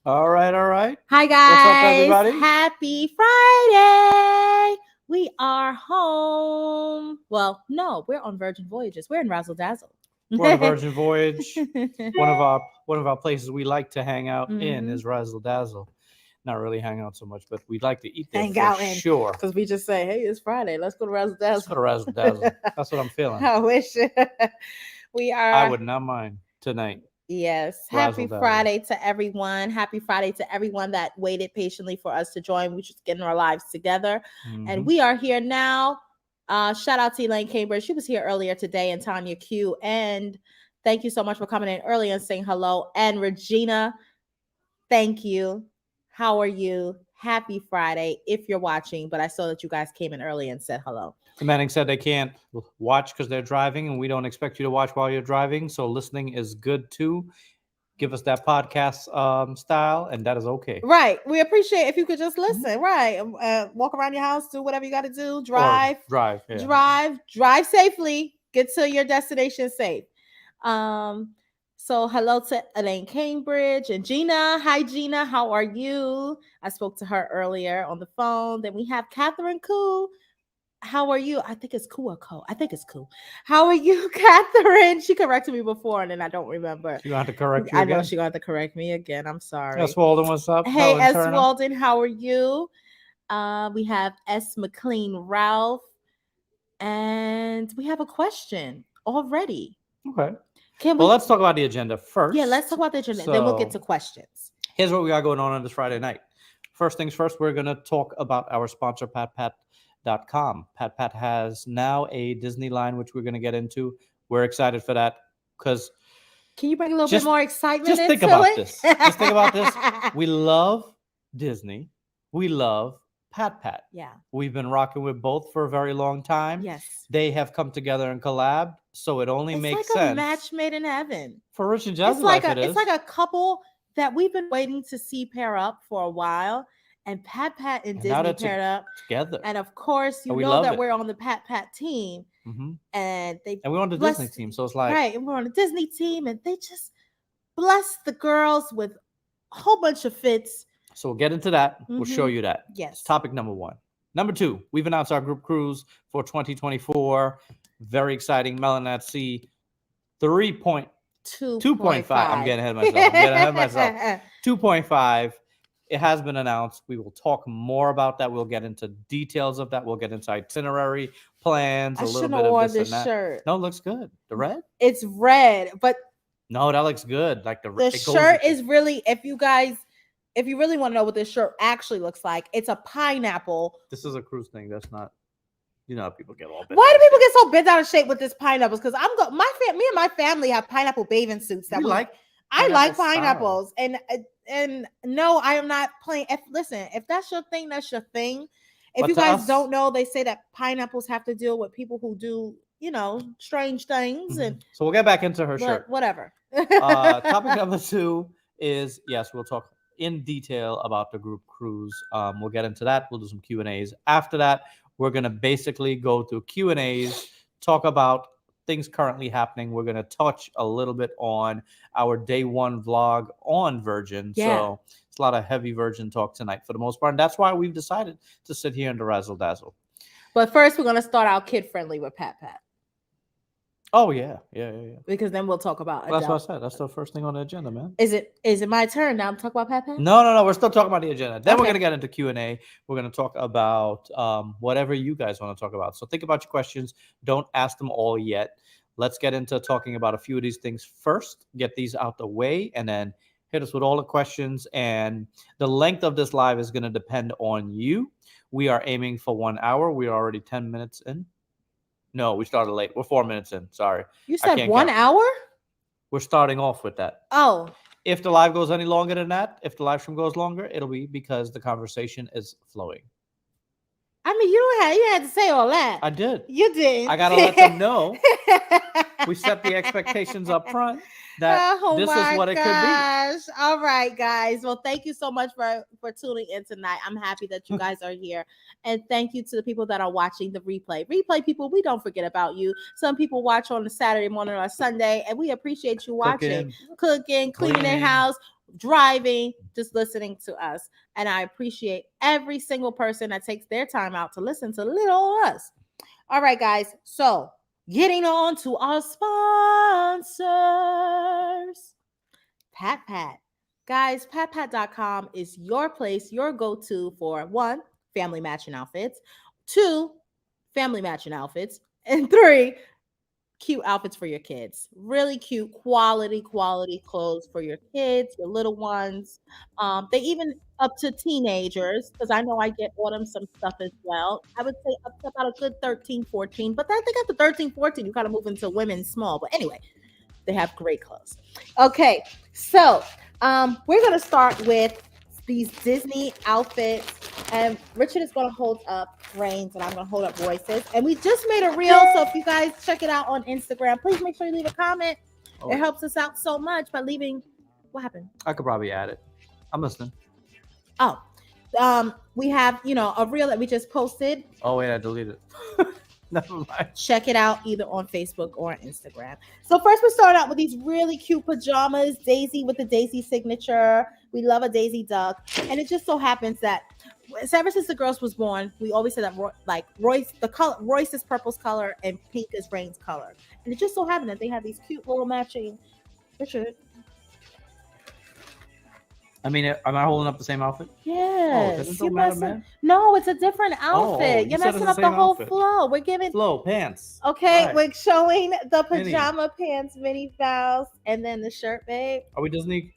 All right, all right. Hi, What's up, guys. everybody? Happy Friday. We are home. Well, no, we're on Virgin Voyages. We're in Razzle Dazzle. We're on a Virgin Voyage. One of our places we like to hang out in is Razzle Dazzle. Not really hang out so much, but we'd like to eat there Hang for out in. sure. Because we just say, hey, it's Friday. Let's go to Razzle Let's go Dazzle. to Razzle Dazzle. That's what I'm feeling. I wish we are. I would not mind tonight. Yes. Razzle Happy dazzle. Friday to everyone. Happy Friday to everyone that waited patiently for us to join. We just getting our lives together. And Mhm. we are here now. Shout out to Elaine Cambridge. She was here earlier today, and Tanya Q. And thank you so much for coming in early and saying hello. And Regina, thank you. How are you? Happy Friday if you're watching. But I saw that you guys came in early and said hello. The Manning said they can't watch because they're driving, and we don't expect you to watch while you're driving. So listening is good too. Give us that podcast style, and that is okay. Right. We appreciate if you could just listen. Right. Walk around your house, do whatever you got to do. Drive. Drive. Yeah. Drive safely. Get to your destination safe. So hello to Elaine Cambridge and Gina. Hi, Gina. How are you? I spoke to her earlier on the phone. Then we have Catherine Koo. How are you? I think it's Koo or Co. I think it's Koo. How are you, Catherine? She corrected me before, and then I don't remember. She's going to have to correct you I again. know she got to correct me again. I'm sorry. S. Walden, what's up? Hey, Helen S. Turner. Walden, how are you? We have S. McLean Ralph, and we have a question already. Okay. Can we? Well, let's talk about the agenda first. Yeah, let's talk about the agenda. Then we'll get to So, questions. here's what we got going on this Friday night. First things first, we're going to talk about our sponsor, PatPat.com. PatPat has now a Disney line, which we're going to get into. We're excited for that because Can you bring a little bit more excitement just think into about it? this. Just think about this. We love Disney. We love PatPat. Yeah. We've been rocking with both for a very long time. Yes. They have come together and collabed, so it only makes It's sense. like a match made in heaven. For Rich and Jazzy It's like Life, it's like a couple that we've been waiting to see pair up for a while, and PatPat and now Disney they're paired up together. And of course, you And we know love that it. we're on the PatPat team, Mhm. and And we're on the blessed- Disney team, so it's like right, and we're on the Disney team, and they just bless the girls with a whole bunch of fits. So we'll get into that. We'll show Mhm. you that. Yes. It's topic number 1. Number 2, we've announced our group cruise for 2024. Very exciting. Melanin at Sea 2.5. I'm getting ahead of myself. 2.5. It has been announced. We will talk more about that. We'll get into details of that. We'll get into itinerary plans, I a little shouldn't bit have worn of this this and that. shirt. No, it looks good. The red? It's red, but No, that looks good. Like the shirt is really, if you really want to know what this shirt actually looks like, it's a pineapple. This is a cruise thing. That's not. You know how people get all bent. Why do people get so bent out of shape with this pineapples? Because me and my family have pineapple bathing suits that I like pineapples, and no, I am not playing. If that's your thing, that's your thing. If But you to guys us- don't know, they say that pineapples have to deal with people who do, strange things, and So we'll get back into her but shirt. whatever. Topic number 2 is, yes, we'll talk in detail about the group cruise. We'll get into that. We'll do some Q&As. After that, we're going to basically go through Q&As, talk about things currently happening. We're going to touch a little bit on our day 1 vlog on Virgin. Yeah. So it's a lot of heavy Virgin talk tonight for the most part. And that's why we've decided to sit here in the Razzle Dazzle. But first, we're gonna start out kid friendly with PatPat. Oh, yeah. Because then we'll talk about. Well, that's what I said. That's the first thing on the agenda, man. Is it my turn now to talk about PatPat? No. We're still talking about the agenda. Then we're Okay. going to get into Q&A. We're going to talk about whatever you guys want to talk about. So think about your questions. Don't ask them all yet. Let's get into talking about a few of these things first. Get these out the way, and then hit us with all the questions. And the length of this live is going to depend on you. We are aiming for 1 hour. We are already 10 minutes in. No, we started late. We're 4 minutes in. Sorry. You I said can't 1 count. hour? We're starting off with that. Oh, If the live goes any longer than that, if the live stream goes longer, it'll be because the conversation is flowing. I mean, you had to say all that. I did. You did. I got to let them know. We set the expectations up front. that Oh this is my what it could be. gosh. All right, guys. Well, thank you so much for tuning in tonight. I'm happy that you guys are here. And thank you to the people that are watching the replay. Replay people, we don't forget about you. Some people watch on a Saturday morning or a Sunday, and we appreciate you watching, cooking, cleaning their house, driving, just listening to us. And I appreciate every single person that takes their time out to listen to little old us. All right, guys. So getting on to our sponsors. PatPat. Guys, patpat.com is your place, your go-to for 1, family matching outfits, 2, family matching outfits, and 3, cute outfits for your kids. Really cute, quality clothes for your kids, your little ones. They even up to teenagers, because I know I get autumn some stuff as well. I would say up to about a good 13, 14. But I think after 13, 14, you kind of move into women small. But anyway, they have great clothes. Okay, so we're going to start with these Disney outfits. And Richard is going to hold up Reigns, and I'm going to hold up Royce's. And we just made a reel, so if you guys check it out on Instagram, please make sure you leave a comment. Oh. It helps us out so much by leaving. What happened? I could probably add it. I'm listening. Oh, we have, a reel that we just posted. Oh, wait, I deleted it. Never mind. Check it out either on Facebook or Instagram. So first we start out with these really cute pajamas, Daisy with the Daisy signature. We love a Daisy duck. And it just so happens that ever since the girls was born, we always said that Royce is purple's color and pink is Rain's color. And it just so happened that they have these cute little matching. Richard. I mean, am I holding up the same outfit? Yes. Oh, doesn't matter, man. No, it's a different outfit. You're messing up the whole outfit. Flow. We're giving pants. Okay, right. We're showing the pajama pants, mini fouls, and then the shirt, babe. Are we Disney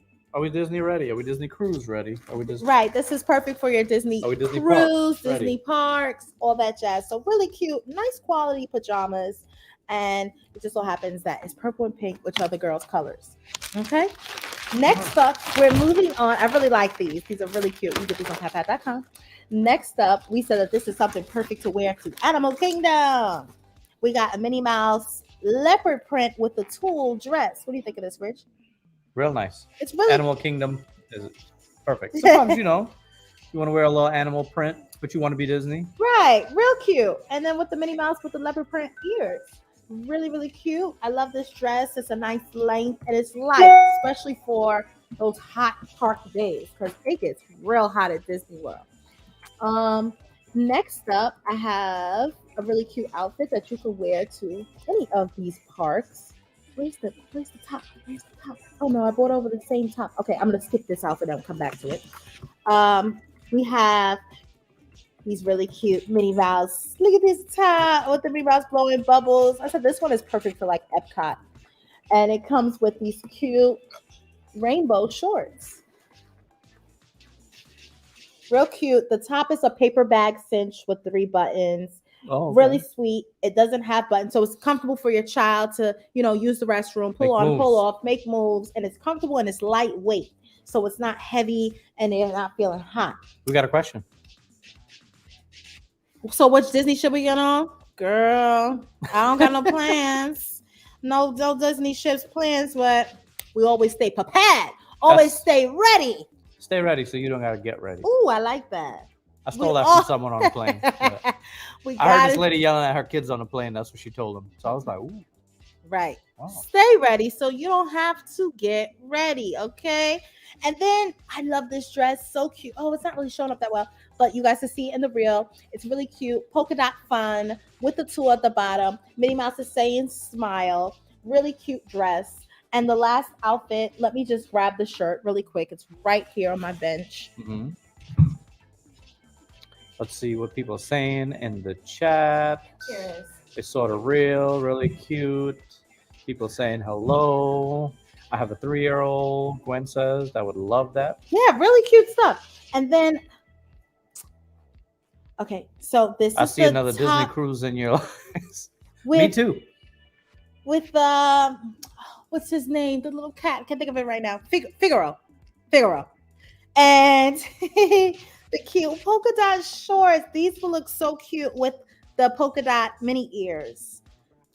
ready? Are we Disney cruise ready? Are we Disney? Right. This is perfect for your Disney cruise, Disney parks, all that jazz. So really cute, nice quality pajamas. And it just so happens that it's purple and pink, which are the girls' colors. Okay. Next up, we're moving on. I really like these. These are really cute. You get these on patpat.com. Next up, we said that this is something perfect to wear to Animal Kingdom. We got a Minnie Mouse leopard print with the tulle dress. What do you think of this, Rich? Real nice. It's really Animal Kingdom is perfect. Sometimes, you want to wear a little animal print, but you want to be Disney. Right. Real cute. And then with the Minnie Mouse with the leopard print ears. Really, really cute. I love this dress. It's a nice length and it's light, especially for those hot park days because it gets real hot at Disney World. Next up, I have a really cute outfit that you can wear to any of these parks. Where's the top? Where's the top? Oh no, I brought over the same top. Okay, I'm gonna skip this outfit and come back to it. We have these really cute Minnie Mouse. Look at this top with the Minnie Mouse blowing bubbles. I said this one is perfect for like Epcot. And it comes with these cute rainbow shorts. Real cute. The top is a paper bag cinch with 3 buttons. Oh, okay. Really sweet. It doesn't have buttons, so it's comfortable for your child to, use the restroom, pull on, pull off, make moves, and it's comfortable and it's lightweight. So it's not heavy and they're not feeling hot. We got a question. So which Disney ship we get on? Girl, I don't got no plans. No Disney ships plans, but we always stay prepared. Always stay ready. Stay ready so you don't got to get ready. Ooh, I like that. I stole that from someone on a plane. I heard this lady yelling at her kids on the plane. That's what she told them. So I was like, ooh. Right. Wow. Stay ready so you don't have to get ready, okay? And then I love this dress. So cute. Oh, it's not really showing up that well, but you guys can see it in the reel. It's really cute. Polka dot fun with the 2 at the bottom. Minnie Mouse is saying smile. Really cute dress. And the last outfit, let me just grab the shirt really quick. It's right here on my bench. Mm-hmm. Let's see what people are saying in the chat. Yes. It's sort of real, really cute. People saying hello. I have a 3-year-old, Gwen says. I would love that. Yeah, really cute stuff. And then, okay, so this is I see another Disney cruise in your eyes. Me too. With, what's his name? The little cat. Can't think of it right now. Figaro. And the cute polka dot shorts. These will look so cute with the polka dot mini ears.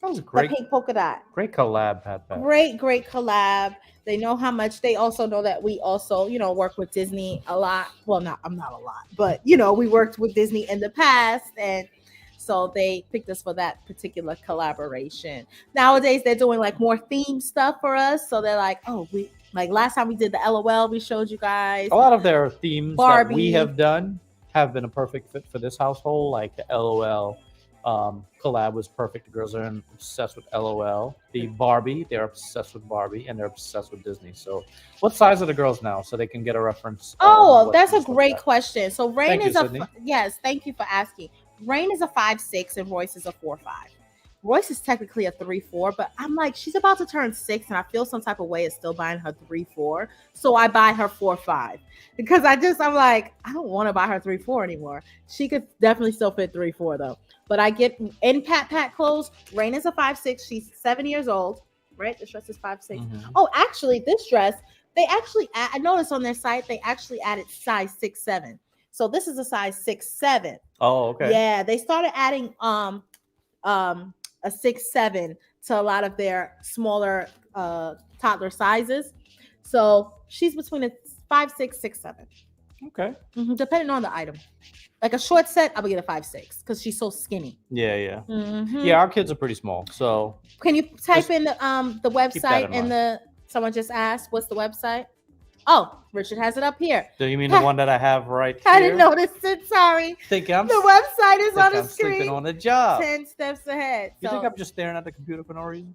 That was a The great, pink polka dot. great collab, PatPat. Great collab. They know how much. They also know that we also, work with Disney a lot. Well, not I'm not a lot, but we worked with Disney in the past, and so they picked us for that particular collaboration. Nowadays, they're doing like more theme stuff for us. So they're like, oh, we like last time we did the LOL, we showed you guys A lot of their themes that we Barbie. have done have been a perfect fit for this household. Like the LOL collab was perfect. The girls are obsessed with LOL. The Barbie, they're obsessed with Barbie, and they're obsessed with Disney. So, what size are the girls now, so they can get a reference? Oh, what that's a things look great like? question. So Rain Thank you, is a Sydney. yes. Thank you for asking. Rain is a 5'6" and Royce is a 4'5". Royce is technically a 3'4", but I'm like, she's about to turn 6, and I feel some type of way of still buying her 3'4". So I buy her 4'5", because I'm like, I don't want to buy her 3'4" anymore. She could definitely still fit 3'4" though. But I get in PatPat clothes. Rain is a 5'6". She's 7 years old, right? This dress is 5'6". Mhm. Oh, actually, this dress they actually I noticed on their site they actually added size 6'7". So this is a size 6'7". Oh, okay. Yeah, they started adding a 6'7" to a lot of their smaller toddler sizes. So she's between a 5'6", 6'7", Okay. depending on the item. Like a short set, I would get a 5'6" because she's so skinny. Yeah. Mhm. Yeah, our kids are pretty small, so Can you type Just in the that website in and mind. someone just asked what's the website? Oh, Richard has it up here. do you mean the one that I have right here? I didn't notice it. Sorry. Think The website is on the I'm sleeping screen. on the job. 10 steps ahead. You think So I'm just staring at the computer for no reason?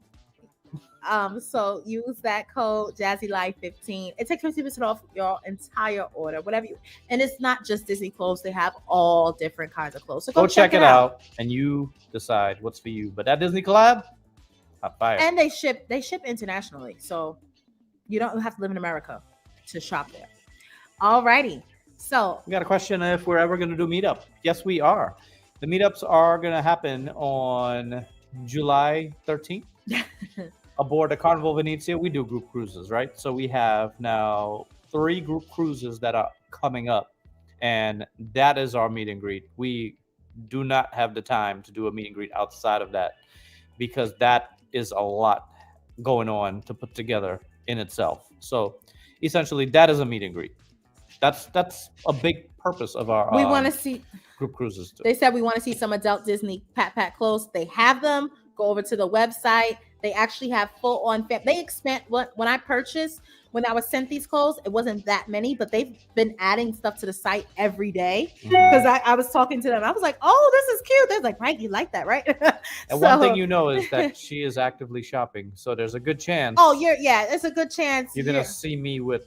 so use that code JazzyLife15. It takes 50% off your entire order, whatever you. And it's not just Disney clothes; they have all different kinds of clothes. So Go check it out, and you decide what's for you. But that Disney collab, hot fire. And they ship internationally, so you don't have to live in America to shop there. Alrighty, so We got a question if we're ever going to do meetup. Yes, we are. The meetups are going to happen on July 13th aboard the Carnival Venezia. We do group cruises, right? So we have now 3 group cruises that are coming up, and that is our meet and greet. We do not have the time to do a meet and greet outside of that, because that is a lot going on to put together in itself. So essentially, that is a meet and greet. That's a big purpose of our we want to see. group cruises too. They said we want to see some adult Disney PatPat clothes. They have them. Go over to the website. They actually have full on. They expand. When I purchased, when I was sent these clothes, it wasn't that many, but they've been adding stuff to the site every day. Because I was talking to them. I was like, oh, this is cute. They're like, right, you like that, right? And one thing you know is that she is actively shopping, so there's a good chance. Oh, it's a good chance. You're gonna see me with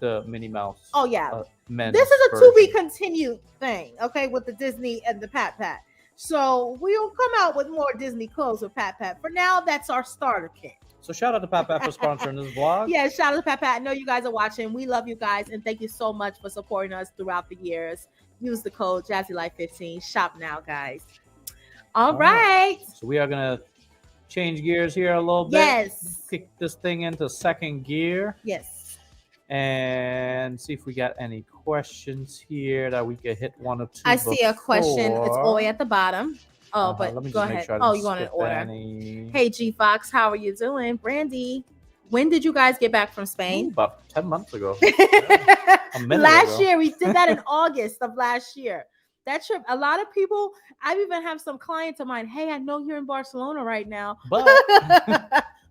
the Minnie Mouse. Oh yeah. Men. This is a to be continued thing, okay, with the Disney and the PatPat. So we'll come out with more Disney clothes with PatPat. For now, that's our starter kit. So shout out to PatPat for sponsoring this vlog. Yeah, shout out to PatPat. I know you guys are watching. We love you guys, and thank you so much for supporting us throughout the years. Use the code JazzyLife15. Shop now, guys. All right. So we are gonna change gears here a little bit. Yes. Kick this thing into second gear. Yes. And see if we got any questions here that we could hit one or two. I see a question. It's all the way before. at the bottom. Oh, but let me go just make ahead. sure I didn't You want an skip order? any. Hey, G Fox, how are you doing? Brandy, when did you guys get back from Spain? About 10 months ago. A minute Last ago. year. We did that in August of last year. That trip, a lot of people, I even have some clients of mine. Hey, I know you're in Barcelona right now. But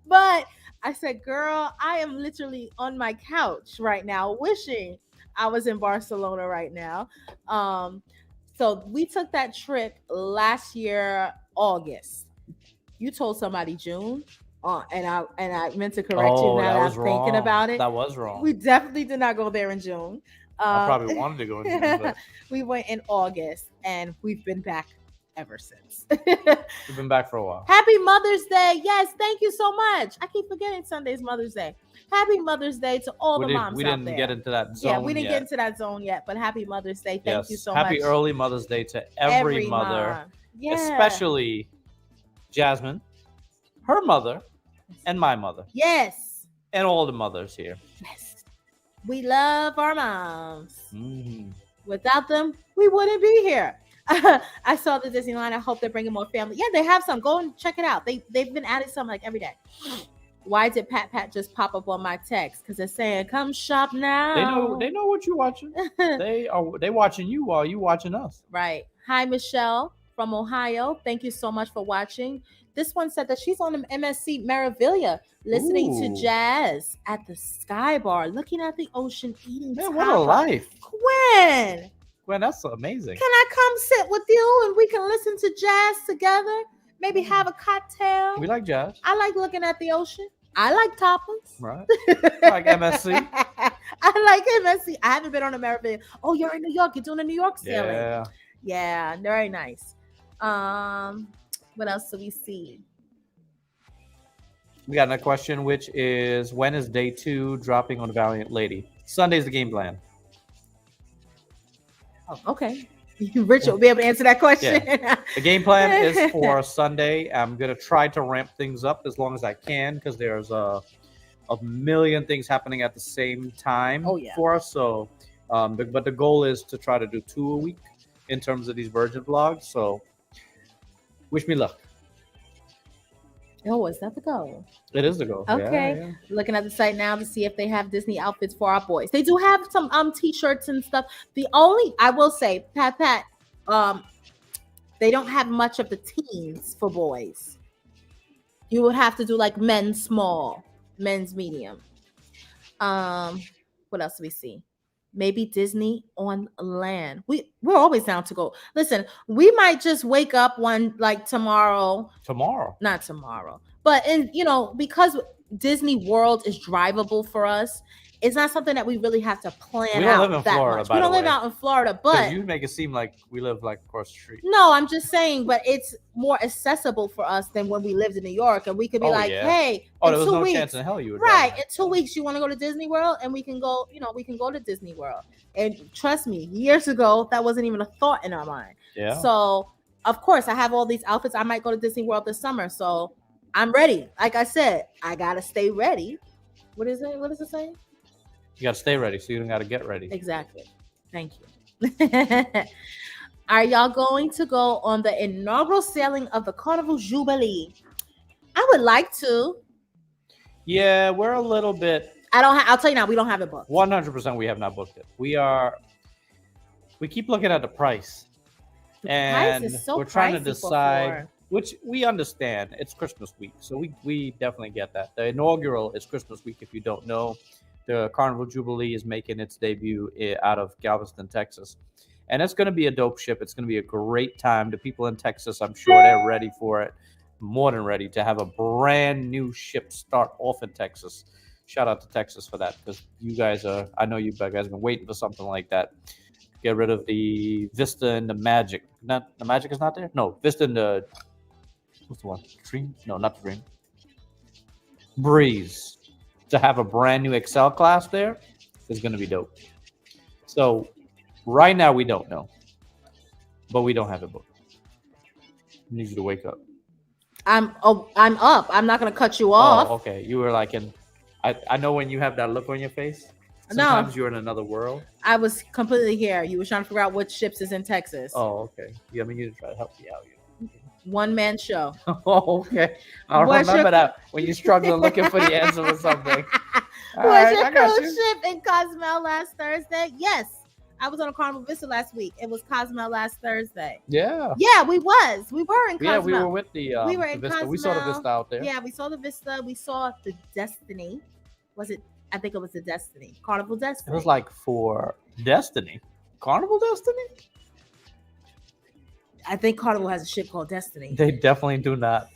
But I said, girl, I am literally on my couch right now, wishing I was in Barcelona right now. So we took that trip last year, August. You told somebody June, and I meant to correct you now that I'm thinking about it. That was wrong. We definitely did not go there in June. I probably wanted to go in June, but We went in August, and we've been back ever since. we've been back for a while. Happy Mother's Day. Yes, thank you so much. I keep forgetting Sunday's Mother's Day. Happy Mother's Day to all the moms We out didn't there. get into that zone. Yeah, we didn't yet. get into that zone yet, but happy Mother's Day. Thank you so much. Happy early Mother's Day to every mother, mom. Yeah. especially Jasmine, her mother, and my mother, Yes. and all the mothers here. Yes. We love our moms. Mm-hmm. Without them, we wouldn't be here. I saw the Disney line. I hope they're bringing more family. Yeah, they have some. Go and check it out. They've been adding some like every day. Why did PatPat just pop up on my text? Because they're saying, "Come shop now." They know what you're watching. They watching you while you watching us. Right. Hi, Michelle from Ohio. Thank you so much for watching. This one said that she's on the MSC Meraviglia, listening to Ooh. jazz at the Sky Bar, looking at the ocean, eating Man, what a tapas. life. Gwen, Gwen, that's amazing. can I come sit with you and we can listen to jazz together? Maybe have a cocktail. We like jazz. I like looking at the ocean. I like tapas. Right. Like MSC. I like MSC. I haven't been on a Meraviglia. Oh, you're in New York. You're doing a New York sailing. Yeah. Yeah, very nice. What else do we see? We got another question, which is, when is day 2 dropping on Valiant Lady? Sunday's the game plan. Oh, okay. Richard will be able to answer that question. Yeah. The game plan is for Sunday. I'm going to try to ramp things up as long as I can because there's a million things happening at the same time for us. So, but the goal is to try to do 2 a week in terms of these Virgin vlogs. So, wish me luck. Oh, is that the goal? It is the goal. Okay. Yeah. Looking at the site now to see if they have Disney outfits for our boys. They do have some t-shirts and stuff. The only, I will say, Pat, they don't have much of the teens for boys. You would have to do like men's small, men's medium. What else do we see? Maybe Disney on land. We're always down to go. Listen, we might just wake up one like tomorrow. Not tomorrow. But because Disney World is drivable for us, it's not something that we really have to plan out. We don't live in Florida. We don't live out in Florida, but you make it seem like we live like across the street. No, I'm just saying, but it's more accessible for us than when we lived in New York, and we could be hey, there was no chance in hell you would. Right, in 2 weeks, you want to go to Disney World, and we can go. We can go to Disney World. And trust me, years ago, that wasn't even a thought in our mind. Yeah. So of course, I have all these outfits. I might go to Disney World this summer, so I'm ready. Like I said, I gotta stay ready. What is it? What does it say? You got to stay ready, so you don't got to get ready. Exactly. Thank you. Are y'all going to go on the inaugural sailing of the Carnival Jubilee? I would like to. Yeah, we're a little bit. I'll tell you now, we don't have it booked. 100% we have not booked it. We keep looking at the price. And we're trying to decide, which we understand. It's Christmas week, so we definitely get that. The inaugural is Christmas week, if you don't know. The Carnival Jubilee is making its debut out of Galveston, Texas. And it's going to be a dope ship. It's going to be a great time. The people in Texas, I'm sure they're ready for it. More than ready to have a brand new ship start off in Texas. Shout out to Texas for that, because I know you guys have been waiting for something like that. Get rid of the Vista and the Magic. The Magic is not there? No, Vista and the, what's the one? Dream? No, not the Dream. Breeze. To have a brand new Excel class there is going to be dope. So right now we don't know, but we don't have it booked. I need you to wake up. I'm up. I'm not going to cut you off. Oh, okay. You were like I know when you have that look on your face. Sometimes you're in another world. I was completely here. You were trying to figure out which ships is in Texas. Oh, okay. Yeah, I mean, you try to help me out. One-man show. Oh, okay. I remember that when you're struggling looking for the answer or something. Was your cruise ship in Cozumel last Thursday? Yes. I was on a Carnival Vista last week. It was Cozumel last Thursday. Yeah. Yeah, we were in Cozumel. Yeah, we were with the we were in Vista. Cozumel. We saw the Vista out there. Yeah, we saw the Vista. We saw the Destiny. I think it was the Destiny. Carnival Destiny. It was like for Destiny. Carnival Destiny? I think Carnival has a ship called Destiny. They definitely do not.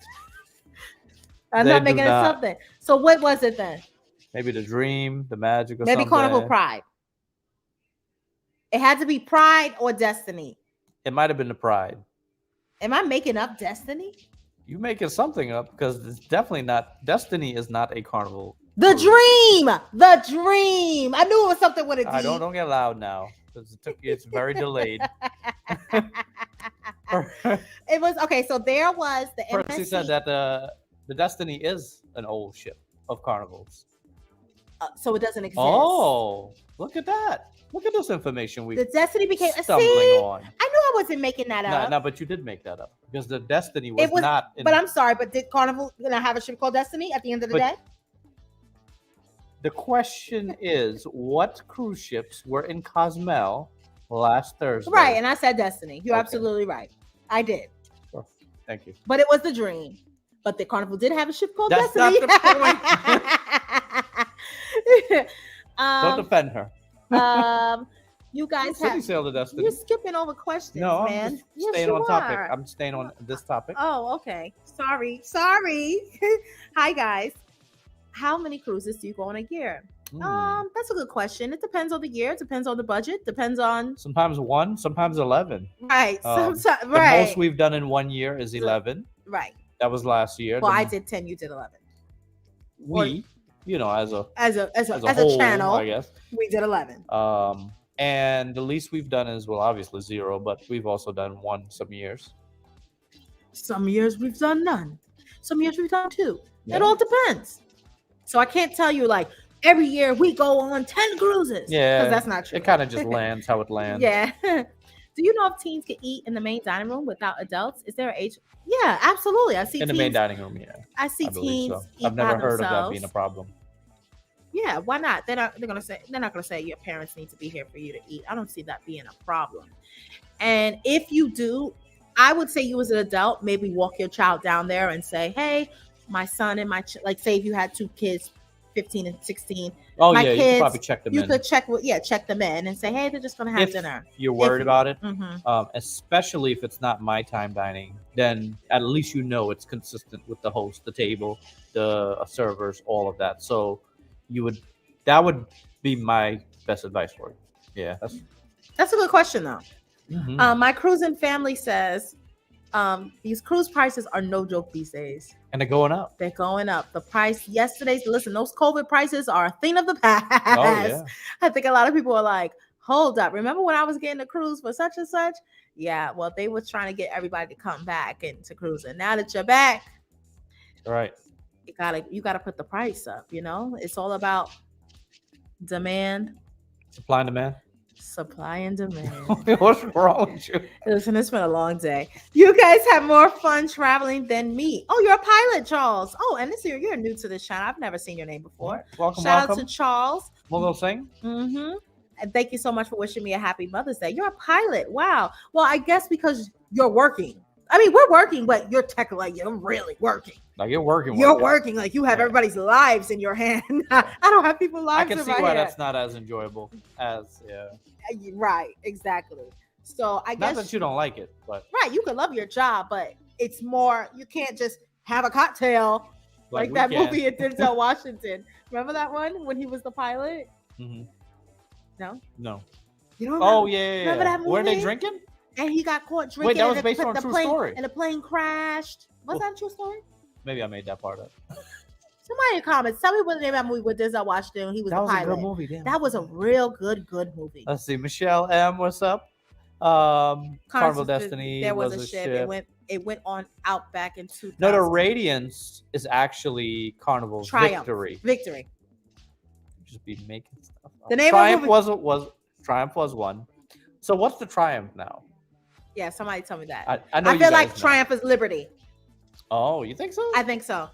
I'm not making it something. So what was it then? Maybe the Dream, the Magic, or maybe something. Carnival Pride. It had to be Pride or Destiny. It might have been the Pride. Am I making up Destiny? You making something up, because it's definitely not. Destiny is not a Carnival. The Dream. The Dream. I knew it was something with a D. Don't get loud now. It's very delayed. It was okay. So there was the MSC. Percy said that the Destiny is an old ship of Carnivals. so it doesn't exist. Oh, look at that. Look at this information we The Destiny became. stumbling See, on. I knew I wasn't making that up. No, but you did make that up because the Destiny was, It was not. In, But I'm sorry, but did Carnival have a ship called Destiny at the end of the But- day? the question is, what cruise ships were in Cozumel last Thursday? Right, and I said Destiny. You're Okay. absolutely right. I did. Sure. Thank you. But it was the dream. But the Carnival did have a ship called That's Destiny. not the Don't defend her. You guys City have. Sail to Destiny. You're skipping over questions, No, I'm man. just Yes, staying you on topic. are. I'm staying on this topic. Oh, okay. Sorry. Hi, guys. How many cruises do you go on a year? That's a good question. It depends on the year. It depends on the budget. Depends on Sometimes 1, sometimes 11. right. The Right. most we've done in 1 year is 11. Right. That was last year. Well, I did 10. You did 11. We, as a As a whole, channel, I guess. we did 11. And the least we've done is, well, obviously 0, but we've also done 1 some years. Some years we've done none. Some years we've done 2. Yeah. It all depends. So I can't tell you like every year we go on 10 cruises. Yeah, because that's not true. It kind of just lands how it lands. Yeah. Do you know if teens can eat in the main dining room without adults? Is there an age? Yeah, absolutely. I see In the teens. main dining room, yeah. I see I believe teens so. eat I've never by heard of that themselves. being a problem. Yeah, why not? They're not gonna say your parents need to be here for you to eat. I don't see that being a problem. And if you do, I would say you as an adult, maybe walk your child down there and say, hey, my son and like say if you had 2 kids, 15 and 16. Oh, My yeah, you kids, could probably check them You in. could check them in and say, hey, they're just gonna have If dinner. you're worried about it, Mhm. especially if it's not my time dining, then at least it's consistent with the host, the table, the servers, all of that. So that would be my best advice for you. Yeah, That's a good question though. Mhm. My cruising family says these cruise prices are no joke these days. And they're going up. They're going up. The price listen, those COVID prices are a thing of the past. Oh yeah. I think a lot of people are like, hold up. Remember when I was getting a cruise for such and such? Yeah, well, they were trying to get everybody to come back into cruising. Now that you're back, All right. you gotta put the price up, It's all about demand, Supply and demand. supply and demand. What's wrong with you? Listen, it's been a long day. You guys have more fun traveling than me. Oh, you're a pilot, Charles. Oh, and you're new to this channel. I've never seen your name before. Welcome, Shout welcome. out to Charles. We'll go sing. Mm-hmm. And thank you so much for wishing me a happy Mother's Day. You're a pilot. Wow. Well, I guess because you're working. I mean, we're working, but you're you're really working. Like you're working. You're with it. working like you have Yeah. everybody's lives in your hand. I don't have people's I lives can in see my why hand. that's not as enjoyable as Right, exactly. So I guess Not that you don't like it, but right, you can love your job, but it's more you can't just have a cocktail like we that can. movie in Denzel Washington. Remember that one when he was the pilot? Mhm. No, No. you don't. Oh yeah. Remember that Were they movie? drinking? And he got caught drinking. Wait, that and was it based put on a the true plane, story. And the plane crashed. Was Oh. that a true story? Maybe I made that part up. Somebody in the comments, tell me what the name of that movie with Denzel Washington. He was That the was a pilot. good movie. Damn. That was a real good movie. Let's see. Michelle M. What's up? Carnival Destiny. There was a ship. It went on out back in 2000. No, the Radiance is actually Carnival's Triumph. Victory. Just be making stuff up. The name of Triumph the was Triumph was one. So what's the Triumph now? Yeah, somebody tell me that. I know I you feel guys like know. Triumph is Liberty. Oh, you think so? I think so.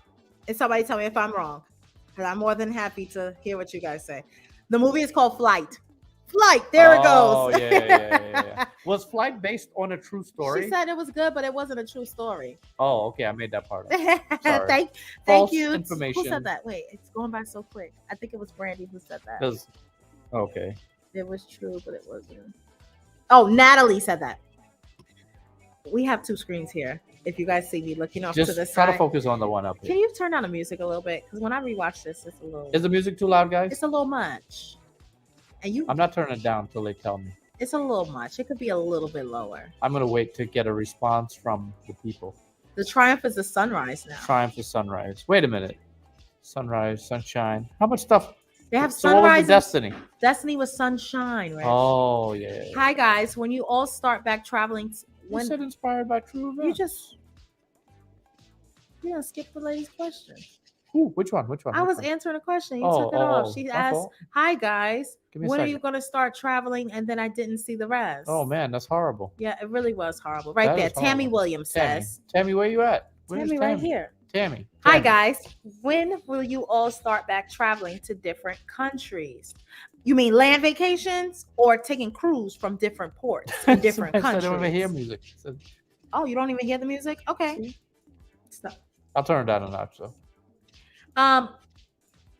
And somebody tell me if I'm wrong. Because I'm more than happy to hear what you guys say. The movie is called Flight. There it goes. Oh, yeah. Was Flight based on a true story? She said it was good, but it wasn't a true story. Oh, okay. I made that part up. Sorry. thank False you. information. Who said that? Wait, it's going by so quick. I think it was Brandy who said that. Because, okay. It was true, but it wasn't. Oh, Natalie said that. We have 2 screens here. If you guys see me looking off to the Just try side. to focus on the one up Can here. you turn down the music a little bit? Because when I rewatch this, it's a little. Is the music too loud, guys? It's a little much. And I'm not turning it down until they tell me. It's a little much. It could be a little bit lower. I'm going to wait to get a response from the people. The Triumph is the sunrise now. Triumph is sunrise. Wait a minute. Sunrise, sunshine. How much stuff? They have So what was sunrise. the Destiny? Destiny was sunshine, right? Oh, yeah. Hi guys. When you all start back traveling, You said inspired by true events. you done skip the lady's question. Ooh, which one? Which one? I Which was one? answering a question. You took it off. She My asked, fault. "Hi guys, Give me a when are second. you going to start traveling?" And then I didn't see the rest. Oh man, that's horrible. Yeah, it really was horrible. Right That there, is Tammy horrible. Williams Tammy, says, Tammy, where you at? Where's "Tammy, right here." Tammy. Hi Tammy. guys, when will you all start back traveling to different countries? You mean land vacations or taking cruise from different ports in different I don't even hear countries? music. So, Oh, you don't even hear the music? Okay. see? Stop. I'll turn it down a notch. So Um,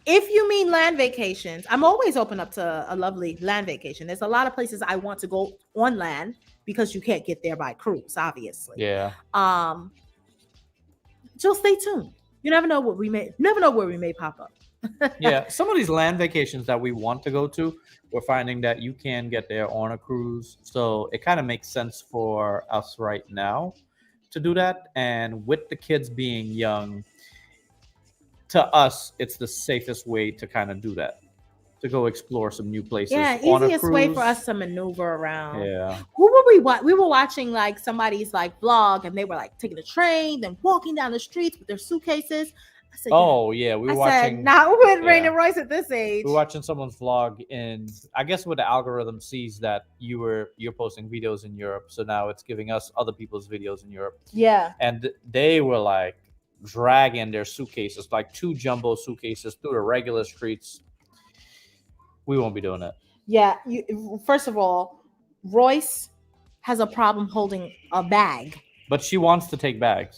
if you mean land vacations, I'm always open up to a lovely land vacation. There's a lot of places I want to go on land because you can't get there by cruise, obviously. yeah, Um, just stay tuned. You never know what we may where we may pop up. yeah. Some of these land vacations that we want to go to, we're finding that you can get there on a cruise. So it kind of makes sense for us right now to do that. And with the kids being young, to us, it's the safest way to kind of do that. To go explore some new places. Yeah, on a easiest way cruise. for us to maneuver around. Yeah. Who were we? What we were watching like somebody's like vlog, and they were like taking a train, then walking down the streets with their suitcases. I said, Oh yeah, we were watching. said, not with yeah. Rain and Royce at this age. We're watching someone's vlog, and I guess what the algorithm sees that you're posting videos in Europe, so now it's giving us other people's videos in Europe. Yeah, And they were like dragging their suitcases, like 2 jumbo suitcases, through the regular streets. We won't be doing that. yeah. First of all, Royce has a problem holding a bag. But she wants to take bags.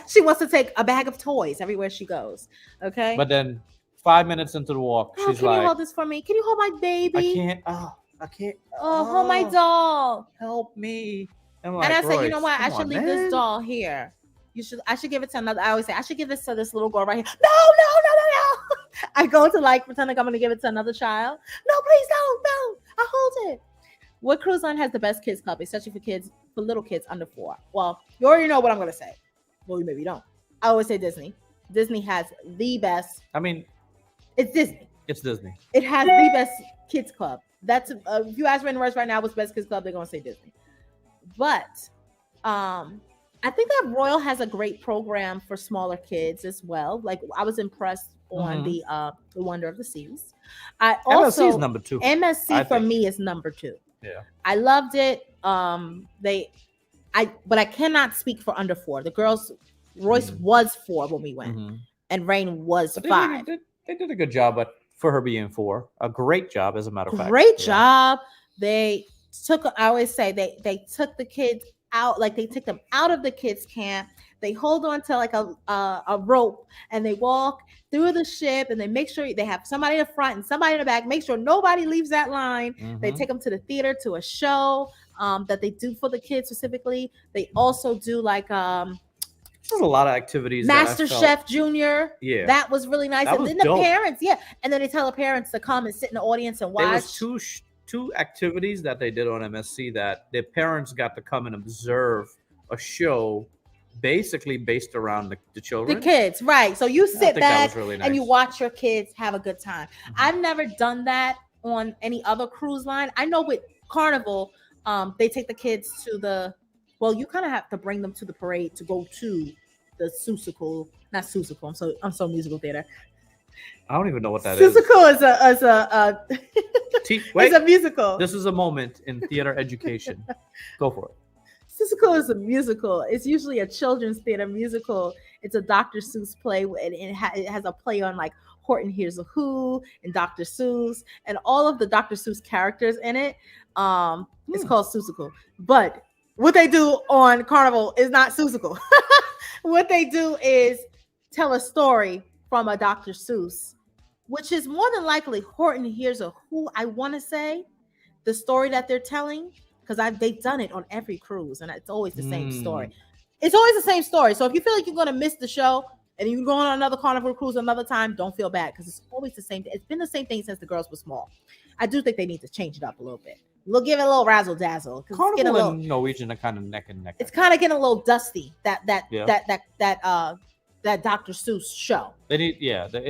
She wants to take a bag of toys everywhere she goes. Okay. But then 5 minutes into the walk, she's can like, you hold this for me? Can you hold my baby? I can't. Oh, I can't. Oh, hold my doll. Help me. I'm And I said, you know "Royce, what? I come should on, leave man." this doll here. I should give it to another. I always say, I should give this to this little girl right here. No. I go to like pretend like I'm gonna give it to another child. No, please don't. No, I hold it. What cruise line has the best kids club, especially for little kids under 4? Well, you already know what I'm gonna say. Well, you maybe don't. I always say Disney. Disney has the best. I mean, It's Disney. it's Disney. It has the best kids club. That's if you ask Rain Rush right now what's best kids club, they're gonna say Disney. But I think that Royal has a great program for smaller kids as well. Like I was impressed on the Wonder of the Seas. I also MSC is number 2. MSC for me is number 2. Yeah. I loved it. But I cannot speak for under 4. The girls, Royce was 4 when we went, and Rain was 5. They did a good job, but for her being 4, a great job, as a matter of fact. Great job. They took. I always say they took the kids out, like they took them out of the kids camp. They hold on to like a rope and they walk through the ship, and they make sure they have somebody in the front and somebody in the back. Make sure nobody leaves that line. They take them to the theater to a show that they do for the kids specifically. They also do like There's a lot of activities. Master Chef Junior. Yeah, that was really nice. That And was then the dope. parents, and then they tell the parents to come and sit in the audience and watch. There was two activities that they did on MSC that their parents got to come and observe a show, basically based around the children, the kids, right? So you sit back really nice. and you watch your kids have a good time. I've never done that on any other cruise line. I know with Carnival, they take the kids to the. Well, you kind of have to bring them to the parade to go to the Seussical, not Seussical. I'm so musical theater. I don't even know what that is. Seussical is a Wait, it's a musical. This is a moment in theater education. Go for it. Seussical is a musical. It's usually a children's theater musical. It's a Dr. Seuss play, and it has a play on like Horton Hears a Who and Dr. Seuss and all of the Dr. Seuss characters in it. It's called Seussical. But what they do on Carnival is not Seussical. What they do is tell a story from a Dr. Seuss, which is more than likely Horton Hears a Who. I want to say the story that they're telling, because they've done it on every cruise, and it's always the same story. It's always the same story. So if you feel like you're going to miss the show and you're going on another Carnival cruise another time, don't feel bad, because it's always the same. It's been the same thing since the girls were small. I do think they need to change it up a little bit. We'll give it a little razzle dazzle. Carnival and Norwegian are kind of neck and neck. It's kind of getting a little dusty. That that Dr. Seuss show. It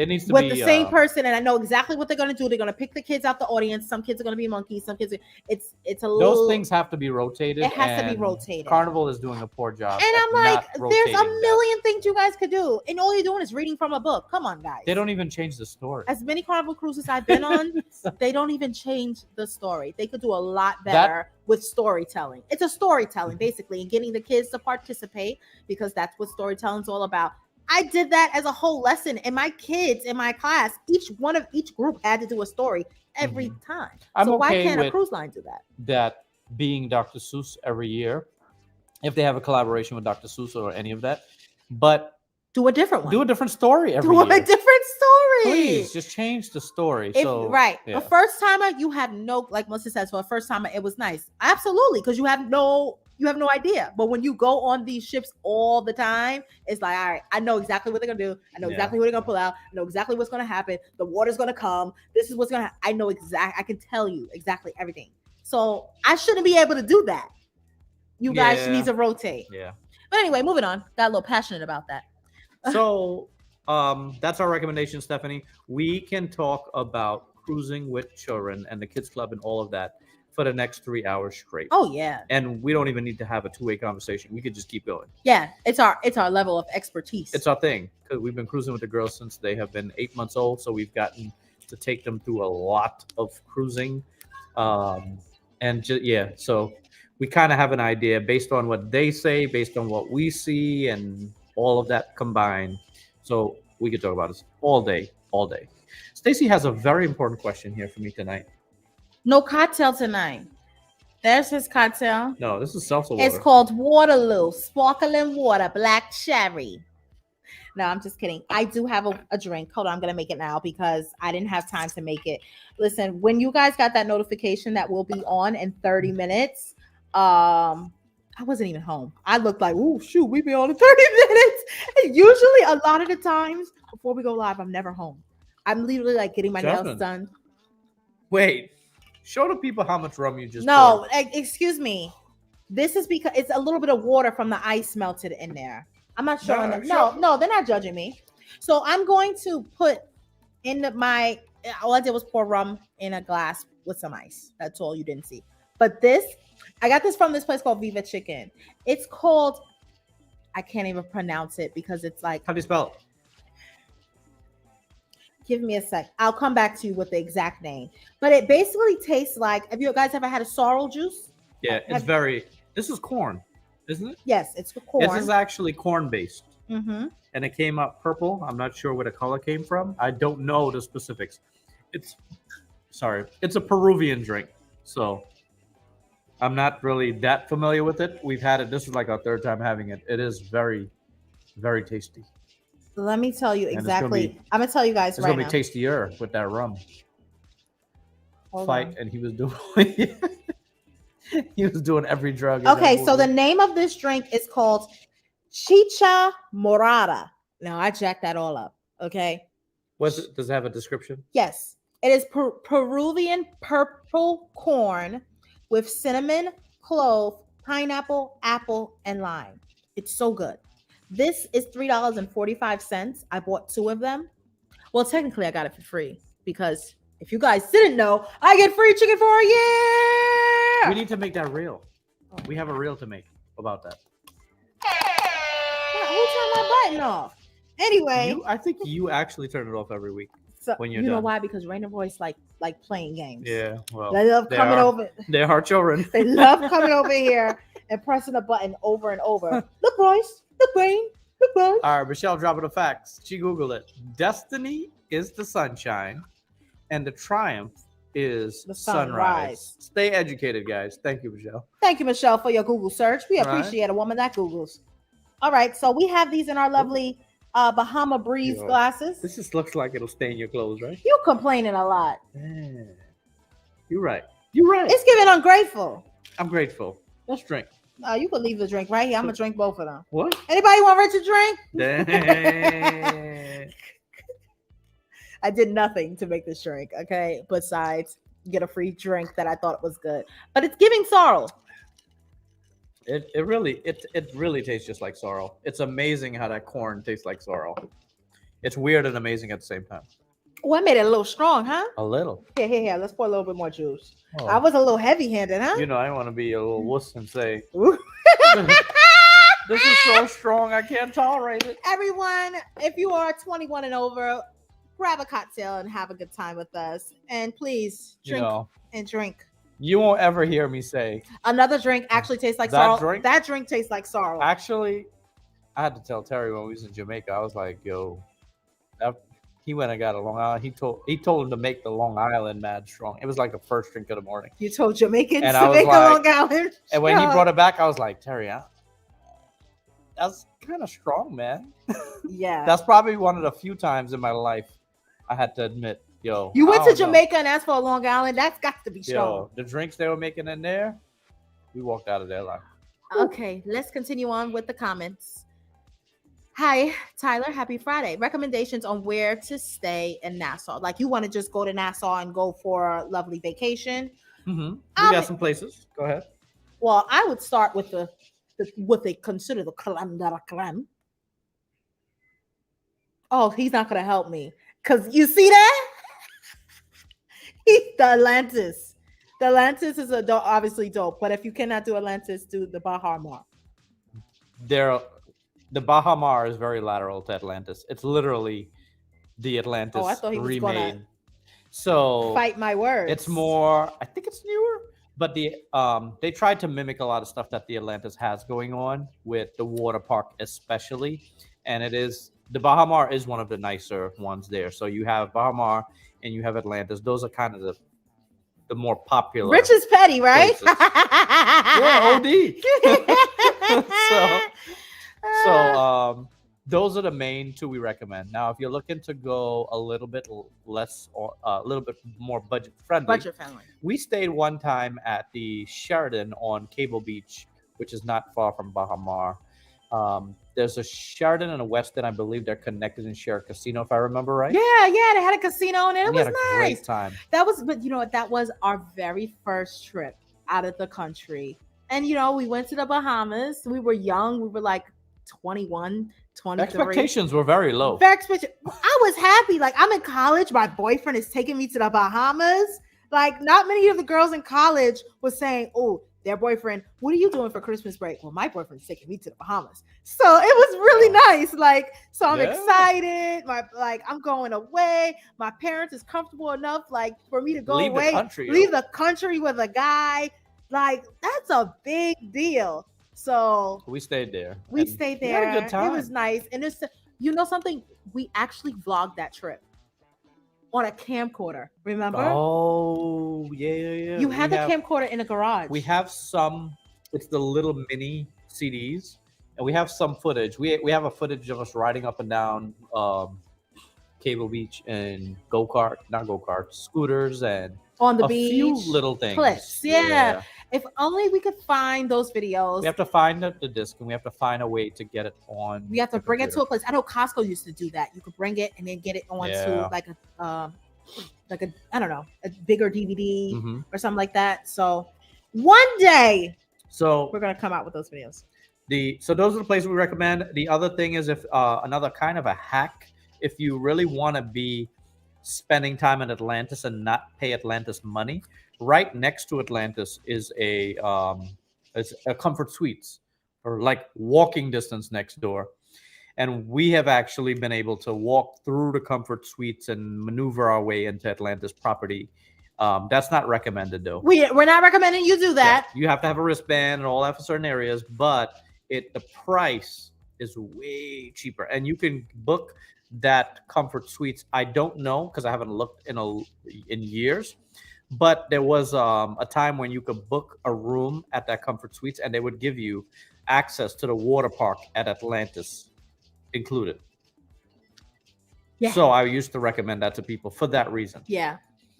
needs to with be the same person, and I know exactly what they're going to do. They're going to pick the kids out the audience. Some kids are going to be monkeys. Some kids, it's a those little. things have to be rotated. It has to be and rotated. Carnival is doing a poor job. And I'm like, there's a that. million things you guys could do, and all you're doing is reading from a book. Come on, guys. They don't even change the story. As many Carnival cruises I've been on, they don't even change the story. They could do a lot better with storytelling. It's a storytelling, basically, and getting the kids to participate, because that's what storytelling's all about. I did that as a whole lesson, and my kids in my class, each group had to do a story every time. So why can't a cruise line do that? That being Dr. Seuss every year, if they have a collaboration with Dr. Seuss or any of that, but do a different one. Do a different story every year. Do a different story. Please, just change the story. Right. Yeah. A first timer, you have no, like Melissa says, for a first timer, it was nice. Absolutely, because you have no idea. But when you go on these ships all the time, it's like, all right, I know exactly what they're gonna do. I know exactly what they're gonna pull out. I know exactly what's gonna happen. The water's gonna come. This is what's gonna happen. I know I can tell you exactly everything. So I shouldn't be able to do that. You guys need to rotate. Yeah. But anyway, moving on. Got a little passionate about that. So that's our recommendation, Stephanie. We can talk about cruising with children and the kids club and all of that for the next 3 hours straight. Oh yeah. And we don't even need to have a two-way conversation. We could just keep going. Yeah, it's our level of expertise. It's our thing, because we've been cruising with the girls since they have been 8 months old. So we've gotten to take them through a lot of cruising. So we kind of have an idea based on what they say, based on what we see, and all of that combined. So we could talk about this all day. Stacy has a very important question here for me tonight. No cocktail tonight. There's his cocktail. No, this is salsa water. It's called Waterloo, sparkling water, black cherry. No, I'm just kidding. I do have a drink. Hold on, I'm going to make it now because I didn't have time to make it. Listen, when you guys got that notification that we'll be on in 30 minutes, I wasn't even home. I looked like, oh, shoot, we be on in 30 minutes. And usually, a lot of the times, before we go live, I'm never home. I'm literally like getting my nails done. Wait, show the people how much rum you just poured. Excuse me. This is because it's a little bit of water from the ice melted in there. I'm not showing them. No, they're not judging me. So I'm going to put in all I did was pour rum in a glass with some ice. That's all you didn't see. But I got this from this place called Viva Chicken. It's called, I can't even pronounce it because it's like. How do you spell it? Give me a sec. I'll come back to you with the exact name. But it basically tastes like, have you guys ever had a sorrel juice? Yeah, this is corn, isn't it? Yes, it's corn. This is actually corn-based. Mm-hmm. And it came out purple. I'm not sure where the color came from. I don't know the specifics. It's a Peruvian drink. So I'm not really that familiar with it. We've had it. This is like our third time having it. It is very, very tasty. Let me tell you exactly. I'm going to tell you guys right now. It's going to be tastier with that rum. And he was doing he was doing every drug. Okay, so the name of this drink is called Chicha Morada. Now, I jacked that all up, okay? Does it have a description? Yes. It is Peruvian purple corn with cinnamon, clove, pineapple, apple, and lime. It's so good. This is $3.45. I bought 2 of them. Well, technically, I got it for free because if you guys didn't know, I get free chicken for a year. We need to make that reel. We have a reel to make about that. Who turned my button off? Anyway, I think you actually turn it off every week. So, when you're you know done. Why? Because Raina Royce like playing games. Yeah, well, they love coming over. They are children. They love coming over here and pressing a button over and over. Look, Royce. Look, Rain. Look, Royce. All right, Michelle dropping the facts. She Googled it. Destiny is the sunshine, and the triumph is the sunrise. Stay educated, guys. Thank you, Michelle. Thank you, Michelle, for your Google search. We appreciate a woman that Googles. All right, so we have these in our lovely Bahama Breeze glasses. This just looks like it'll stain your clothes, right? You complaining a lot. Yeah. You're right. You're right. It's giving ungrateful. I'm grateful. Let's drink. You could leave the drink right here. I'm gonna drink both of them. What? Anybody want Richard drink? Dang. I did nothing to make this drink, okay? Besides get a free drink that I thought was good. But it's giving sorrel. It really tastes just like sorrel. It's amazing how that corn tastes like sorrel. It's weird and amazing at the same time. Oh, I made it a little strong, huh? A little. Here. Let's pour a little bit more juice. I Oh, was a little heavy-handed, huh? I want to be a little wuss and say Ooh. this is so strong I can't tolerate it. Everyone, if you are 21 and over, grab a cocktail and have a good time with us. And please drink and drink. You won't ever hear me say Another drink actually tastes like that sorrel. drink. That drink tastes like sorrel. Actually, I had to tell Terry when we was in Jamaica. I was like, "Yo, he went and got a Long Island. He told him to make the Long Island mad strong. It was like the first drink of the morning. You told Jamaicans And to make a Long Island. And when he brought it back, I was like, Terry, that's kind of strong, man. Yeah, That's probably one of the few times in my life I had to admit, yo. You went to Jamaica and asked for a Long Island. That's got to be strong. Yo, the drinks they were making in there, we walked out of there like. Okay, let's continue on with the comments. Hi, Tyler. Happy Friday. Recommendations on where to stay in Nassau. Like you want to just go to Nassau and go for a lovely vacation. Mm-hmm. We got some places. Go ahead. Well, I would start with what they consider the creme de la creme. Oh, he's not going to help me. Because you see that? The Atlantis. The Atlantis is obviously dope. But if you cannot do Atlantis, do the Baha Mar. The Baha Mar is very lateral to Atlantis. It's literally the Atlantis I thought he was remade. Gonna so fight my words. It's more, I think it's newer, but they tried to mimic a lot of stuff that the Atlantis has going on with the water park especially. And the Baha Mar is one of the nicer ones there. So you have Baha Mar and you have Atlantis. Those are kind of the more popular. Rich is petty, right? Yeah, OD. So those are the main two we recommend. Now, if you're looking to go a little bit less or a little bit more budget friendly, we stayed one time at the Sheraton on Cable Beach, which is not far from Baha Mar. There's a Sheraton and a Westin. I believe they're connected and share a casino, if I remember right. Yeah, they had a casino and it was nice. Great time. But you know what? That was our very first trip out of the country. And we went to the Bahamas. We were young. We were like 21, 23. Expectations were very low. I was happy. Like, I'm in college. My boyfriend is taking me to the Bahamas. Like, not many of the girls in college was saying, oh, their boyfriend, what are you doing for Christmas break? Well, my boyfriend's taking me to the Bahamas. So it was really nice. Like, so I'm excited. I'm going away. My parents is comfortable enough, like, for me to go away. Leave the country with a guy. Like, that's a big deal. So we stayed there. We stayed there. We had a good time. It was nice. And it's, something, we actually vlogged that trip on a camcorder. Remember? Oh, yeah. You had the camcorder in a garage. We have some. It's the little mini CDs, and we have some footage. We have a footage of us riding up and down Cable Beach and scooters, and on the a beach. Few little things. Clips. Yeah. If only we could find those videos. We have to find the disc, and we have to find a way to get it on. We have to bring it to a place. I know Costco used to do that. You could bring it and then get it onto like a I don't know, a bigger DVD or something like that. So one day, we're gonna come out with those videos. So those are the places we recommend. The other thing is if another kind of a hack, if you really want to be spending time in Atlantis and not pay Atlantis money, right next to Atlantis is a Comfort Suites, or like walking distance next door. And we have actually been able to walk through the Comfort Suites and maneuver our way into Atlantis property. That's not recommended, though. We're not recommending you do that. Yeah, you have to have a wristband and all that for certain areas, but the price is way cheaper. And you can book that Comfort Suites. I don't know, because I haven't looked in years. But there was a time when you could book a room at that Comfort Suites, and they would give you access to the water park at Atlantis included. Yeah. So I used to recommend that to people for that reason. Yeah.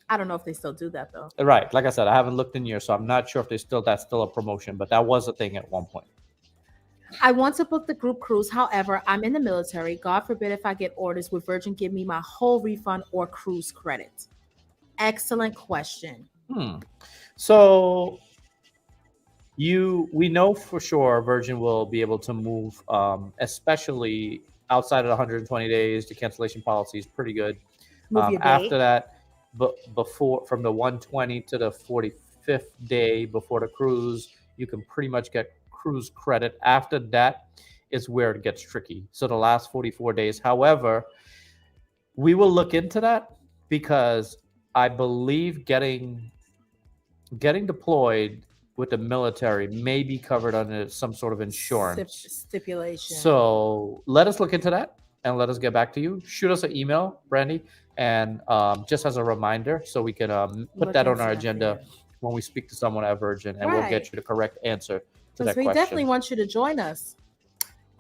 I don't know if they still do that, though. Right. Like I said, I haven't looked in years, so I'm not sure if that's still a promotion, but that was a thing at one point. I want to book the group cruise. However, I'm in the military. God forbid if I get orders, would Virgin give me my whole refund or cruise credit? Excellent question. So We know for sure Virgin will be able to move, especially outside of 120 days. The cancellation policy is pretty good. Move your After day. that, but before from the 120 to the 45th day before the cruise, you can pretty much get cruise credit. After that is where it gets tricky. So the last 44 days. However, we will look into that because I believe getting deployed with the military may be covered under some sort of insurance. Stipulation. So let us look into that and let us get back to you. Shoot us an email, Brandy, and just as a reminder, so we can put Look that on into our that for agenda you. when we speak to someone at Virgin, and we'll Right. get you the correct answer to Because that we definitely question. want you to join us.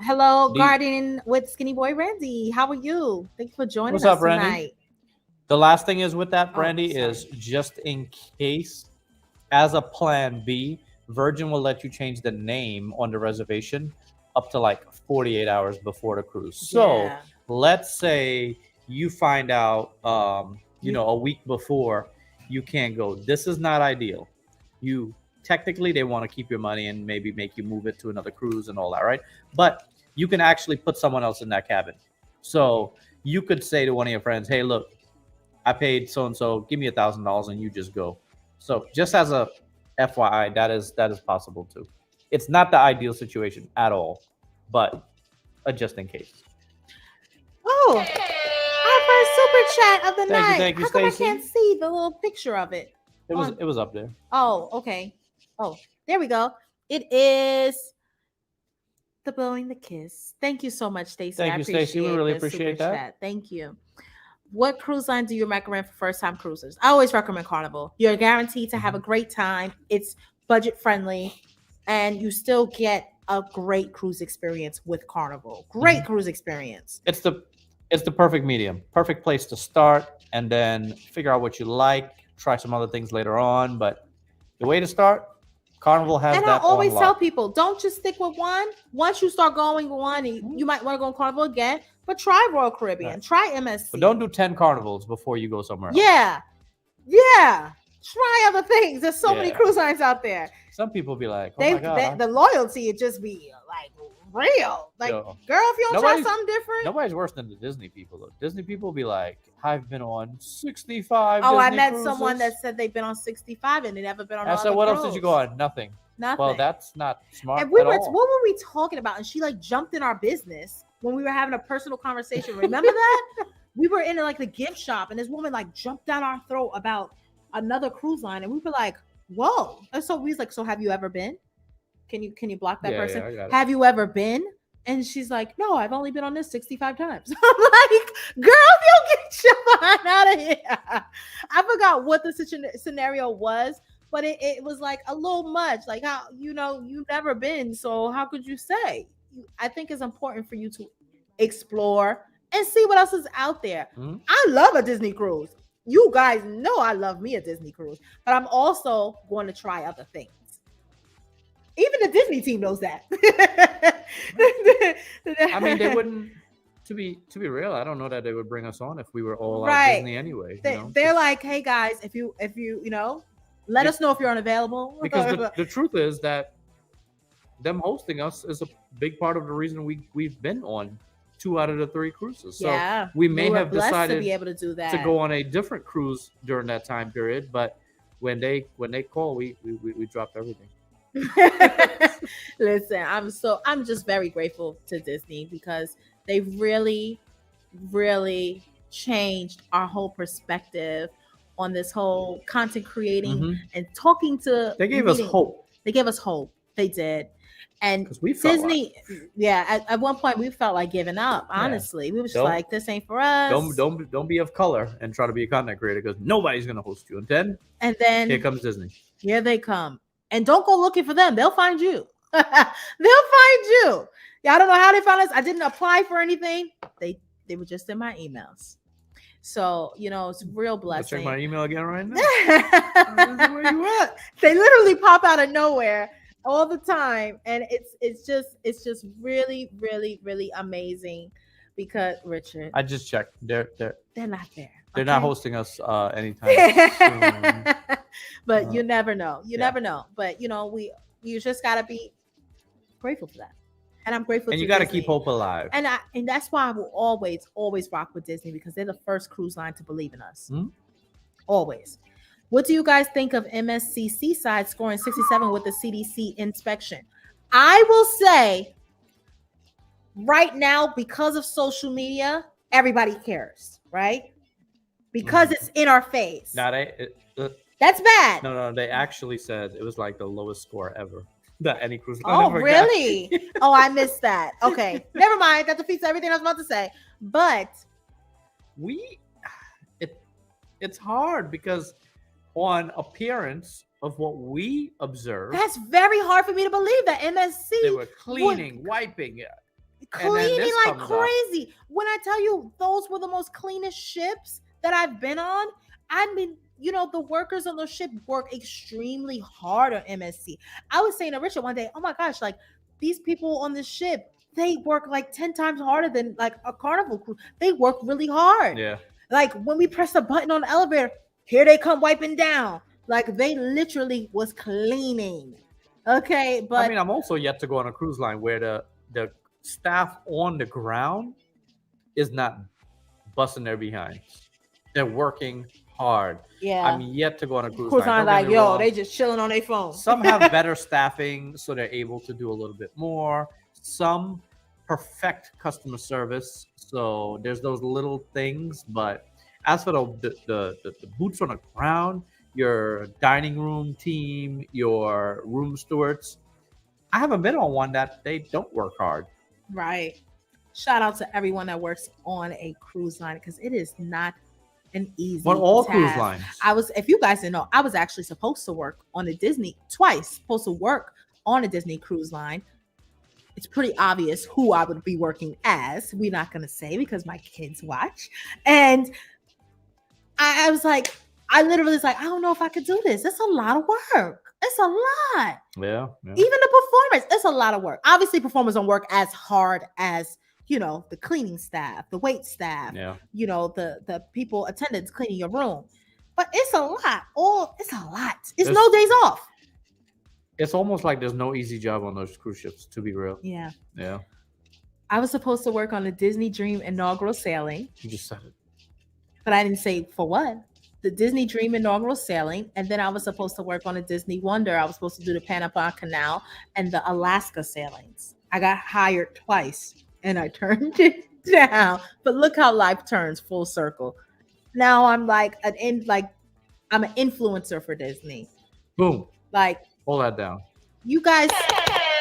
Hello, The, Garden with Skinny Boy Randy. How are you? Thank you for joining what's us up, Brandy? tonight. The last thing is with that, Oh, Brandy, sorry. is just in case, as a plan B, Virgin will let you change the name on the reservation up to like 48 hours before the cruise. So Yeah. let's say you find out, You- a week before you can't go. This is not ideal. You technically they want to keep your money and maybe make you move it to another cruise and all that, right? But you can actually put someone else in that cabin. So you could say to one of your friends, "Hey, look, I paid so and so. Give me $1,000 and you just go." So just as a FYI, that is possible too. It's not the ideal situation at all, but just in case. Oh, our first super chat of the night. Thank you, How come I Stacy. can't see the little picture of it? It was up there. Oh, okay. Oh, there we go. It is the blowing the kiss. Thank you so much, Stacy. Thank I you, Stacy. We really the appreciate super that. chat. Thank you. What cruise line do you recommend for first time cruisers? I always recommend Carnival. You're guaranteed to have a great time. It's budget friendly, and you still get a great cruise experience with Carnival. Great cruise experience. It's the perfect medium, perfect place to start, and then figure out what you like. Try some other things later on, but the way to start, Carnival has And that. I always on tell lock. people, don't just stick with one. Once you start going one, you might want to go on Carnival again, but try Royal Caribbean, Right. try MSC. But don't do 10 carnivals before you go somewhere else. Yeah. Try other things. There's so many Yeah. cruise lines out there. Some people be like, "Oh my god, the loyalty would just be like real. Like, Yo. girl, if you don't try Nobody's- something different. nobody's worse than the Disney people." Though Disney people be like, "I've been on 65." Oh, I Disney met cruises." someone that said they've been on 65 and they never been on. I said, "What else did you go on?" Nothing. Nothing. Well, that's not smart And we at were, all. what were we talking about? And she like jumped in our business when we were having a personal conversation. Remember that? We were in like the gift shop, and this woman like jumped down our throat about another cruise line, and we were like, "Whoa!" And so we was like, "So have you ever been? Can you block that person? I got it. Have you ever been?" And she's like, "No, I've only been on this 65 times." I'm like, "Girl, if you get your mind out of here." I forgot what the scenario was, but it was like a little much. Like, how, you've never been, so how could you say? I think it's important for you to explore and see what else is out there. Mhm. I love a Disney cruise. You guys know I love me a Disney cruise, but I'm also going to try other things. Even the Disney team knows that. I mean, they wouldn't. To be real, I don't know that they would bring us on if we were all Right. out Disney anyway. They're like, "Hey guys, if you let us know if you're unavailable." Because the truth is that them hosting us is a big part of the reason we've been on 2 out of the 3 cruises. So yeah, we may were have blessed decided to be able to do that. to go on a different cruise during that time period, but when they call, we dropped everything. Listen, I'm just very grateful to Disney because they really, really changed our whole perspective on this whole content creating Mhm. and talking to. They gave us hope. They gave us hope. They did. And 'Cause we felt Disney, at one point we felt like giving up. Honestly, we were just like, "This ain't for us." Don't be of color and try to be a content creator because nobody's gonna host you. And then here comes Disney. Here they come. And don't go looking for them. They'll find you. They'll find you. Yeah, I don't know how they found us. I didn't apply for anything. They were just in my emails. So, it's a real blessing. Check my email again right now. Where you at? They literally pop out of nowhere all the time. And it's just really, really, really amazing because Richard. I just checked. They're not there. They're not hosting us anytime soon. But you never know. You never know. But we You just gotta be grateful for that. And I'm grateful And to you got to Disney. keep hope alive. And that's why I will always rock with Disney, because they're the first cruise line to believe in us. Always. What do you guys think of MSC Seaside scoring 67 with the CDC inspection? I will say right now, because of social media, everybody cares, right? Because it's in our face. Now That's bad. No, they actually said it was like the lowest score ever that any cruise line Oh, ever got. really? Oh, I missed that. Okay, never mind. That defeats everything I was about to say. But it's hard because on appearance of what we observed, that's very hard for me to believe that MSC they were cleaning, wiping, cleaning like crazy. When I tell you those were the most cleanest ships that I've been on, I mean, you know, the workers on the ship work extremely hard on MSC. I was saying to Richard one day, oh my gosh, like these people on this ship, they work like 10 times harder than like a Carnival crew. They work really hard. Yeah. Like when we press the button on the elevator, here they come wiping down. Like they literally was cleaning. Okay, but I mean, I'm also yet to go on a cruise line where the staff on the ground is not busting their behinds. They're working hard. Yeah, I'm yet to go on a cruise line. Like, yo, they just chilling on their phone. Some have better staffing, so they're able to do a little bit more. Some perfect customer service, so there's those little things. But as for the boots on the ground, your dining room team, your room stewards, I haven't been on one that they don't work hard. Right. Shout out to everyone that works on a cruise line, because it is not an easy But all task. cruise lines. If you guys didn't know, I was actually supposed to work on a Disney supposed to work on a Disney cruise line. It's pretty obvious who I would be working as. We're not going to say because my kids watch. And I was like, I literally was like, I don't know if I could do this. It's a lot of work. It's a lot. Yeah. Even the performers, it's a lot of work. Obviously, performers don't work as hard as, you know, the cleaning staff, the wait staff, you know, the people, attendants cleaning your room. But it's a lot. It's a lot. It's no days off. It's almost like there's no easy job on those cruise ships, to be real. Yeah. Yeah. I was supposed to work on the Disney Dream inaugural sailing. You just said it. But I didn't say for what. The Disney Dream inaugural sailing, and then I was supposed to work on a Disney Wonder. I was supposed to do the Panama Canal and the Alaska sailings. I got hired twice, and I turned it down. But look how life turns full circle. Now I'm like I'm an influencer for Disney. Boom. Like, hold that down. You guys,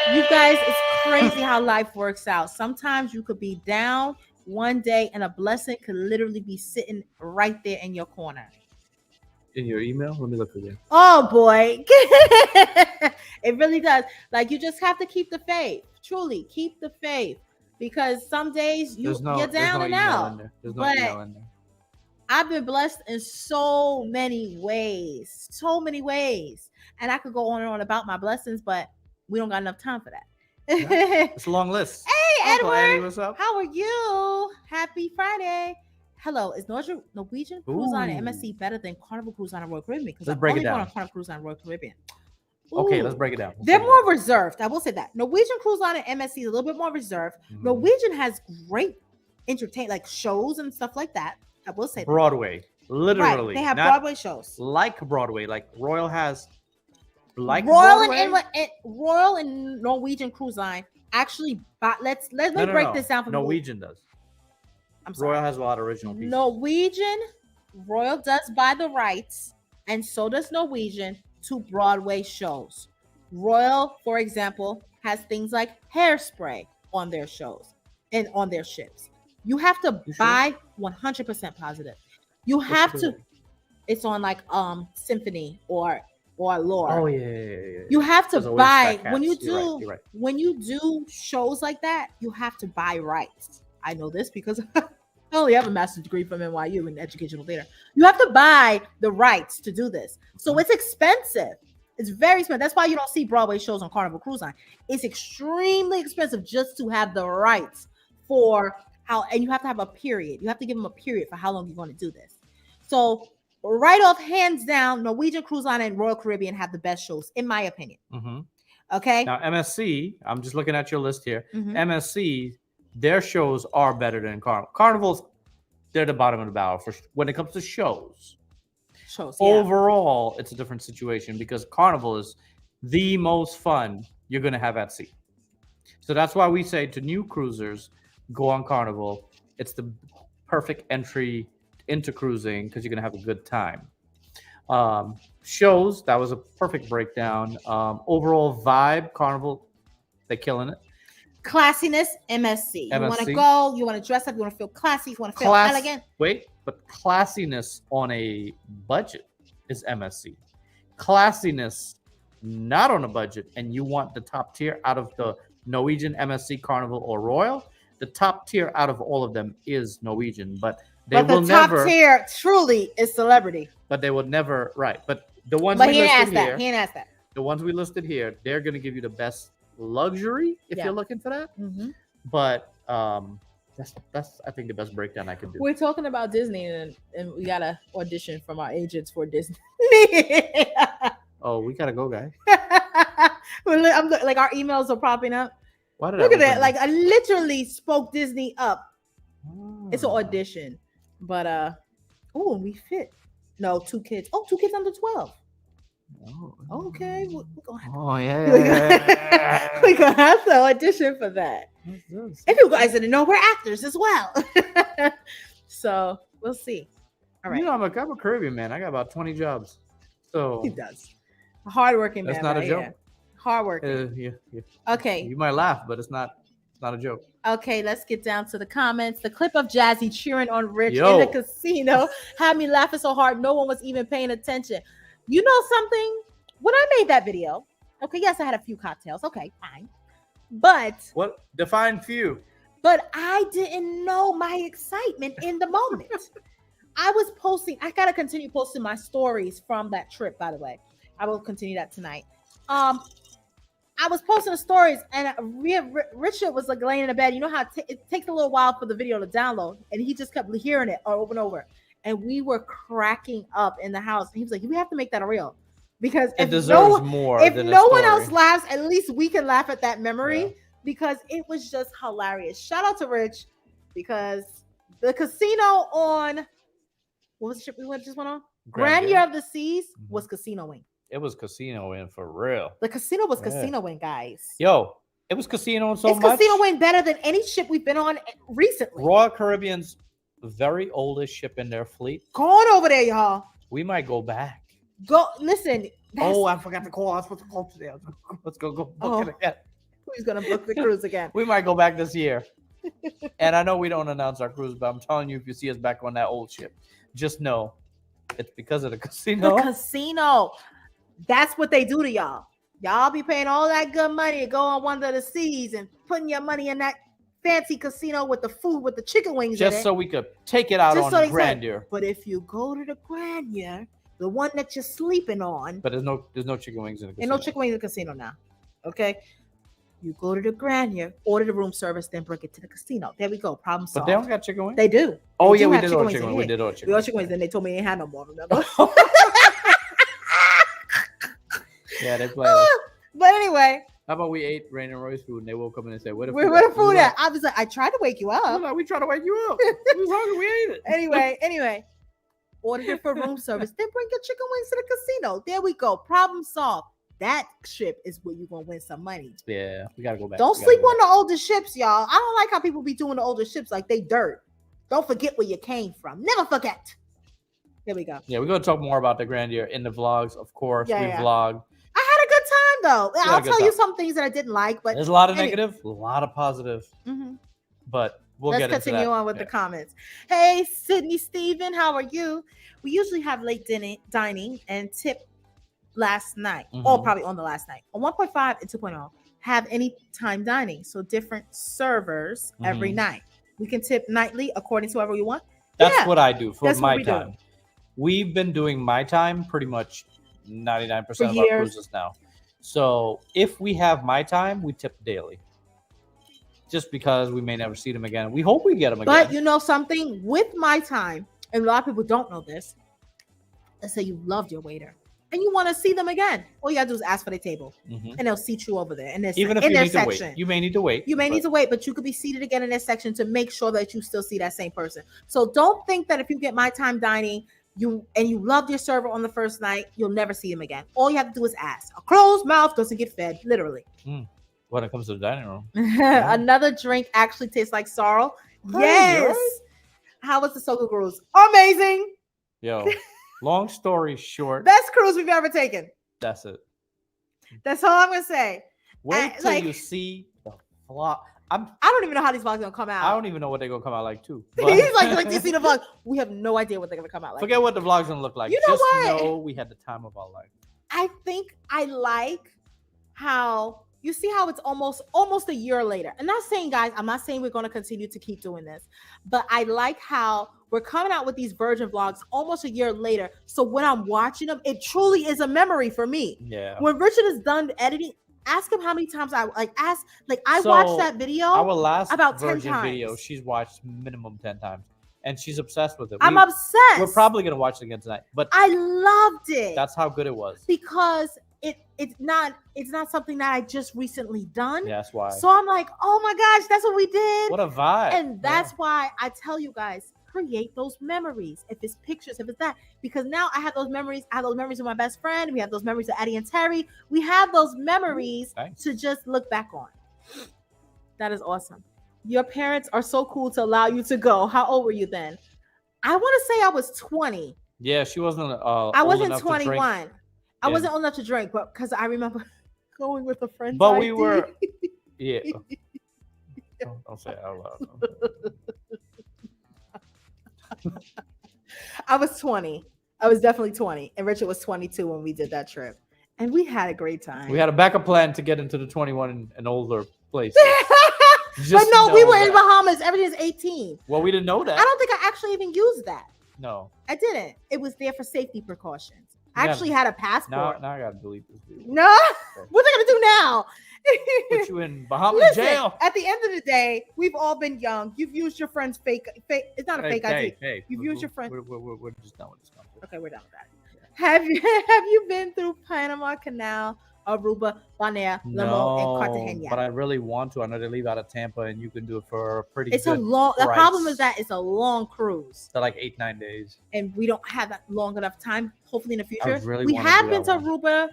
it's crazy how life works out. Sometimes you could be down one day, and a blessing could literally be sitting right there in your corner. In your email? Let me look again. Oh boy. It really does. Like, you just have to keep the faith. Truly keep the faith, because some days you're down and out. There's no email in there. I've been blessed in so many ways, and I could go on and on about my blessings, but we don't got enough time for that. It's a long list. Hey, Uncle Edward, Eddie, what's up? How are you? Happy Friday. Hello, is Norwegian Cruise Line and MSC better than Carnival Cruise Line and Royal Caribbean? Because I'm only going on Carnival Cruise Line and Royal Caribbean. Okay, let's break it down. They're more reserved. I will say that. Norwegian Cruise Line and MSC is a little bit more reserved. Mm-hmm. Norwegian has great like shows and stuff like that. I will say Broadway. that. Literally. Right. They have Broadway shows. Like Broadway. Like Royal has Royal and Norwegian Cruise Line actually let's break this down for Norwegian does. I'm sorry. Royal has a lot of original pieces. Royal does buy the rights, and so does Norwegian, to Broadway shows. Royal, for example, has things like Hairspray on their shows and on their ships. You have to buy 100% positive. You have to. It's on like Symphony or Lore. Oh yeah. You have to buy when you do you're right. When you do shows like that. You have to buy rights. I know this because I only have a master's degree from NYU in educational theater. You have to buy the rights to do this, so it's expensive. It's very expensive. That's why you don't see Broadway shows on Carnival Cruise Line. It's extremely expensive just to have the rights for and you have to have a period. You have to give them a period for how long you're going to do this. So right off, hands down, Norwegian Cruise Line and Royal Caribbean have the best shows, in my opinion. Mm-hmm. Okay. Now, MSC, I'm just looking at your list here. Mhm. MSC, their shows are better than Carnival. Carnival's, they're the bottom of the barrel for when it comes to shows. Shows. Yeah. Overall, it's a different situation because Carnival is the most fun you're going to have at sea. So that's why we say to new cruisers, go on Carnival. It's the perfect entry into cruising because you're going to have a good time. Shows, that was a perfect breakdown. Overall vibe, Carnival, they're killing it. Classiness, MSC. You want to MSC. go, you want to dress up, you want to feel classy, you want to feel elegant. Wait, but classiness on a budget is MSC. Classiness not on a budget, and you want the top tier out of the Norwegian, MSC, Carnival, or Royal, the top tier out of all of them is Norwegian, but they will never. But the top tier truly is Celebrity. But they would never, right? But the ones But we he didn't listed ask here, that. He didn't ask that. the ones we listed here, they're going to give you the best luxury if Yeah. you're looking for that. Mm-hmm. But that's I think the best breakdown I can do. We're talking about Disney, and we got to audition from our agents for Disney. Oh, we gotta go, guys. I'm like our emails are popping up. Why did Look I at that! open Like I literally spoke Disney up. Oh. It's an audition, but oh, we fit. No, 2 kids. Oh, 2 kids under 12. Oh, Okay, we're gonna have, oh yeah. we're gonna have to audition for that. If you guys didn't know, we're actors as well. So we'll see. All right. You know, I'm a Caribbean man. I got about 20 jobs. So He does. A hardworking man. that's not a right joke. here. Hardworking. Yeah. Okay. You might laugh, but it's not a joke. Okay, let's get down to the comments. The clip of Jazzy cheering on Rich Yo. in the casino had me laughing so hard no one was even paying attention. You know something? When I made that video, okay, yes, I had a few cocktails. Okay, fine. But Define few. I didn't know my excitement in the moment. I was posting, I gotta continue posting my stories from that trip, by the way. I will continue that tonight. I was posting the stories, and Richard was like laying in the bed. You know how it takes a little while for the video to download, and he just kept hearing it over and over. And we were cracking up in the house. And he was like, "We have to make that a reel, because It deserves more. If than no a one story. else laughs, at least we can laugh at that memory." Yeah. Because it was just hilarious. Shout out to Rich, because the casino on what was the ship we just went on? Grandeur of the Seas was casinoing. It was casinoing for real. The casino was Yeah. casinoing, guys. Yo, it was casinoing so It's much. casinoing better than any ship we've been on recently. Royal Caribbean's very oldest ship in their fleet. Go on over there, y'all. We might go back. Go listen. Oh, I forgot to call. I was supposed to call today. Let's go book it again. Who's gonna book the cruise again? We might go back this year. And I know we don't announce our cruise, but I'm telling you, if you see us back on that old ship, just know it's because of the casino. The casino. That's what they do to y'all. Y'all be paying all that good money to go on one of the seas and putting your money in that fancy casino with the food, with the chicken wings in Just it. so we could take it out Just on so the they say, Grandeur. But if you go to the Grandeur, the one that you're sleeping on, But there's no chicken wings in the casino. ain't no chicken wings in the casino now. Okay. You go to the Grandeur, order the room service, then bring it to the casino. There we go. Problem solved. But they don't got chicken wings? They do. Oh, They yeah, do we have did chicken order wings chicken in wings. We here. did order We chicken ordered wings. chicken wings, then they told me they ain't had no more. Remember? Yeah, they play us. But anyway, How about we ate Rain and Roy's food and they woke up and they said, where the where food the food at? I was like, I tried to wake you I was up. like, we trying to wake you up. We was hungry. We ate it. Anyway, ordered it for room service, then bring your chicken wings to the casino. There we go. Problem solved. That ship is where you're gonna win some money. Yeah, we gotta go back. Don't We gotta sleep go on the older ships, y'all. I don't like how people be doing the older ships like they dirt. Don't forget where you came from. Never forget. There we go. Yeah, we're gonna talk more about the Grandeur in the vlogs, of course. Yeah, we yeah. vlog. I had a good time though. had a I'll good tell you time. some things that I didn't like, but There's a lot of anyway. negative, a lot of positive, Mhm. but we'll Let's get into continue that. on with Yeah. the comments. Hey, Sydney Steven, how are you? We usually have late dining and tip last night, or Mhm. probably on the last night. On 1.5 and 2.0, have any time dining. So different servers every Mhm. night. We can tip nightly according to whoever you want. That's Yeah, what I do for that's what my we do. time. We've been doing my time pretty much 99% For of our years. cruises now. So if we have my time, we tip daily. Just because we may never see them again. We hope we get them again. But you know something? With my time, and a lot of people don't know this, let's say you loved your waiter and you want to see them again, all you gotta do is ask for their table, Mhm. and they'll seat you over there. And Even if in you their need to section, wait, you may need to wait. you may need but- to wait, but you could be seated again in their section to make sure that you still see that same person. So don't think that if you get My Time Dining, you loved your server on the first night, you'll never see him again. All you have to do is ask. A closed mouth doesn't get fed, literally. When it comes to the dining room. Another drink actually tastes like sorrow. Crazy, Yes. right? How was the Soka cruise? Amazing. Yo, long story short, Best cruise we've ever taken. that's it. That's all I'm gonna say. Wait till like- you see the vlog. I don't even know how these vlogs gonna come out. I don't even know what they're gonna come out like too. He's like, do you see the vlog? We have no idea what they're gonna come out like. Forget what the vlog's gonna look like. You know Just what? know we had the time of our life. I think I like how you see how it's almost a year later. I'm not saying, guys, I'm not saying we're going to continue to keep doing this, but I like how we're coming out with these virgin vlogs almost a year later. So when I'm watching them, it truly is a memory for me. Yeah. When Richard is done editing, ask him how many times I So, watched that video. Our last about 10 virgin video, times. she's watched minimum 10 times, and she's obsessed with it. I'm obsessed. We're probably gonna watch it again tonight, but I loved it. that's how good it was. Because it's not something that I just recently done. Yeah, that's why. So I'm like, oh my gosh, that's what we did. What a vibe! And that's why I tell you guys, create those memories. If it's pictures, if it's that, because now I have those memories. I have those memories with my best friend. We have those memories of Addie and Terry. We have those memories Thanks. to just look back on. That is awesome. Your parents are so cool to allow you to go. How old were you then? I want to say I was 20. Yeah, she wasn't. I old wasn't enough to 21. drink. I Yeah. wasn't old enough to drink, but because I remember going with a friend. But we were. Yeah. Don't say it out loud. I was 20. I was definitely 20, and Richard was 22 when we did that trip, and we had a great time. We had a backup plan to get into the 21 and older place. But no, we know were in that. Bahamas. Everything's 18. Well, we didn't know that. I don't think I actually even used that. No. I didn't. It was there for safety precautions. I Yeah. actually had a Now passport. I gotta delete this video. No, what are they gonna do now? Put you in Bahamas Listen, jail. at the end of the day, we've all been young. You've used your friend's fake. It's not a fake ID. Hey, You've used your friend. We're just done with this conversation. Okay, we're done with that. Have you been through Panama Canal, Aruba, Bonaire, Limo, and Cartagena? But I really want to. I know they leave out of Tampa, and you can do it for a pretty. It's a good long. The price. problem is that it's a long cruise, So like 8-9 days. and we don't have that long enough time. Hopefully, in the future, really we wanna have do been to that one. Aruba,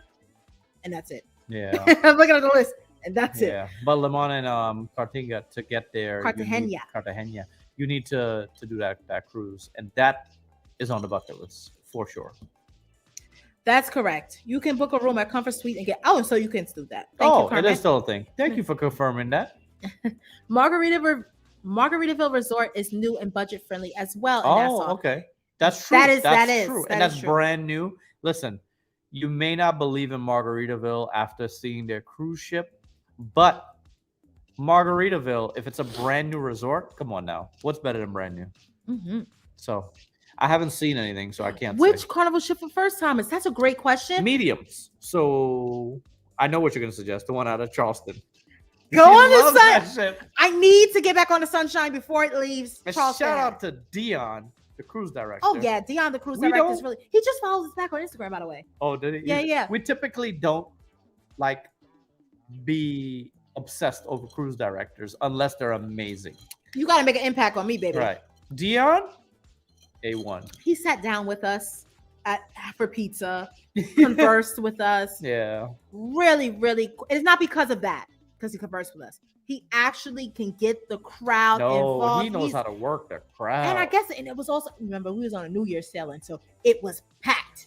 and that's it. Yeah. I'm looking at the list, and that's it. Yeah. But Limon and Cartagena to get there. Cartagena. Cartagena. You need to do that cruise, and that is on the bucket list for sure. That's correct. You can book a room at Comfort Suite and get. Oh, and so you can do that. Thank you, Oh, it Carmen. is still a thing. Thank you for confirming that. Margaritaville Resort is new and budget friendly as well. In Oh, Nassau. okay. That's true. That is- That's that is- true. that And is that's true. brand new. Listen, you may not believe in Margaritaville after seeing their cruise ship, but Margaritaville, if it's a brand new resort, come on now. What's better than brand new? Mhm. So I haven't seen anything, so I can't Which say. carnival ship for first timers? That's a great question. Mediums. So I know what you're going to suggest. The one out of Charleston. Go She on the loves that sun. ship. I need to get back on the Sunshine before it leaves. And Charleston. shout out to Dion, the cruise director. Oh yeah, Dion, the cruise We director, is don't- really. He just follows us back on Instagram, by the way. Oh, did he? Yeah. We typically don't like be obsessed over cruise directors unless they're amazing. You got to make an impact on me, baby. Right. Dion, A1. He sat down with us for pizza, conversed with us. Yeah. Really, really. It's not because of that, because he conversed with us. He actually can get the crowd No, involved. he knows how to work the crowd. And I guess, and it was also, remember, we was on a New Year's sailing, so it was packed.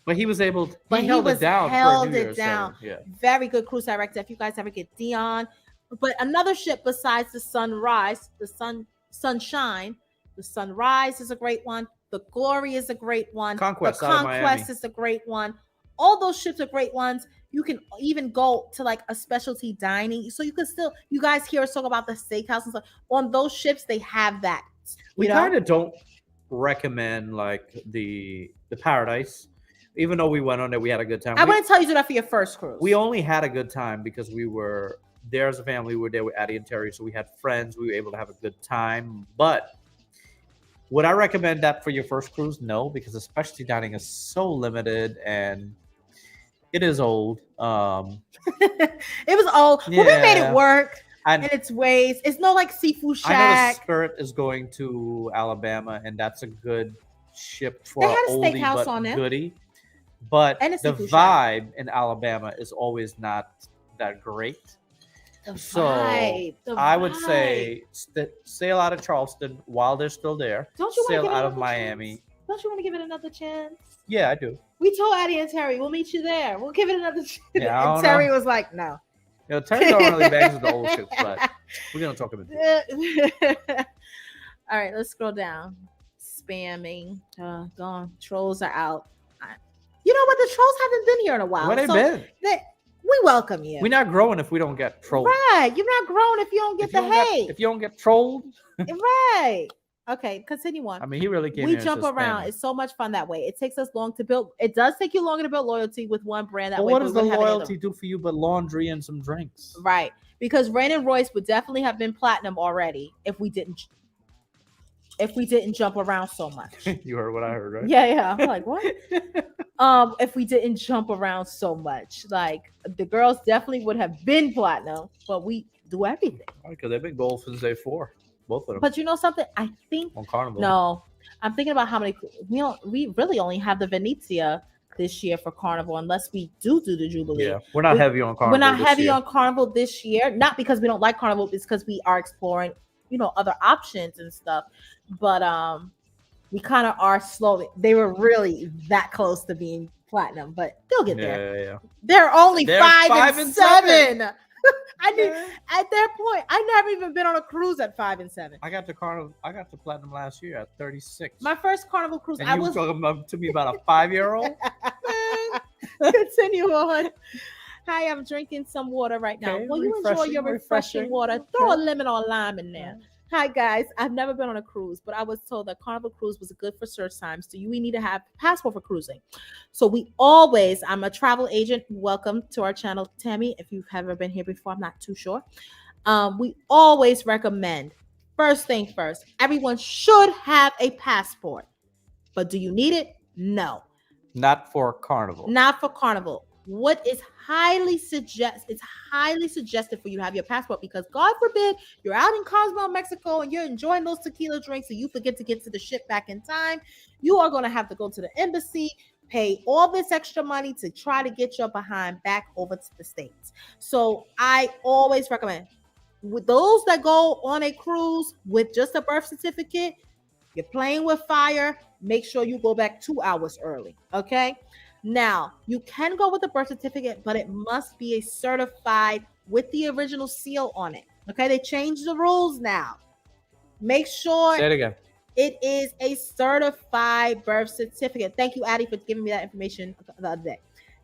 But he was able to, But he he held was it down. for a held New it Year's down. sailing. Yeah. Very good cruise director. If you guys ever get Dion, but another ship besides the Sunrise, Sunshine, the Sunrise is a great one. The Glory is a great one. Conquest the out of Conquest Miami. is a great one. All those ships are great ones. You can even go to like a specialty dining, so you can still. You guys hear us talk about the steakhouse and stuff. On those ships, they have that. We You know? kind of don't recommend like the Paradise, even though we went on it, we had a good time. I wouldn't tell you to do that for your first cruise. We only had a good time because we were there as a family. We were there with Addie and Terry, so we had friends. We were able to have a good time. But would I recommend that for your first cruise? No, because the specialty dining is so limited, and It is old. It was old. But we made it Yeah. work And in its ways. It's no like seafood I know the shack. Spirit is going to Alabama, and that's a good ship They for a had a oldie steakhouse but on there goodie. But and a the seafood shack. vibe in Alabama is always not that great. The So vibe. The I would vibe. say sail out of Charleston while they're still there. Don't you want to Sail give it out of another Miami. chance? Don't you want to give it another chance? Yeah, I do. We told Addie and Terry, we'll meet you there. We'll give it another chance. Yeah, I And don't Terry know. was like, no. You know, Terry don't really bangs with the old ships, but we're gonna talk about it. All right, let's scroll down. Spamming. Gone. Trolls are out. You know what? The trolls haven't been here in a while. Where they been? We welcome you. We're not growing if we don't get trolled. Right. You're not grown if you don't get the hate. If you don't get trolled. Right. Okay, continue on. I mean, he really came We here and jump said around. spamming. It's so much fun that way. It takes us long to build. It does take you longer to build loyalty with one brand. That But way, what but does we the wouldn't have any other loyalty do for you but laundry and some drinks? Right. Because Rain and Royce would definitely have been platinum already if we didn't jump around so much. You heard what I heard, right? Yeah. I'm like, what? If we didn't jump around so much. Like the girls definitely would have been platinum, but we do everything. Because they've been gold since day 4. Both of them. But you know something? I think On Carnival. no. I'm thinking about how many we really only have the Venezia this year for Carnival, unless we do the Jubilee. Yeah, we're not heavy on Carnival. We're not this heavy year. on Carnival this year, not because we don't like Carnival, it's because we are exploring, other options and stuff. But we kind of are slowly. They were really that close to being platinum, but they'll get there. Yeah. They're only They're 5 and 7. 7. I knew at that point. I never even been on a cruise at 5 and 7. I got to Carnival. I got to platinum last year at 36. My first Carnival cruise. And I you was talking to me about a 5-year-old. Continue on. Hi, I'm drinking some water right now. Okay, Will you enjoy your refreshing water? Okay. Throw a lemon or a lime in there. Hi guys, I've never been on a cruise, but I was told that Carnival Cruise was good for search times. Do you need to have a passport for cruising? So I'm a travel agent. Welcome to our channel, Tammy. If you've ever been here before, I'm not too sure. We always recommend, first thing first, everyone should have a passport. But do you need it? No. Not for Carnival. Not for Carnival. What is highly suggested for you to have your passport, because God forbid you're out in Cozumel, Mexico, and you're enjoying those tequila drinks and you forget to get to the ship back in time. You are going to have to go to the embassy, pay all this extra money to try to get your behind back over to the States. So I always recommend, with those that go on a cruise with just a birth certificate, you're playing with fire. Make sure you go back 2 hours early. Okay. Now, you can go with the birth certificate, but it must be a certified with the original seal on it. Okay, they changed the rules now. Make sure Say it again. it is a certified birth certificate. Thank you, Addie, for giving me that information the other day.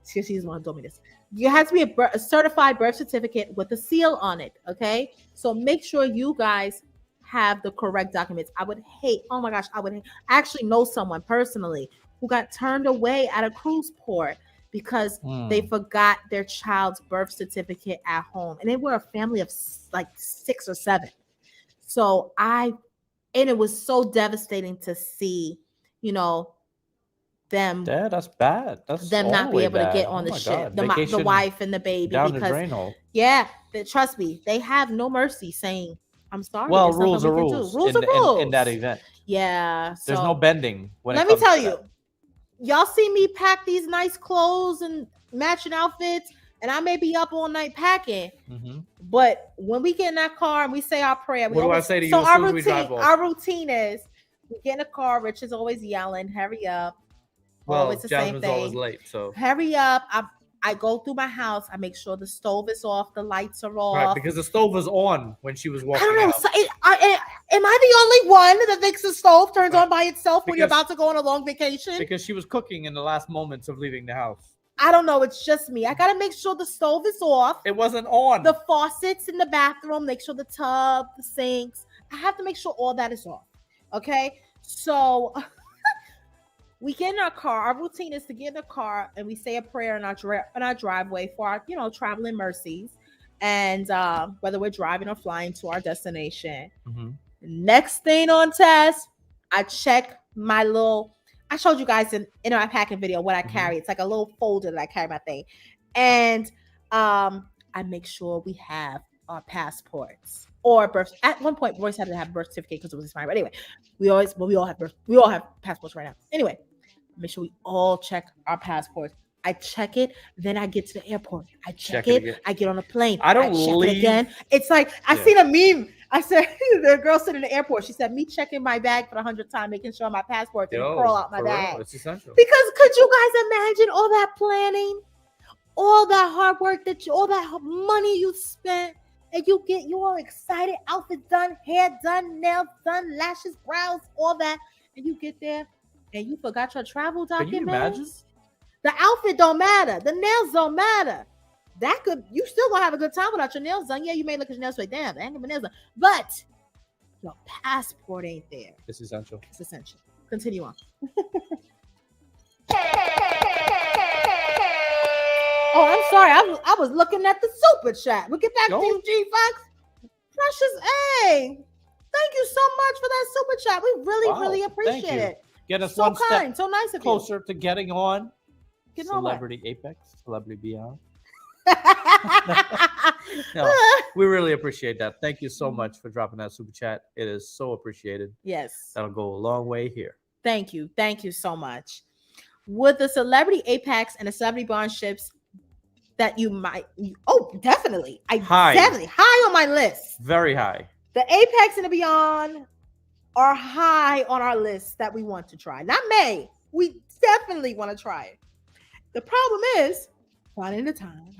She's the one who told me this. You have to be a certified birth certificate with a seal on it. Okay, so make sure you guys have the correct documents. I actually know someone personally who got turned away at a cruise port because they forgot their child's birth certificate at home. And they were a family of like 6 or 7. So it was so devastating to see, them. Yeah, that's bad. That's them not be able bad. to get on the ship. God. The wife and the baby. Down because, the drain hole. Yeah, trust me, they have no mercy saying, I'm sorry. Well, rules are rules. Rules are rules. In that event. Yeah. So, there's no bending. Let me tell you, y'all see me pack these nice clothes and matching outfits, and I may be up all night packing. Mm-hmm. But when we get in that car and we say our prayer, what do I say to you? So our routine is we get in the car. Rich is always yelling, "Hurry up!" Well, it's the same thing. Always late, so hurry up. I go through my house. I make sure the stove is off, the lights are off. Right, because the stove was on when she was walking. I don't know. Out. So am I the only one that thinks the stove turns on by itself when you're about to go on a long vacation? Because she was cooking in the last moments of leaving the house. I don't know. It's just me. I got to make sure the stove is off. It wasn't on. The faucets in the bathroom. Make sure the tub, the sinks. I have to make sure all that is off. Okay. So we get in our car. Our routine is to get in the car and we say a prayer in our driveway for our, traveling mercies, and whether we're driving or flying to our destination. Mm-hmm. Next thing on test, I check my little I showed you guys in my packing video what I carry. It's like a little folder that I carry my thing. And I make sure we have our passports or birth. At one point, Royce had to have a birth certificate because it was expired. But anyway, we all have passports right now. Anyway, make sure we all check our passports. I check it, then I get to the airport. I check it, I get on a plane. I don't check leave. it again. It's like I seen a meme. I said the girl sitting in the airport. She said me checking my bag for the 100th time, making sure my passport didn't crawl out my bag. Real, it's essential. Because could you guys imagine all that planning, all that hard work all that money you spent, and you all excited, outfit done, hair done, nails done, lashes, brows, all that, and you get there and you forgot your travel documents. Can you imagine? The outfit don't matter. The nails don't matter. You still gonna have a good time without your nails done. Yeah, you may look at your nails like, damn, I ain't got my nails done. But your passport ain't there. It's essential. It's essential. Continue on. Oh, I'm sorry. I was looking at the super chat. We'll get back to you, G Fox. Precious A. Thank you so much for that super chat. We really appreciate it. Get us so one kind, step so nice of closer you. to getting on Celebrity on Apex, Celebrity Beyond. No, we really appreciate that. Thank you so much for dropping that super chat. It is so appreciated. Yes. That'll go a long way here. Thank you. Thank you so much. With the Celebrity Apex and the Celebrity Bond ships that you might, definitely. Definitely high on my list. Very high. The Apex and the Beyond are high on our list that we want to try. Not may. We definitely want to try it. The problem is finding the time.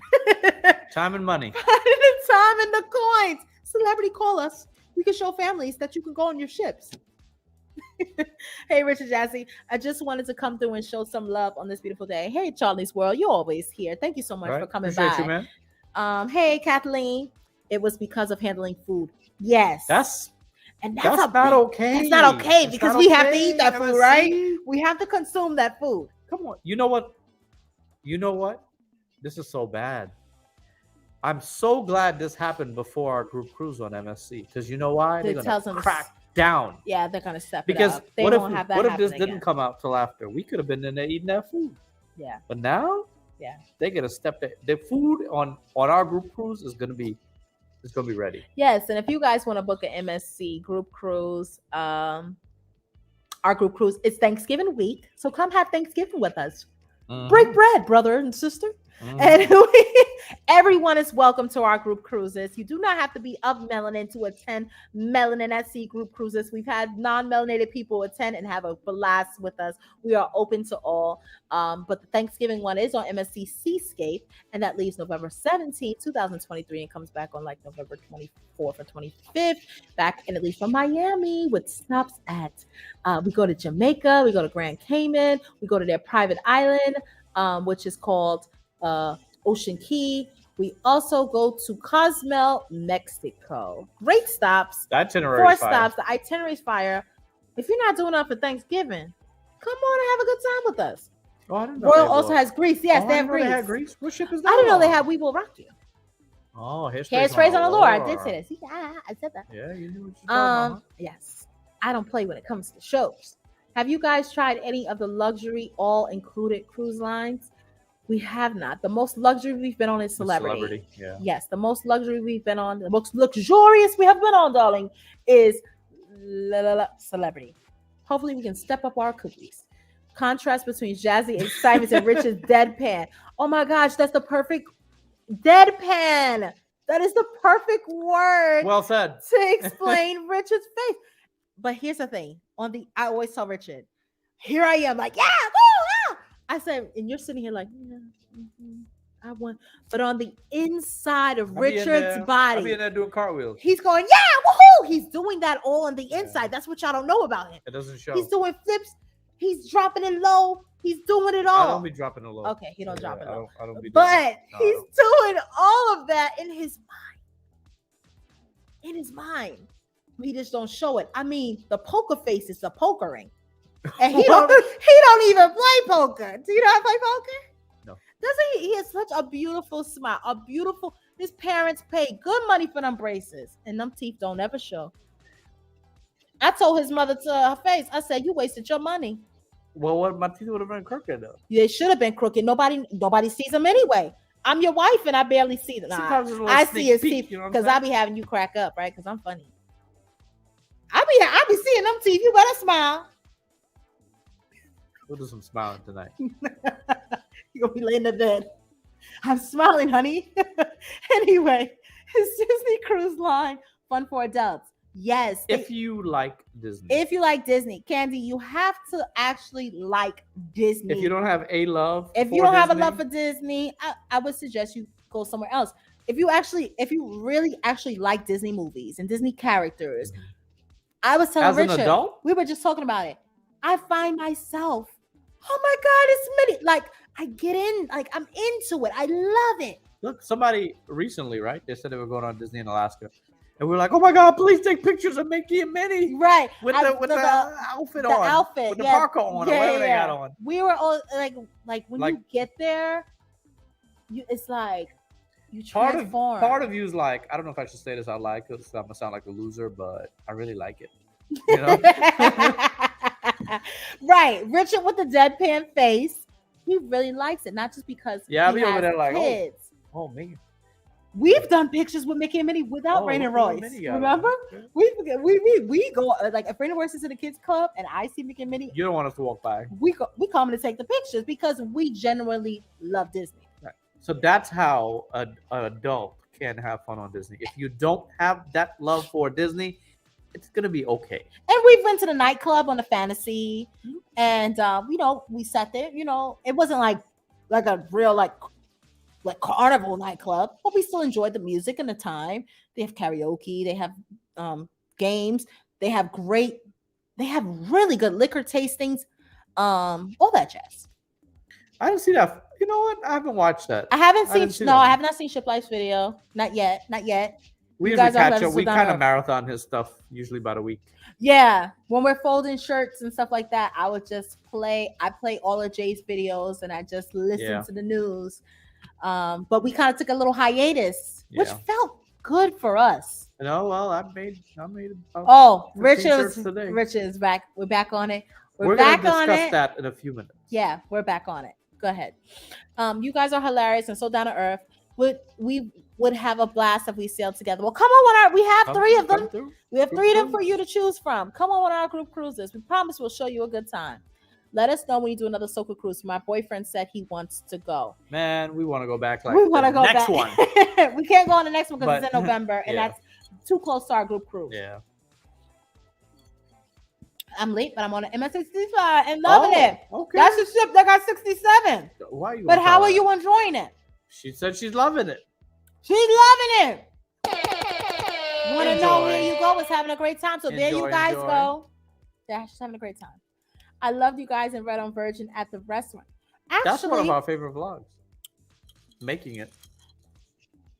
Time and money. Finding the time and the coins. Celebrity, call us. We can show families that you can go on your ships. Hey, Richard Jazzy. I just wanted to come through and show some love on this beautiful day. Hey, Charlie's World. You're always here. Thank you so much for coming Appreciate by. You, man. Hey, Kathleen. It was because of handling food. Yes. That's not okay. That's not okay because we have to eat that food, right? We have to consume that food. Come on. You know what? This is so bad. I'm so glad this happened before our group cruise on MSC because you know why? They're going to crack down. Yeah, they're going to step because it up. They won't have that what if happen this didn't come out till after? We could have been in there eating that food. Yeah. But now, they're going to step it. The food on our group cruise is going to be ready. Yes, and if you guys want to book an MSC group cruise, our group cruise is Thanksgiving week, so come have Thanksgiving with us. Break bread, brother and sister. And everyone is welcome to our group cruises. You do not have to be of melanin to attend Melanin at Sea group cruises. We've had non-melanated people attend and have a blast with us. We are open to all. But the Thanksgiving one is on MSC Seascape, and that leaves November 17th, 2023, and comes back on like November 24th or 25th. Back, and it leaves from Miami with stops at, we go to Jamaica, we go to Grand Cayman, we go to their private island, which is called Ocean Key. We also go to Cozumel, Mexico. Great stops. The itinerary 4 stops. The itinerary is fire. If you're not doing that for Thanksgiving, come on and have a good time with us. Oh, I didn't know Royal also has Greece. Yes, they have Greece. They had Greece. What ship is that? I didn't know they had We Will Rock You. Oh, Hairspray on the Lure. I did say that. See, I said that. Yeah, you knew what you're talking about. Yes. I don't play when it comes to shows. Have you guys tried any of the luxury all-included cruise lines? We have not. The most luxury we've been on is Celebrity. Yeah. Yes, the most luxury we've been on, the most luxurious we have been on, darling, is Celebrity. Hopefully, we can step up our cookies. Contrast between Jazzy excitement and Richard's deadpan. Oh my gosh, that's the perfect deadpan. That is the perfect word. Well said. To explain Richard's face. But here's the thing. I always tell Richard, here I am, like, yeah, woo, ah. I said, and you're sitting here like, I want, but on the inside of Richard's body, I'll be in there doing cartwheels. He's going, yeah, woohoo! He's doing that all on the inside. That's what y'all don't know about him. It doesn't show. He's doing flips. He's dropping it low. He's doing it all. I don't be dropping it low. Okay, he don't drop it low. I don't be. But he's doing all of that in his mind. In his mind, he just don't show it. I mean, the poker face is the pokering. And he don't even play poker. Do you know how to play poker? No. Doesn't he? He has such a beautiful smile. His parents paid good money for them braces. And them teeth don't ever show. I told his mother to her face, I said, you wasted your money. Well, what my teeth would have been crooked though. They should have been crooked. Nobody sees them anyway. I'm your wife and I barely see them. Nah, Sometimes it's a little I sneak see his peek, teeth you know what I'm because saying? I be having you crack up, right? Because I'm funny. I be seeing them teeth. You better smile. We'll do some smiling tonight. You're gonna be laying in bed. I'm smiling, honey. Anyway, it's Disney Cruise Line, fun for adults. Yes. If you like Disney. If you like Disney, Candy, you have to actually like Disney. If you don't have a love, if you don't have a love for Disney, I would suggest you go somewhere else. If you really actually like Disney movies and Disney characters, I was telling Richard, an adult? we were just talking about it. I find myself, oh my God, it's Minnie. Like I get in, like I'm into it. I love it. Look, somebody recently, right? They said they were going on Disney in Alaska. And we're like, oh my God, please take pictures of Mickey and Minnie. Right. With the outfit on. Outfit. With the parka on, or whatever they got on. We were all like when you get there, it's like you transform. Part of you's like, I don't know if I should say this out loud because I'm gonna sound like a loser, but I really like it. You know? Right. Richard with the deadpan face. He really likes it, not just because I'll be over there like, kids. Oh man. We've done pictures with Mickey and Minnie without Rain and Royce. Remember? Okay. We go like if Rain and Royce is in the kids club and I see Mickey and Minnie, you don't want us to walk by. We come to take the pictures because we genuinely love Disney. Right. So that's how an adult can have fun on Disney. If you don't have that love for Disney, it's gonna be okay. And we've been to the nightclub on the Fantasy, and we sat there. It wasn't like a real like carnival nightclub, but we still enjoyed the music and the time. They have karaoke, they have games, they have really good liquor tastings, all that jazz. I didn't see that. You know what? I haven't watched that. I have not seen Ship Life's video. Not yet. We usually catch up. We kind of marathon his stuff usually about a week. Yeah, when we're folding shirts and stuff like that, I would just play. I play all of Jay's videos and I just listen to the news. But we kind of took a little hiatus, which felt good for us. Well, I made. Rich is back. We're back on it. We're back on it. We're gonna discuss that in a few minutes. Yeah, we're back on it. Go ahead. You guys are hilarious and so down to earth. We would have a blast if we sailed together. Well, come on, we have three of them. We have three of them for you to choose from. Come on our group cruises. We promise we'll show you a good time. Let us know when you do another Soca cruise. My boyfriend said he wants to go. Man, we want to go back. We want to go next back. One. We can't go on the next one because it's in November, and that's too close to our group cruise. Yeah. I'm late, but I'm on an MS-65 and loving it. Okay. That's a ship that got 67. Why are you? But how are you enjoying it? She said she's loving it. She's loving it. Want to know where you go? Is having a great time. So there you guys go. Yeah, she's having a great time. I loved you guys in Red on Virgin at the restaurant. Actually, that's one of our favorite vlogs. Making it.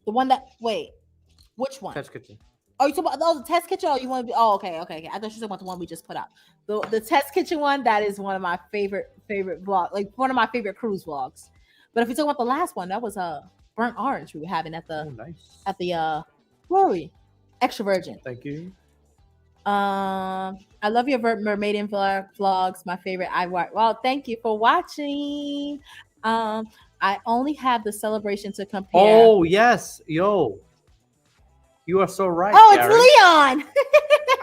The one that which one? Test kitchen. Oh, you talking about the test kitchen? Or you want to be? Oh, okay. I thought you were talking about the one we just put out. The test kitchen one. That is one of my favorite vlogs. Like one of my favorite cruise vlogs. But if you talk about the last one, that was a burnt orange we were having at the Glory Extra Virgin. Thank you. I love your mermaiden vlogs. My favorite. Well, thank you for watching. I only have the celebration to compare. Oh yes, yo, you are so right. Oh, Gary. It's Leon.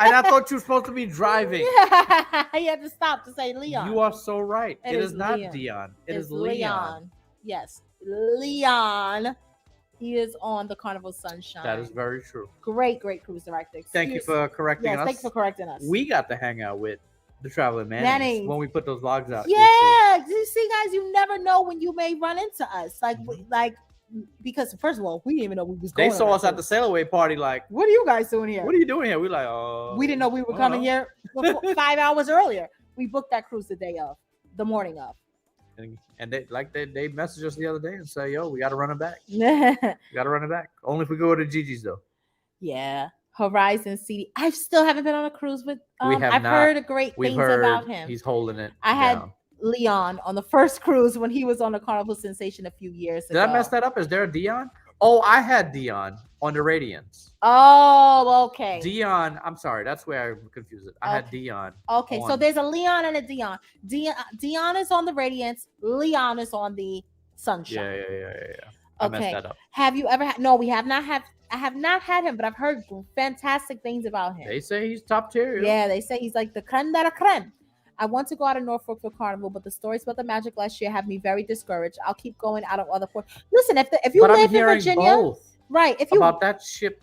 And I thought you were supposed to be driving. Yeah, you had to stop to say Leon. You are so right. It is not Leon. Dion. It is Leon. Yes, Leon. He is on the Carnival Sunshine. That is very true. Great cruise director. Thank you for correcting us. Thanks for correcting us. We got to hang out with the Traveling Mannings when we put those vlogs out. Yeah, you see, guys, you never know when you may run into us. Because first of all, we didn't even know we was going. They saw us at the sail away party. Like, what are you guys doing here? What are you doing here? We like, oh. We didn't know we were coming here 5 hours earlier. We booked that cruise the morning of. And they messaged us the other day and say, yo, we got to run it back. We got to run it back. Only if we go to Gigi's, though. Yeah. Horizon CD. I still haven't been on a cruise with I've not. Heard great things about him. He's holding it. I had Leon on the first cruise when he was on the Carnival Sensation a few years ago. Did I mess that up? Is there a Dion? Oh, I had Dion on the Radiance. Oh, okay. Dion, I'm sorry, that's where I confused it. I had Okay. Dion Okay, so on. there's a Leon and a Dion. Dion is on the Radiance. Leon is on the Yeah, Sunshine. yeah, yeah, yeah, yeah. I messed Okay. that up. Have you ever had? No, we have not had. I have not had him, but I've heard fantastic things about him. They say he's top tier. Yeah, they say he's like the creme de la creme. I want to go out of Norfolk for Carnival, but the stories about the magic last year have me very discouraged. I'll keep going out of other ports. Listen, if you But I'm live in hearing Virginia, both right? If you about that ship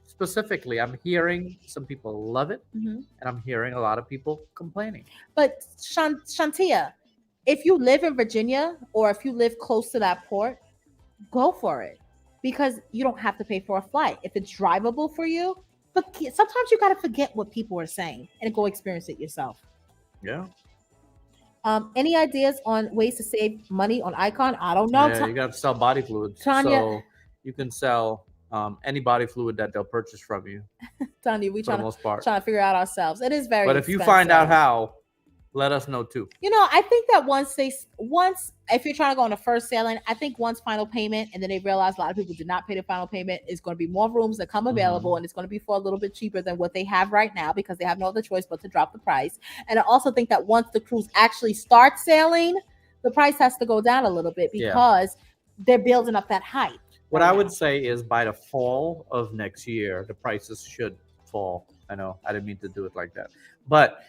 specifically. I'm hearing some people love it, Mhm. and I'm hearing a lot of people complaining. But Shantia, if you live in Virginia or if you live close to that port, go for it because you don't have to pay for a flight. If it's drivable for you, but sometimes you got to forget what people are saying and go experience it yourself. Yeah. Any ideas on ways to save money on Icon? I don't know. Yeah, you got to sell body fluids. Tanya, So you can sell any body fluid that they'll purchase from you Tanya, we for the trying most part. to figure out ourselves. It is very But if you find out expensive. how, let us know too. You know, I think that once if you're trying to go on a first sailing, I think once final payment, and then they realize a lot of people did not pay the final payment, is going to be more rooms that come available, and it's going to be for a little bit cheaper than what they have right now because they have no other choice but to drop the price. And I also think that once the cruise actually starts sailing, the price has to go down a little bit because they're building up that hype. What I would say is by the fall of next year, the prices should fall. I know I didn't mean to do it like that, but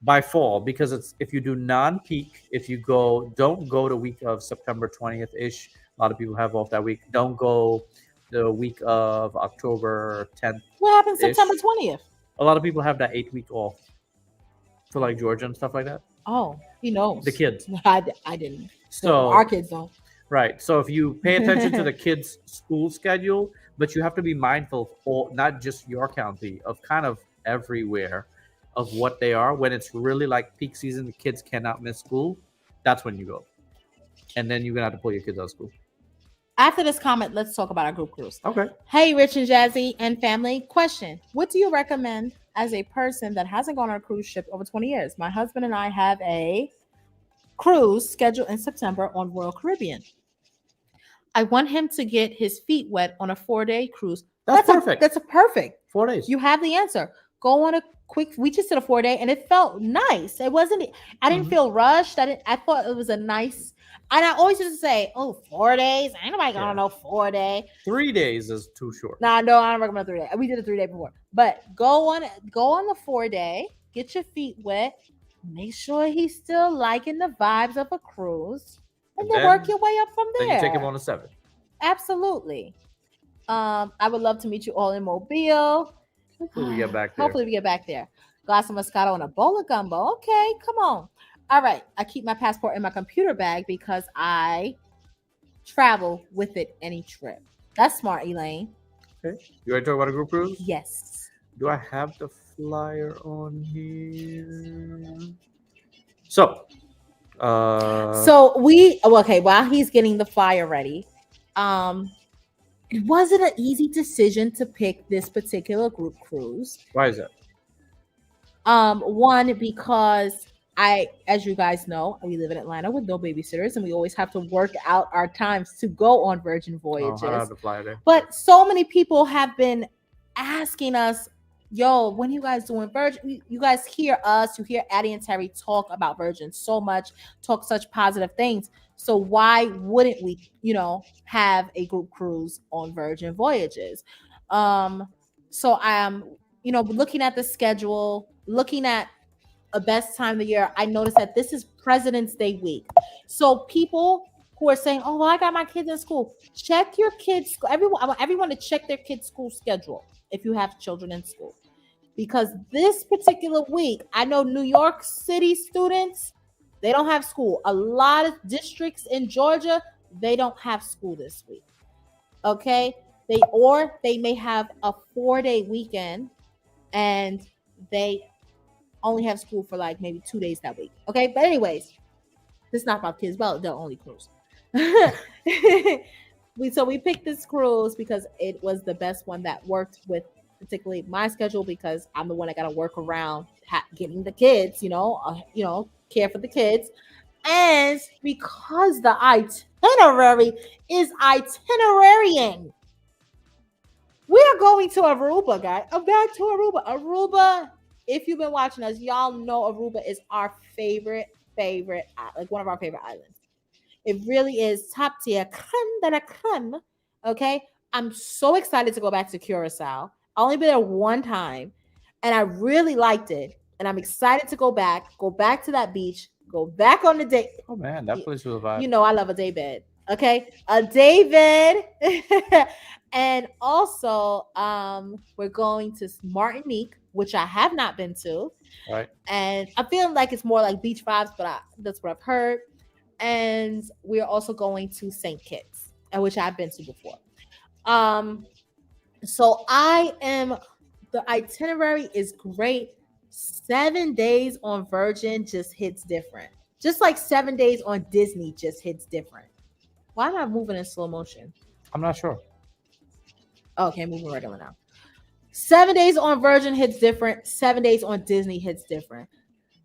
by fall, because it's if you do non-peak, if you don't go the week of September 20th ish. A lot of people have off that week. Don't go the week of October 10th. What happened September 20th? A lot of people have that 8 week off for like Georgia and stuff like that. Oh, he knows. The kids. I didn't. So our kids don't. Right. So if you pay attention to the kids' school schedule, but you have to be mindful of all, not just your county, of kind of everywhere of what they are. When it's really like peak season, the kids cannot miss school. That's when you go. And then you're going to have to pull your kids out of school. After this comment, let's talk about our group cruise. Okay. Hey, Rich and Jazzy and family. Question. What do you recommend as a person that hasn't gone on a cruise ship over 20 years? My husband and I have a cruise scheduled in September on Royal Caribbean. I want him to get his feet wet on a 4-day cruise. That's perfect. That's a perfect. 4 days. You have the answer. Go on a quick. We just did a 4-day, and it felt nice. It wasn't. I didn't feel rushed. I thought it was a nice. And I always used to say, "Oh, 4 days. Ain't nobody going on no 4-day. 3 days is too short." No, I don't recommend a 3-day. We did a 3-day before, but go on the 4-day. Get your feet wet. Make sure he's still liking the vibes of a cruise, and then work your way up from there. Then you take him on a 7. Absolutely. I would love to meet you all in Mobile. Hopefully we get back there. Hopefully we get back there. Glass of Moscato and a bowl of gumbo. Okay, come on. All right. I keep my passport in my computer bag because I travel with it any trip. That's smart, Elaine. Okay. You want to talk about a group cruise? Yes. Do I have the flyer on here? So while he's getting the flyer ready, it wasn't an easy decision to pick this particular group cruise. Why is that? One, because as you guys know, we live in Atlanta with no babysitters, and we always have to work out our times to go on Virgin Voyages. I have the flyer there. But so many people have been asking us, yo, when are you guys doing Virgin? You guys hear us, you hear Addie and Terry talk about Virgin so much, talk such positive things. So why wouldn't we, have a group cruise on Virgin Voyages? So I am, looking at the schedule, looking at a best time of the year, I noticed that this is President's Day week. So people who are saying, oh, well, I got my kids in school, check your kids. I want everyone to check their kids' school schedule if you have children in school. Because this particular week, I know New York City students, they don't have school. A lot of districts in Georgia, they don't have school this week. Okay? They may have a 4-day weekend and they only have school for like maybe 2 days that week. Okay? But anyways, this is not about kids. Well, they're only cruise. So we picked this cruise because it was the best one that worked with particularly my schedule, because I'm the one that got to work around getting the kids, care for the kids. And because the itinerary is itinerary, we are going to Aruba, guys. I'm back to Aruba. Aruba, if you've been watching us, y'all know Aruba is our favorite, like one of our favorite islands. It really is top tier, creme de la creme. Okay, I'm so excited to go back to Curacao. I only been there one time, and I really liked it. And I'm excited to go back to that beach, go back on the day. Oh man, that place was a vibe. You know, I love a day bed. Okay, a day bed. And also, we're going to Martinique, which I have not been to, Right. and I feel like it's more like beach vibes, but that's what I've heard. And we're also going to St. Kitts, which I've been to before. Um, so the itinerary is great. 7 days on Virgin just hits different. Just like 7 days on Disney just hits different. Why am I moving in slow motion? I'm not sure. Okay, moving regular now. 7 days on Virgin hits different. 7 days on Disney hits different.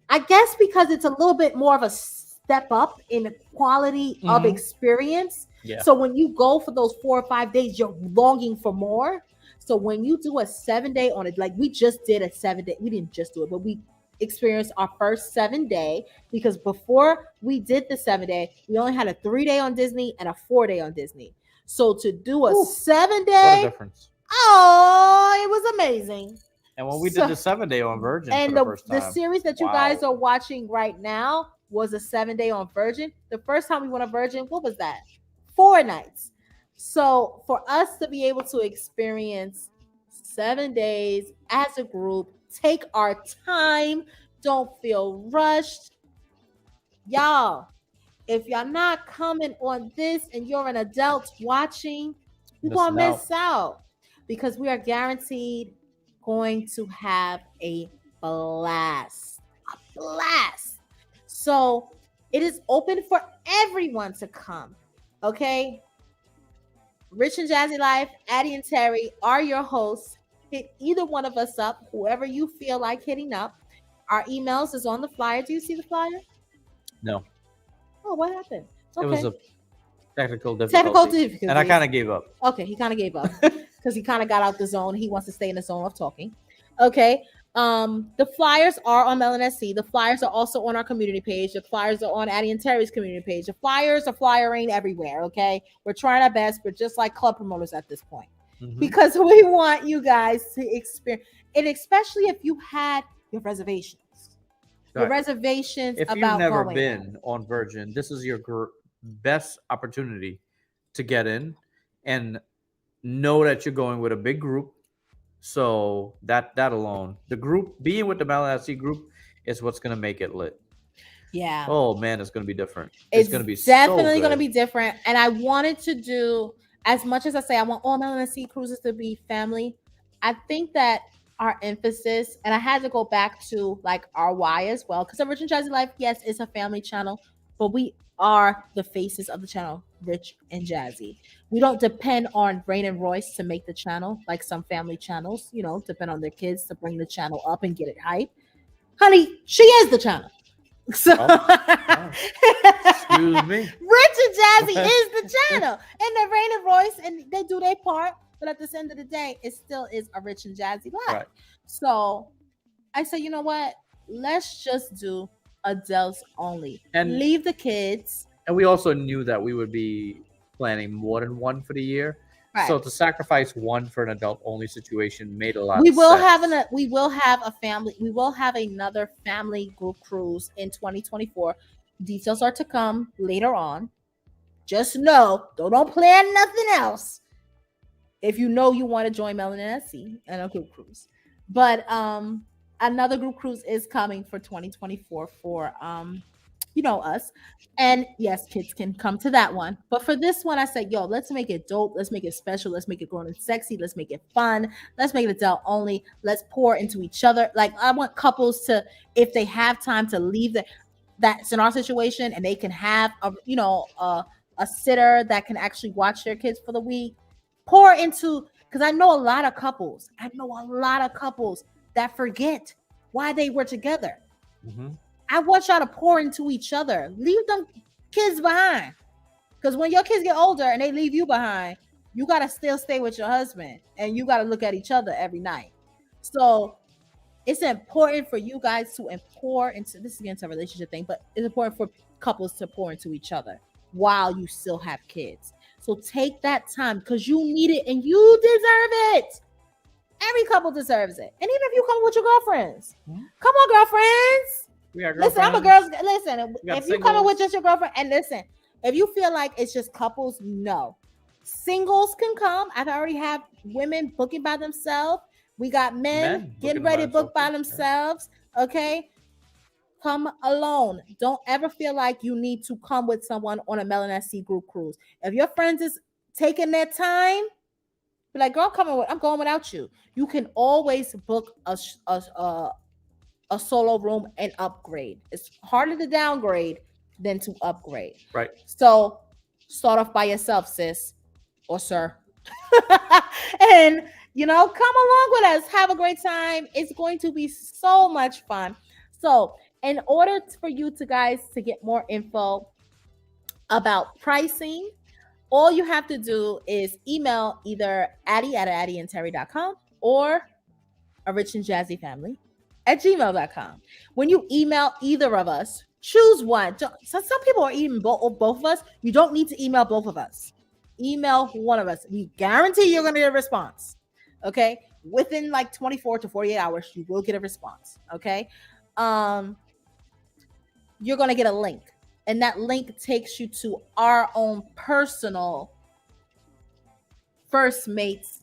I guess because it's a little bit more of a step up in the quality of experience. Yeah. So when you go for those 4 or 5 days, you're longing for more. So when you do a 7 day on it, like we just did a 7 day, we didn't just do it, but we experienced our first 7 day, because before we did the 7 day, we only had a 3 day on Disney and a 4 day on Disney. So to do a 7 What a day, difference. oh, it was amazing. And when we did the 7 day on Virgin And for the first time, the series that you guys are watching right now was a 7 day on Virgin. The first time we went on Virgin, what was that? 4 nights. So for us to be able to experience 7 days as a group, take our time, don't feel rushed. Y'all, if y'all not coming on this and you're an adult watching, you're going to miss out, because we are guaranteed going to have a blast. A blast. So it is open for everyone to come. Okay. Rich and Jazzy Life, Addie and Terry are your hosts. Hit either one of us up, whoever you feel like hitting up. Our emails is on the flyer. Do you see the flyer? No. Oh, what happened? Okay. It was a technical difficulty. And I kind of gave up. Okay, he kind of gave up because he kind of got out the zone. He wants to stay in the zone of talking. Okay. The flyers are on Melanin SC. The flyers are also on our community page. The flyers are on Addie and Terry's community page. The flyers are flyering everywhere. Okay. We're trying our best. We're just like club promoters at this point, because we want you guys to experience it, especially if you had your reservations. Right. Your reservations. If you've never been on Virgin, this is your best opportunity to get in and know that you're going with a big group. So that alone, the group, being with the Melanin SC group, is what's going to make it lit. Yeah. Oh man, it's going to be different. It's going to be definitely going to be different. And I wanted to do, as much as I say I want all Melanin SC cruises to be family, I think that our emphasis, and I had to go back to like our why as well, because Rich and Jazzy Life, yes, it's a family channel, but we are the faces of the channel, Rich and Jazzy. We don't depend on Rain and Royce to make the channel like some family channels, you know, depend on their kids to bring the channel up and get it hype. Honey, she is the channel. So excuse me. Rich and Jazzy is the channel, and the Rain and Royce, and they do their part. But at the end of the day, it still is a Rich and Jazzy Life. Right. So I said, you know what? Let's just do adults only. And leave the kids. And we also knew that we would be planning more than one for the year. Right. So to sacrifice one for an adult only situation made a lot of sense. We will have another family group cruise in 2024. Details are to come later on. Just know, don't plan nothing else if you know you want to join Melanin SC and a group cruise. But another group cruise is coming for 2024 for us. And yes, kids can come to that one. But for this one, I said, yo, let's make it dope. Let's make it special. Let's make it grown and sexy. Let's make it fun. Let's make it adult only. Let's pour into each other. Like, I want couples to, if they have time to leave that's in our situation, and they can have a sitter that can actually watch their kids for the week, pour into, because I know a lot of couples that forget why they were together. I want y'all to pour into each other. Leave them kids behind. Because when your kids get older and they leave you behind, you got to still stay with your husband and you got to look at each other every night. So it's important for you guys to pour into, this is against a relationship thing, but it's important for couples to pour into each other while you still have kids. So take that time because you need it and you deserve it. Every couple deserves it. And even if you come with your girlfriends, come on, girlfriends. We are listen, I'm a girl's. Listen, if you come in with just your girlfriend, and listen, if you feel like it's just couples, no. Singles can come. I've already have women booking by themselves. We got men getting ready to book by themselves. Okay. Come alone. Don't ever feel like you need to come with someone on a Melanin SC group cruise. If your friends is taking their time, be like, girl, I'm going without you. You can always book a solo room and upgrade. It's harder to downgrade than to upgrade. Right. So start off by yourself, sis or sir. And, come along with us. Have a great time. It's going to be so much fun. So in order for you guys to get more info about pricing, all you have to do is email either Addie@addieandterry.com or a rich and jazzy family @gmail.com. When you email either of us, choose one. So some people are emailing both of us. You don't need to email both of us. Email one of us. We guarantee you're going to get a response. Okay. Within like 24 to 48 hours, you will get a response. Okay. You're going to get a link. And that link takes you to our own personal First Mates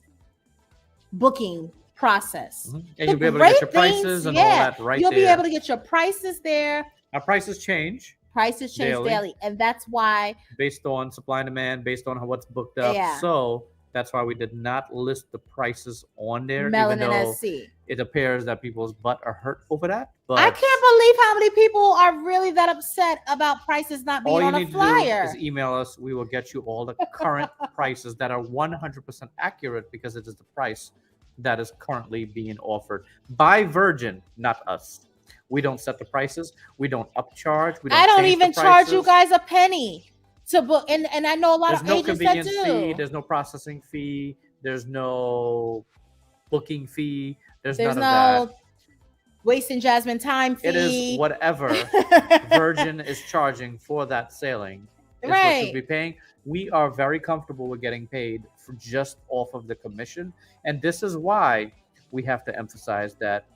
booking process. Mm-hmm. And you'll be able to get your prices and all that right You'll there. be able to get your prices there. Our prices change. Prices change daily. And that's why. Based on supply and demand, based on what's booked up. Yeah. So that's why we did not list the prices on there. Melanin SC. It appears that people's butt are hurt over that. But I can't believe how many people are really that upset about prices not being on a flyer. All you need to do is email us. We will get you all the current prices that are 100% accurate because it is the price that is currently being offered by Virgin, not us. We don't set the prices. We don't upcharge. I don't even charge you guys a penny to book. And I know a lot of agents that do. There's no convenience fee. There's no processing fee. There's no booking fee. There's none of that. Wasting Jasmine time fee. It is whatever Virgin is charging for that sailing is what you'll be paying. We are very comfortable with getting paid for just off of the commission. And this is why we have to emphasize that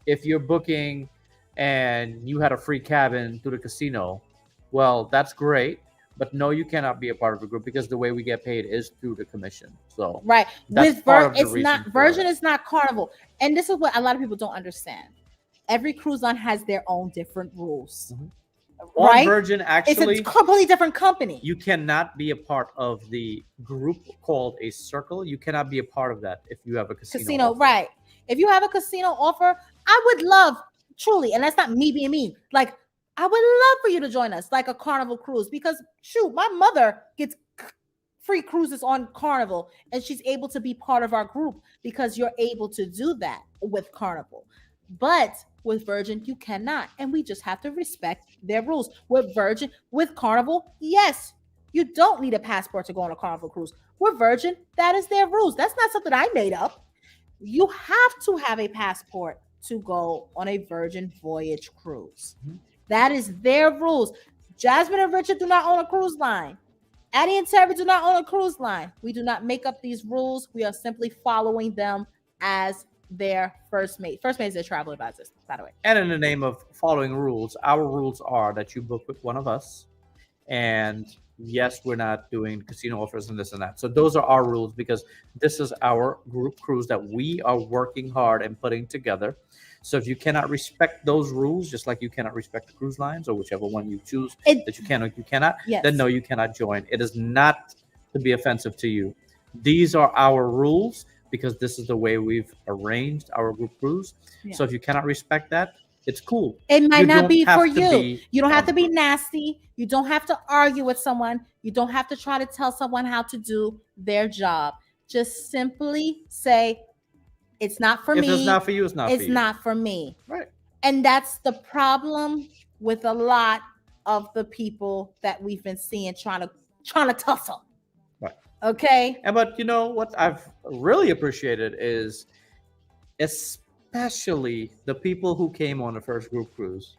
if you're booking and you had a free cabin through the casino, well, that's great. But no, you cannot be a part of the group because the way we get paid is through the commission. So right, with Virgin is not Carnival, and this is what a lot of people don't understand. Every cruise line has their own different rules. Mm-hmm. Right? On Virgin, actually, it's a completely different company. You cannot be a part of the group called a circle. You cannot be a part of that if you have a casino offer. Right? If you have a casino offer, I would love truly, and that's not me being mean. Like, I would love for you to join us, like a Carnival cruise, because shoot, my mother gets free cruises on Carnival, and she's able to be part of our group because you're able to do that with Carnival. But with Virgin, you cannot, and we just have to respect their rules. With Virgin, with Carnival, yes, you don't need a passport to go on a Carnival cruise. With Virgin, that is their rules. That's not something I made up. You have to have a passport to go on a Virgin Voyage cruise. Mm-hmm. That is their rules. Jasmine and Richard do not own a cruise line. Addie and Terry do not own a cruise line. We do not make up these rules. We are simply following them as their first mate. First mate is their travel advisors, by the way. And in the name of following rules, our rules are that you book with one of us. And yes, we're not doing casino offers and this and that. So those are our rules because this is our group cruise that we are working hard and putting together. So if you cannot respect those rules, just like you cannot respect the cruise lines or whichever one you choose that you can or you cannot, then no, you cannot join. It is not to be offensive to you. These are our rules because this is the way we've arranged our group cruise. Yeah. So if you cannot respect that, it's cool. It might not be for you. You don't have to be nasty. You don't have to argue with someone. You don't have to try to tell someone how to do their job. Just simply say, it's not for me. If it's not for you, it's not for you. It's not for me. Right. And that's the problem with a lot of the people that we've been seeing trying to tussle. Right. Okay. And but you know what I've really appreciated is especially the people who came on the first group cruise.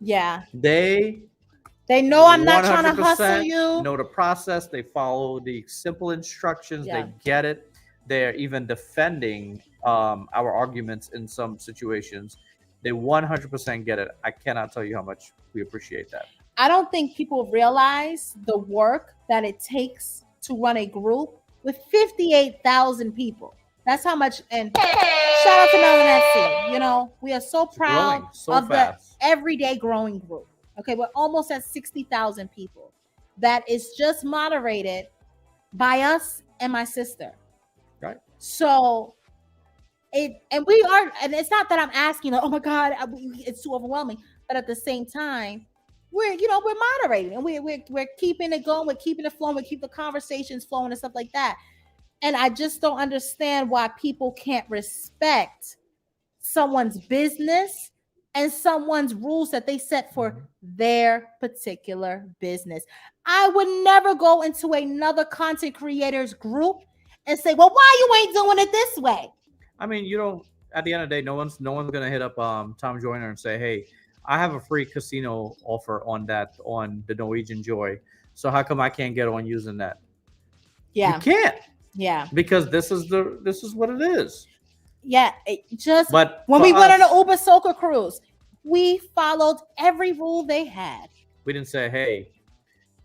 Yeah. They know I'm not trying to hustle 100% you. know the process. They follow the simple instructions. Yeah. They get it. They're even defending our arguments in some situations. They 100% get it. I cannot tell you how much we appreciate that. I don't think people realize the work that it takes to run a group with 58,000 people. That's how much. And shout out to melanin. You know, we are so proud of fast. The everyday growing group. Okay, we're almost at 60,000 people. That is just moderated by us and my sister. Right. So and it's not that I'm asking, oh my God, it's too overwhelming. But at the same time, we're moderating and we're keeping it going, we're keeping it flowing, we keep the conversations flowing and stuff like that. And I just don't understand why people can't respect someone's business and someone's rules that they set for their particular business. I would never go into another content creators group and say, well, why you ain't doing it this way? I mean, you don't. At the end of the day, no one's gonna hit up Tom Joyner and say, hey, I have a free casino offer on the Norwegian Joy. So how come I can't get on using that? Yeah, you can't. Yeah, because this is what it is. Yeah, but when we went on the Uber Soca cruise, we followed every rule they had. We didn't say, hey,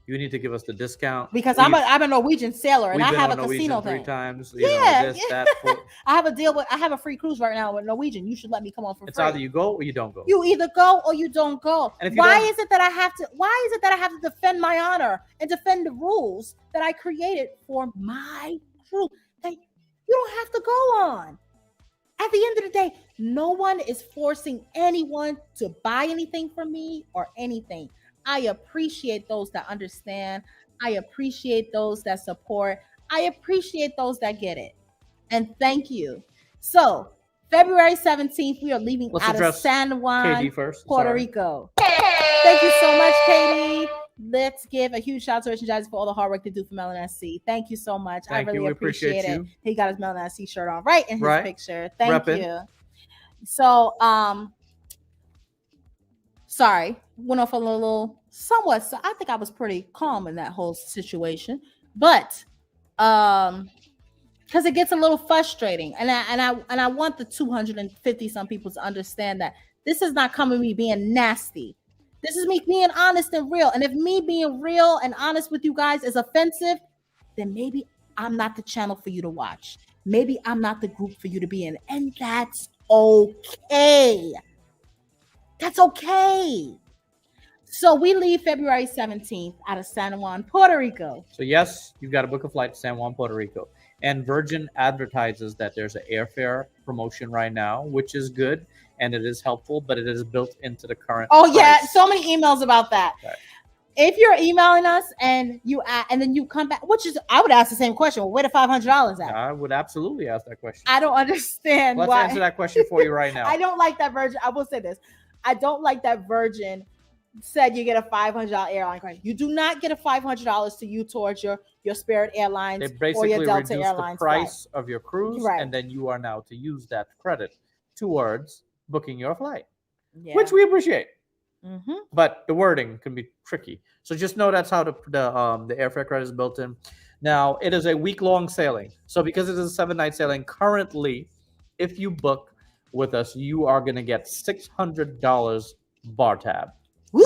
you need to give us the discount because I'm a Norwegian sailor and I have a casino thing 3 times. I have a deal I have a free cruise right now with Norwegian. You should let me come on for free. It's either you go or you don't go. You either go or you don't go. Why is it that I have to defend my honor and defend the rules that I created for my crew that you don't have to go on? At the end of the day, no one is forcing anyone to buy anything from me or anything. I appreciate those that understand. I appreciate those that support. I appreciate those that get it. And thank you. So, February 17th, we are leaving out of San Juan, Puerto Rico. Thank you so much, Katie. Let's give a huge shout out to Rich and Jazzy for all the hard work they do for Melanin SC. Thank you so much. I really appreciate it. He got his Melanin SC shirt on right in his picture. Thank you. So, sorry, went off a little somewhat. So I think I was pretty calm in that whole situation, but because it gets a little frustrating, and I want the 250 some people to understand that this is not coming me being nasty. This is me being honest and real. And if me being real and honest with you guys is offensive, then maybe I'm not the channel for you to watch. Maybe I'm not the group for you to be in, and that's okay. That's okay. So we leave February 17th out of San Juan, Puerto Rico. So yes, you've got to book a flight to San Juan, Puerto Rico. And Virgin advertises that there's an airfare promotion right now, which is good and it is helpful, but it is built into the current price. Yeah, so many emails about that. Right. If you're emailing us and then you come back, which is, I would ask the same question. Well, where the $500 at? I would absolutely ask that question. I don't understand why. Let's answer that question for you right now. I don't like that Virgin. I will say this. I don't like that Virgin said you get a $500 airline credit. You do not get a $500 to you towards your Spirit Airlines or your Delta Airlines. The price of your cruise, and then you are now to use that credit towards booking your flight, which we appreciate. Mm-hmm. But the wording can be tricky. So just know that's how the airfare credit is built in. Now, it is a week-long sailing. So because it is a 7-night sailing, currently, if you book with us, you are going to get $600 bar tab. Woo!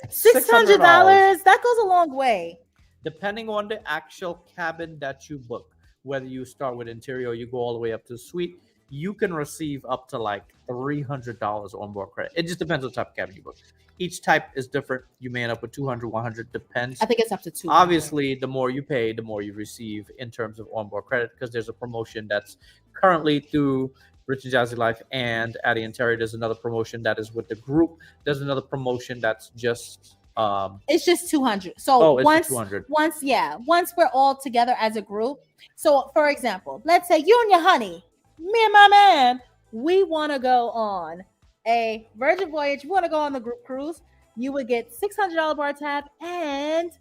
$600. That goes a long way. Depending on the actual cabin that you book, whether you start with interior or you go all the way up to suite, you can receive up to like $300 on board credit. It just depends on the type of cabin you book. Each type is different. You may end up with 200, 100, depends. I think it's up to 200. Obviously, the more you pay, the more you receive in terms of onboard credit, because there's a promotion that's currently through Rich and Jazzy Life and Addie and Terry. There's another promotion that is with the group. There's another promotion that's just it's just 200. So once 200. once we're all together as a group. So for example, let's say you and your honey, me and my man, we want to go on a Virgin Voyage, you want to go on the group cruise, you would get $600 bar tab and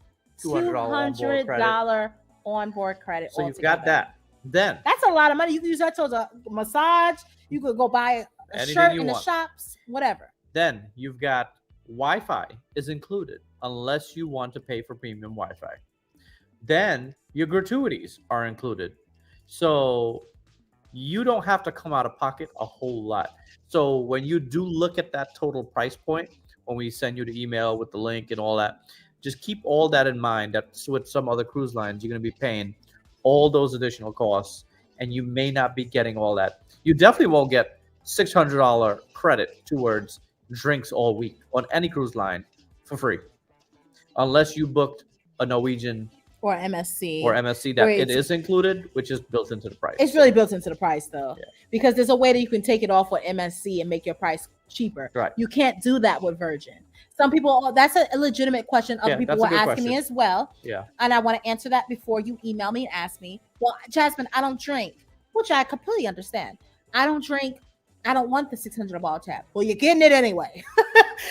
$200 $200 onboard credit. So altogether. you've got that. Then That's a lot of money. You can use that towards a massage. You could go buy a anything shirt you in the want. shops, whatever. Then you've got Wi-Fi is included unless you want to pay for premium Wi-Fi. Then your gratuities are included. So you don't have to come out of pocket a whole lot. So when you do look at that total price point, when we send you the email with the link and all that, just keep all that in mind that with some other cruise lines, you're going to be paying all those additional costs and you may not be getting all that. You definitely won't get $600 credit towards drinks all week on any cruise line for free unless you booked a Norwegian or MSC that it is included, which is built into the price. It's really built into the price though, because there's a way that you can take it off with MSC and make your price cheaper. Right. You can't do that with Virgin. Some people, that's a legitimate question. Other people were asking me as well. Yeah. And I want to answer that before you email me and ask me, well, Jasmine, I don't drink, which I completely understand. I don't drink. I don't want the $600 tab. Well, you're getting it anyway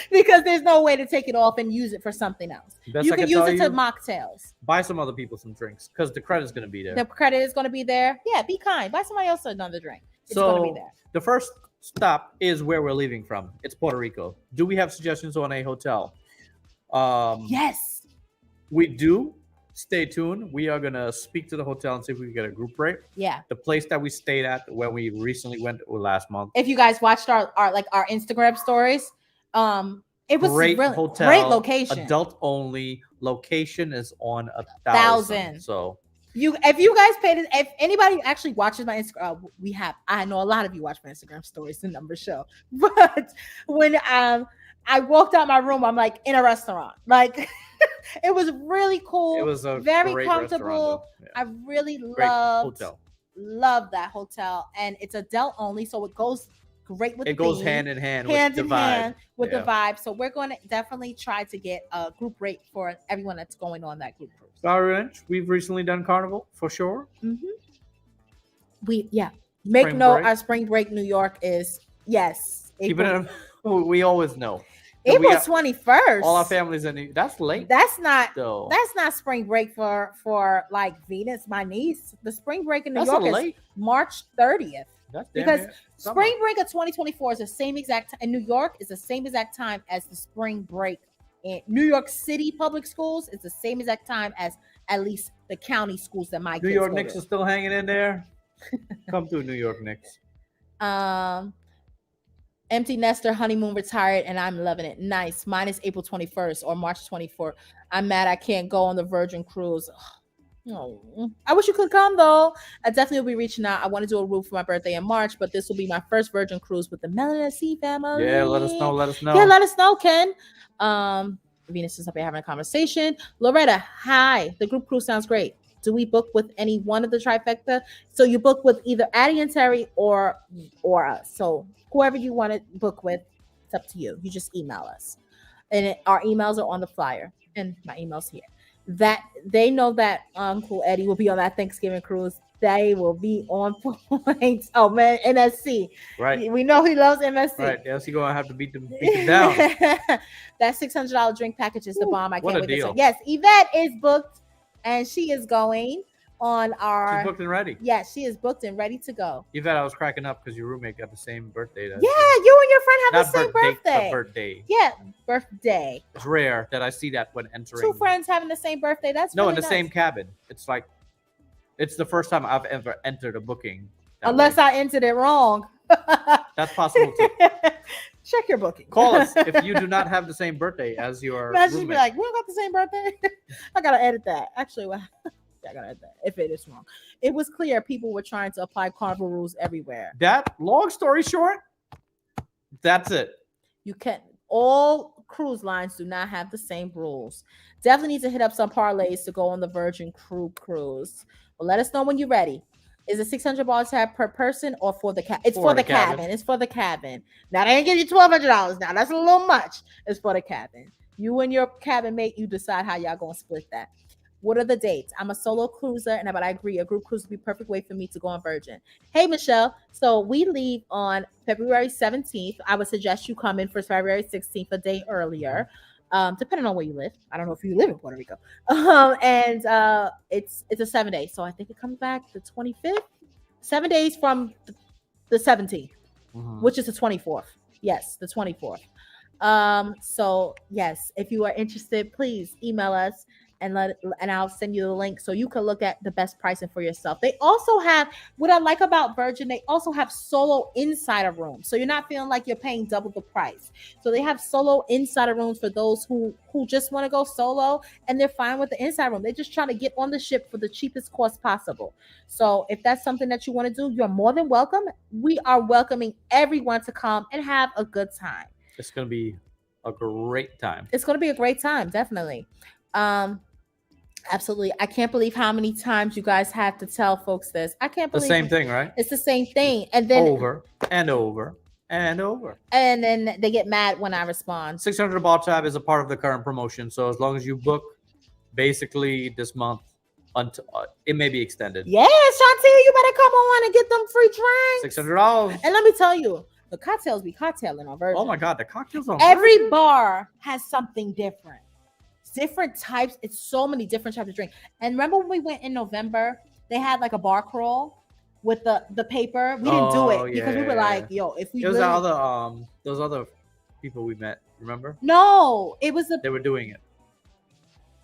because there's no way to take it off and use it for something else. You can use it to mocktails. Buy some other people some drinks because the credit is going to be there. The credit is going to be there. Yeah, be kind. Buy somebody else another drink. It's going to be there. The first stop is where we're leaving from. It's Puerto Rico. Do we have suggestions on a hotel? Yes. We do. Stay tuned. We are going to speak to the hotel and see if we can get a group rate. Yeah. The place that we stayed at when we recently went last month. If you guys watched our Instagram stories, it was great really, hotel, great location. Adult only. Location is on 1,000. So if you guys paid it, if anybody actually watches my Instagram, I know a lot of you watch my Instagram stories, the numbers show. But when I walked out my room, I'm like in a restaurant. Like it was really cool. It was very comfortable. Yeah. I really loved that hotel, and it's adult only, so it goes great with it goes hand in hand with the vibe. So we're going to definitely try to get a group rate for everyone that's going on that group cruise. Orange, we've recently done Carnival for sure. Mm-hmm. Make note, our spring break New York is we always know. April 21st. All our families in that's late. That's not spring break for like Venus, my niece. The spring break in New York is March 30th. Because spring break of 2024 is the same exact in New York is the same exact time as the spring break in New York City public schools. It's the same exact time as at least the county schools that my New kids York go Knicks to. is still hanging in there. Come through New York Knicks. Empty nester honeymoon retired and I'm loving it. Nice. Mine is April 21st or March 24th. I'm mad I can't go on the Virgin cruise. Oh, I wish you could come though. I definitely will be reaching out. I want to do a roof for my birthday in March, but this will be my first Virgin cruise with the Melanin family. Yeah, let us know. Yeah, let us know, Ken. Venus is up here having a conversation. Loretta, hi. The group cruise sounds great. Do we book with any one of the trifecta? So you book with either Addie and Terry or us. So whoever you want to book with, it's up to you. You just email us. And our emails are on the flyer. And my email's here. That they know that Uncle Eddie will be on that Thanksgiving cruise. They will be on point. Oh man, MSC. Right. We know he loves MSC. Right. Else you're gonna have to beat them down. That $600 drink package is the bomb. I can't wait to say. Yes, Yvette is booked and she is going on our. She's booked and ready. Yes, she is booked and ready to go. Yvette, I was cracking up because your roommate got the same birthday. You and your friend have the same birthday. Birthday. Yeah, birthday. It's rare that I see that when entering. Two friends having the same birthday. That's no, really in the nice. same cabin. It's like, it's the first time I've ever entered a booking. Unless I entered it wrong. That's possible too. Check your booking. Call us if you do not have the same birthday as your Imagine roommate. be like, we don't got the same birthday. I gotta edit that. Actually, I gotta edit that if it is wrong. It was clear people were trying to apply carnival rules everywhere. That long story short, that's it. You can all cruise lines do not have the same rules. Definitely need to hit up some parlays to go on the Virgin cruise. Well, let us know when you're ready. Is it $600 tab per person or for the cabin? It's for the cabin. It's for the cabin. Now they ain't give you $1,200. Now that's a little much. It's for the cabin. You and your cabin mate, you decide how y'all gonna split that. What are the dates? I'm a solo cruiser, but I agree. A group cruise would be a perfect way for me to go on Virgin. Hey, Michelle. So we leave on February 17th. I would suggest you come in for February 16th, a day earlier, depending on where you live. I don't know if you live in Puerto Rico. And it's a 7 day. So I think it comes back the 25th. 7 days from the 17th, which is the 24th. Yes, the 24th. So yes, if you are interested, please email us and I'll send you the link so you can look at the best pricing for yourself. They also have, what I like about Virgin, they also have solo insider rooms. So you're not feeling like you're paying double the price. So they have solo insider rooms for those who just want to go solo, and they're fine with the inside room. They're just trying to get on the ship for the cheapest cost possible. So if that's something that you want to do, you're more than welcome. We are welcoming everyone to come and have a good time. It's going to be a great time. It's going to be a great time, definitely. Absolutely. I can't believe how many times you guys have to tell folks this. I can't believe the same thing, right? It's the same thing. And then over and over and over. And then they get mad when I respond. 600 Baht tab is a part of the current promotion. So as long as you book basically this month, until it may be extended. Yeah, Shanti, you better come on and get them free drinks. $600. And let me tell you, the cocktails be cocktailing on Virgin. Oh my God, the cocktails on every Virgin? Bar has something different. Different types. It's so many different types of drink. And remember when we went in November, they had like a bar crawl with the paper. We didn't do it because we were like, yo, if we it was those other people we met, remember? No, it was they were doing it.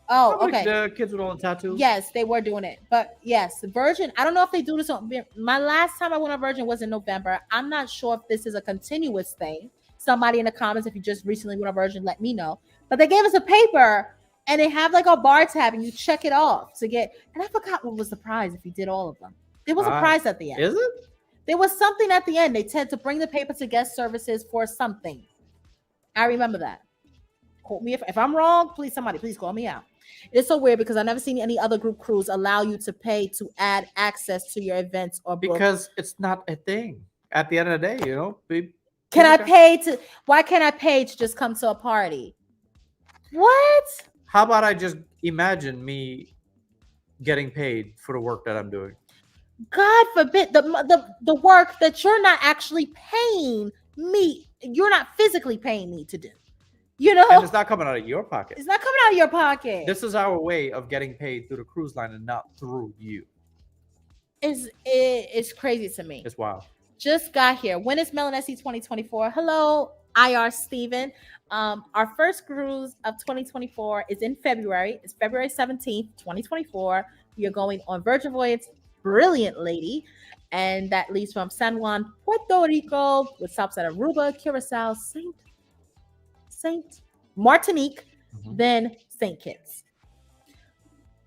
Oh, okay. The kids with all the tattoos. Yes, they were doing it. But yes, Virgin, I don't know if they do this on my last time I went on Virgin was in November. I'm not sure if this is a continuous thing. Somebody in the comments, if you just recently went on Virgin, let me know. But they gave us a paper and they have like a bar tab and you check it off to get, and I forgot what was the prize if you did all of them. There was a prize at the end. Is it? There was something at the end. They tend to bring the paper to guest services for something. I remember that. Quote me if I'm wrong, please call me out. It's so weird because I've never seen any other group cruise allow you to pay to add access to your events or book. Because it's not a thing. At the end of the day, you know. Why can't I pay to just come to a party? What? How about I just imagine me getting paid for the work that I'm doing? God forbid the work that you're not actually paying me, you're not physically paying me to do. You know, and it's not coming out of your pocket. It's not coming out of your pocket. This is our way of getting paid through the cruise line and not through you. It's crazy to me. It's wild. Just got here. When is Melanin 2024? Hello, IR Steven. Our first cruise of 2024 is in February. It's February 17th, 2024. We are going on Virgin Voyage Brilliant Lady. And that leaves from San Juan, Puerto Rico, with stops at Aruba, Curacao, Saint Martinique, then St. Kitts.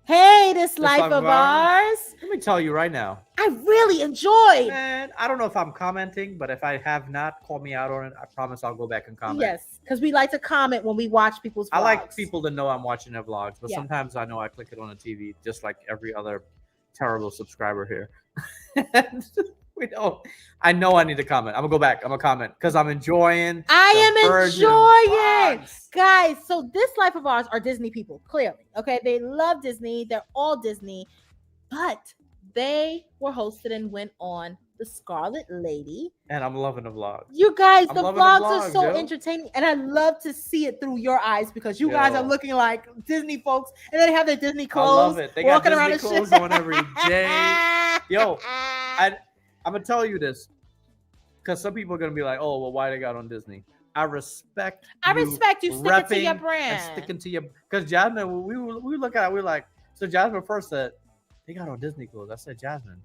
Hey, this life of ours. Let me tell you right now. I really enjoyed. Man, I don't know if I'm commenting, but if I have not, call me out on it. I promise I'll go back and comment. Yes, because we like to comment when we watch people's vlogs. I like people to know I'm watching their vlogs, but sometimes I know I click it on the TV, just like every other terrible subscriber here. I know I need to comment. I'm gonna go back. I'm gonna comment because I'm enjoying. Guys. So this life of ours are Disney people, clearly. Okay, they love Disney. They're all Disney, but they were hosted and went on the Scarlet Lady. And I'm loving the vlogs. You guys, the vlogs are so entertaining, and I love to see it through your eyes because you guys are looking like Disney folks, and then they have their Disney clothes. I love it. They got Disney clothes on every day. Yo, I'm gonna tell you this because some people are gonna be like, "Oh, well, why they got on Disney?" I respect you sticking to your brand, and sticking to your. Because Jasmine, we look at it, we're like, so Jasmine first said they got on Disney clothes. I said, Jasmine,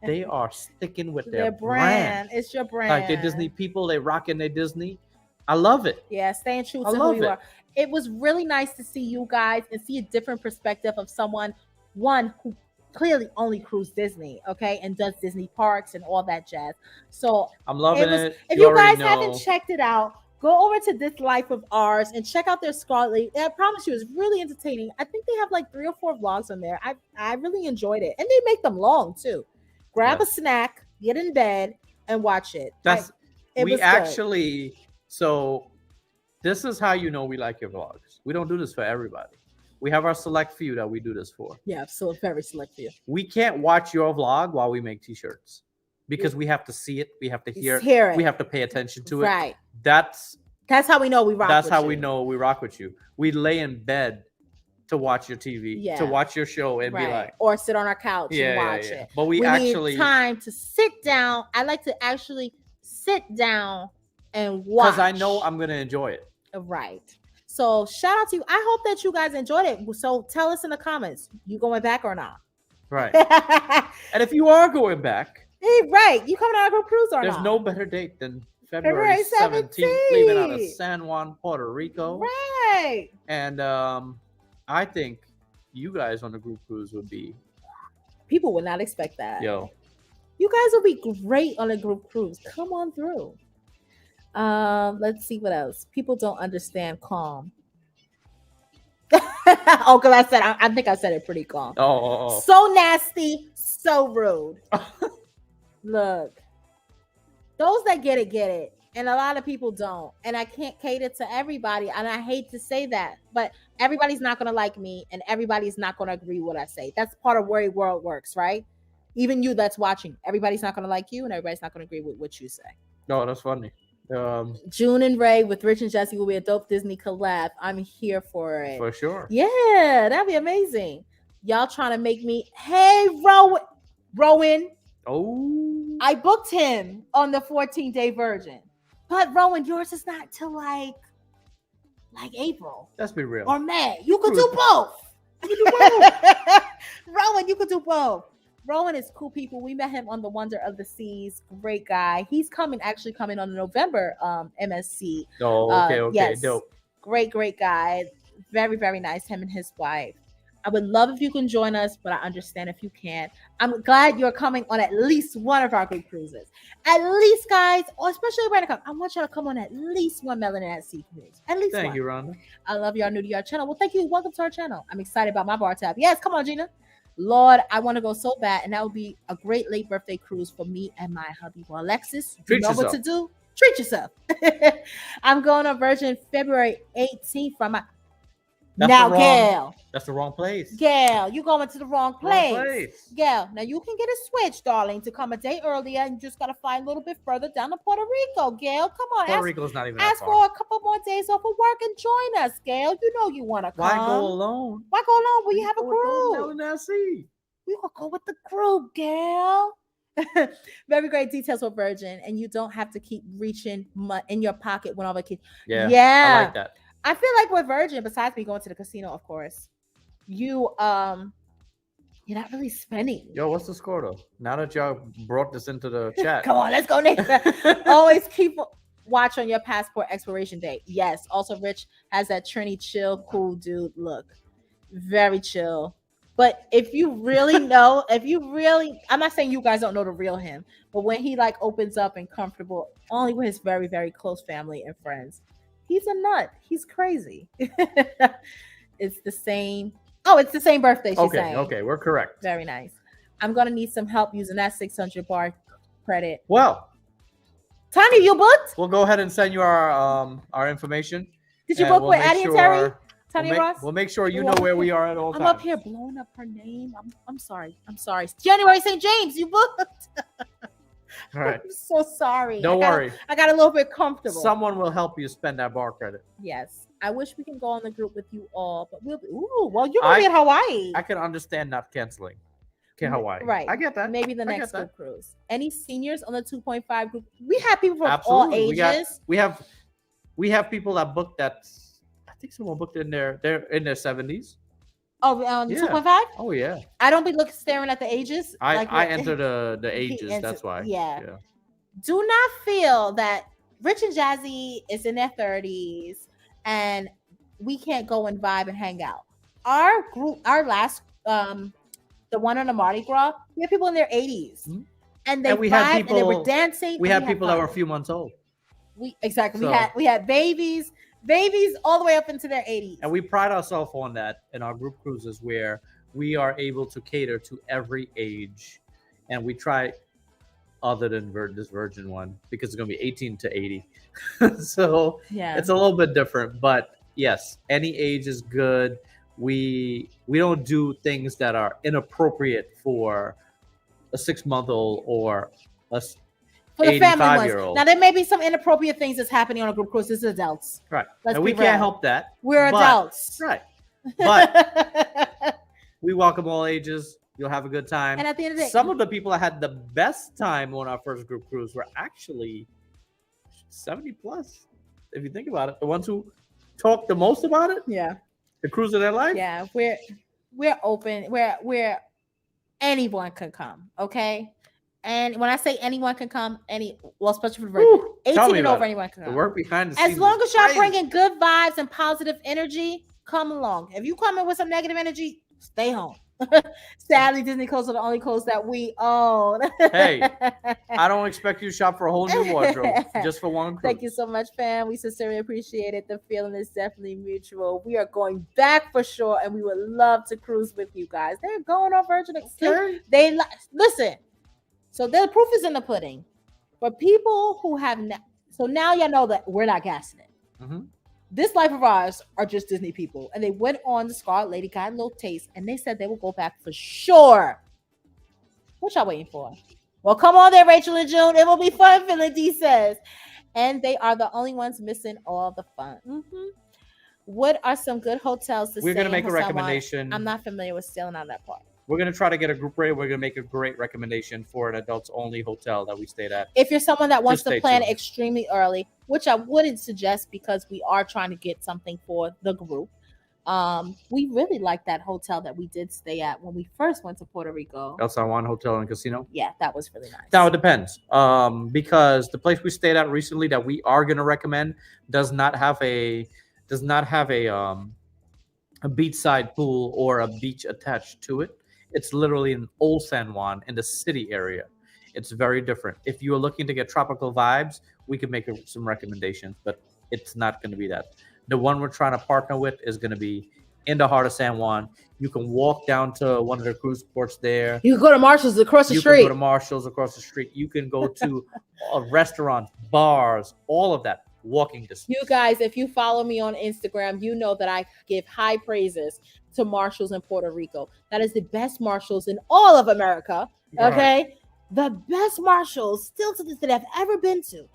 they are sticking with their brand. It's your brand. Like they're Disney people, they rocking their Disney. I love it. Yeah, staying true to who you are. It was really nice to see you guys and see a different perspective of someone who clearly only cruise Disney, okay, and does Disney parks and all that jazz. So I'm loving it. If you guys haven't checked it out, go over to This Life of Ours and check out their Scarlet Lady. I promise you, it's really entertaining. I think they have like 3 or 4 vlogs on there. I really enjoyed it, and they make them long too. Grab a snack, get in bed, and watch it. So this is how you know we like your vlogs. We don't do this for everybody. We have our select few that we do this for. Yeah, so very select few. We can't watch your vlog while we make t-shirts because we have to see it, we have to hear it, we have to pay attention to it. Right. That's how we know we rock. That's how we know we rock with you. We lay in bed to watch your TV, to watch your show, and be like, or sit on our couch and watch it. But we actually need time to sit down. I like to actually sit down and watch because I know I'm gonna enjoy it. Right. So shout out to you. I hope that you guys enjoyed it. So tell us in the comments, you going back or not? Right. And if you are going back, right, you coming on a group cruise or there's not? no better date than February 17th, leaving out of San Juan, Puerto Rico. Right. And I think you guys on the group cruise would be. People would not expect that. Yo. You guys will be great on a group cruise. Come on through. Let's see what else. People don't understand calm. Oh, because I think I said it pretty calm. Oh. So nasty, so rude. Look, those that get it. And a lot of people don't. And I can't cater to everybody. And I hate to say that, but everybody's not going to like me and everybody's not going to agree with what I say. That's part of where the world works, right? Even you that's watching, everybody's not going to like you and everybody's not going to agree with what you say. No, that's funny. June and Ray with Rich and Jesse will be a dope Disney collab. I'm here for it. For sure. Yeah, that'd be amazing. Y'all trying to make me, hey, Rowan. Oh. I booked him on the 14-day Virgin. But Rowan, yours is not till like April. Let's be real. Or May. You could do both. Rowan, you could do both. Rowan is cool people. We met him on the Wonder of the Seas. Great guy. He's coming on the November MSC. Oh, okay. Yes. Dope. Great guy. Very, very nice. Him and his wife. I would love if you can join us, but I understand if you can't. I'm glad you're coming on at least one of our group cruises. At least, guys, or especially right now, I want you to come on at least one Melanin at Sea cruise. At least one. Thank you, Rhonda. I love y'all new to our channel. Well, thank you. Welcome to our channel. I'm excited about my bar tab. Yes, come on, Gina. Lord, I want to go so bad, and that would be a great late birthday cruise for me and my hubby. Well, Alexis, you know what to do. Treat yourself. I'm going on Virgin February 18th from my... Gail. That's the wrong place. Gail, you going to the wrong place. Gail, now you can get a switch, darling, to come a day earlier, and you just got to fly a little bit further down to Puerto Rico. Gail, come on. Puerto Rico's not even ask for a couple more days off of work and join us, Gail. You know you want to come. Why go alone? Well, you have a group. We will go with the group, Gail. Very great details for Virgin, and you don't have to keep reaching in your pocket when all the kids. Yeah, I like that. I feel like with Virgin, besides me going to the casino, of course, you're not really spending. Yo, what's the score though? Now that y'all brought this into the chat. Come on, let's go, Nick. Always keep watch on your passport expiration date. Yes. Also, Rich has that Trini chill, cool dude look. Very chill. But if you really know, I'm not saying you guys don't know the real him, but when he like opens up and comfortable, only with his very, very close family and friends. He's a nut. He's crazy. It's the same. Oh, it's the same birthday. She's saying. Okay, we're correct. Very nice. I'm gonna need some help using that 600 bar credit. Well, Tanya, you booked? We'll go ahead and send you our information. Did you book with Addie and Terry? Tanya Ross? We'll make sure you know where we are at all times. I'm up here blowing up her name. I'm sorry. January St. James, you booked. All right. I'm so sorry. Don't worry. I got a little bit comfortable. Someone will help you spend that bar credit. Yes. I wish we can go on the group with you all, but you're going to be in Hawaii. I can understand not canceling. Okay, Hawaii. Right. I get that. Maybe the next group cruise. Any seniors on the 2.5 group? We have people from all ages. We have people that booked that. I think someone booked they're in their 70s. Oh, 2.5? Oh, yeah. I don't be staring at the ages. I enter the ages. That's why. Yeah. Do not feel that Rich and Jazzy is in their 30s and we can't go and vibe and hang out. Our group, our last, the one on the Mardi Gras, we had people in their 80s. Mm-hmm. And they vibed and they were dancing. We had people that were a few months old. Exactly. We had babies all the way up into their 80s. And we pride ourselves on that in our group cruises where we are able to cater to every age. And we try, other than this Virgin one, because it's going to be 18 to 80. So it's a little bit different. But yes, any age is good. we don't do things that are inappropriate for a 6-month-old or a For the family ones. 85-year-old. Now, there may be some inappropriate things that's happening on a group cruise. This is adults. Right. Let's and be we can't real. help that. We're adults. Right. But we welcome all ages. You'll have a good time. And at the end of the day, some of the people that had the best time on our first group cruise were actually 70 plus. If you think about it, the ones who talk the most about it, yeah, the cruise of their life. Yeah, we're open. We're anyone can come. Okay. And when I say anyone can come, especially for the virgin, 18 and over, anyone can come. The work behind the scenes. As long as y'all bringing good vibes and positive energy, come along. If you come in with some negative energy, stay home. Sadly, Disney clothes are the only clothes that we own. Hey, I don't expect you to shop for a whole new wardrobe just for one cruise. Thank you so much, fam. We sincerely appreciate it. The feeling is definitely mutual. We are going back for sure, and we would love to cruise with you guys. They're going on Virgin Express. They listen. So the proof is in the pudding. For people who have so now y'all know that we're not gassing it. Mm-hmm. This life of ours are just Disney people, and they went on the Scarlet Lady, got a little taste, and they said they will go back for sure. What y'all waiting for? Well, come on there, Rachel and June. It will be fun, Philly D says. And they are the only ones missing all the fun. Mm-hmm. What are some good hotels to stay in? We're going to make a recommendation. I'm not familiar with staying on that part. We're going to try to get a group rate. We're going to make a great recommendation for an adults-only hotel that we stayed at. If you're someone that wants to plan tuned. extremely early, which I wouldn't suggest because we are trying to get something for the group. We really liked that hotel that we did stay at when we first went to Puerto Rico. El San Juan Hotel and Casino. Yeah, that was really nice. Now it depends, because the place we stayed at recently that we are going to recommend does not have a beachside pool or a beach attached to it. It's literally in Old San Juan in the city area. It's very different. If you are looking to get tropical vibes, we can make some recommendations, but it's not going to be that. The one we're trying to partner with is going to be in the heart of San Juan. You can walk down to one of the cruise ports there. You can go to Marshall's across the street. You can go to Marshall's across the street. You can go to restaurants, bars, all of that. Walking distance. You guys, if you follow me on Instagram, you know that I give high praises to Marshalls in Puerto Rico. That is the best Marshalls in all of America. Okay, right. The best Marshalls still to this day I've ever been to.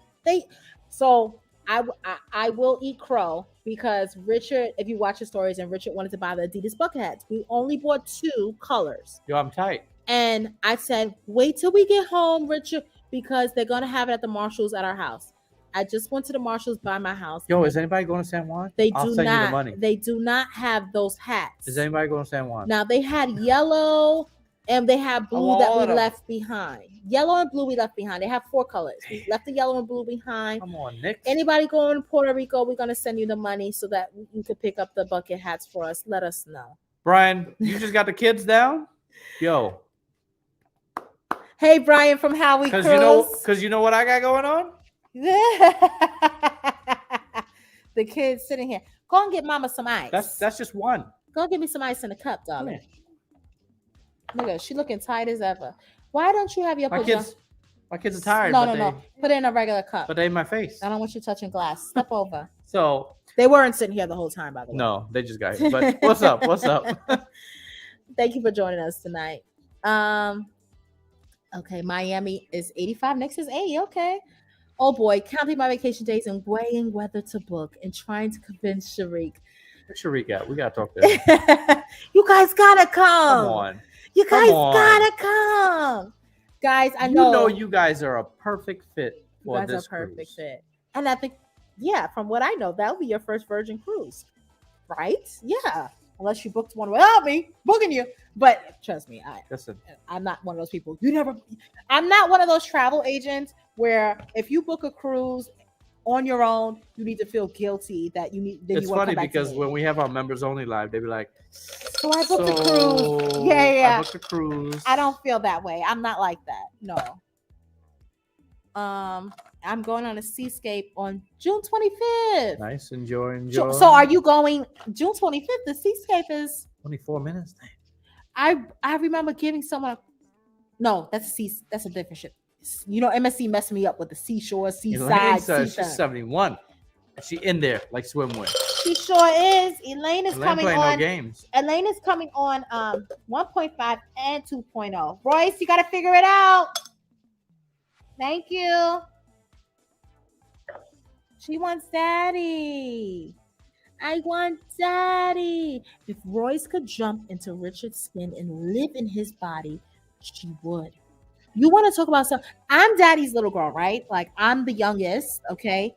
I will eat crow because Richard, if you watch the stories, and Richard wanted to buy the Adidas bucket hats. We only bought 2 colors. Yo, I'm tight. And I said, wait till we get home, Richard, because they're gonna have it at the Marshalls at our house. I just went to the Marshalls by my house. Yo, is anybody going to San Juan? I'll send you the money. They do not have those hats. Is anybody going to San Juan? Now they had yellow and they had blue that we left behind. Yellow and blue we left behind. They have 4 colors. We left the yellow and blue behind. Come on, Nick. Anybody going to Puerto Rico, we're gonna send you the money so that you can pick up the bucket hats for us. Let us know. Brian, you just got the kids down? Yo. Hey Brian from How We Cruise. Because you know what I got going on? The kids sitting here. Go and get mama some ice. That's just one. Go get me some ice in a cup, darling. Look at her. She looking tight as ever. Why don't you have your my kids are tired. No. Put it in a regular cup. But they in my face. I don't want you touching glass. Step over. So they weren't sitting here the whole time, by the way. No, they just got here. But what's up? What's up? Thank you for joining us tonight. Okay, Miami is 85. Next is 80. Okay. Oh boy, counting my vacation days and weighing whether to book and trying to convince Sharik. Where's Sharik at? We gotta talk to him. You guys gotta come. Come on. You guys gotta come. Guys, I know. You guys are a perfect fit for this cruise. You guys are a perfect fit. And I think, yeah, from what I know, that'll be your first Virgin cruise. Right? Yeah. Unless you booked one without me booking you. But trust me, I'm not one of those people. I'm not one of those travel agents where if you book a cruise on your own, you need to feel guilty that you need. It's funny because when we have our members only live, they be like, "So I booked a cruise." Yeah. I booked a cruise. I don't feel that way. I'm not like that. No. I'm going on a seascape on June 25th. Nice, enjoy. So are you going June 25th? The seascape is 24 minutes. I remember giving someone. No, that's a different shit. You know, MSC messed me up with the seashore, seaside. She's 71. She in there like swimwear. She sure is. Elaine is Elaine coming playing no on. games. Elaine is coming on 1.5 and 2.0. Royce, you got to figure it out. Thank you. She wants daddy. I want daddy. If Royce could jump into Richard's skin and live in his body, she would. You want to talk about something? I'm daddy's little girl, right? Like I'm the youngest, okay?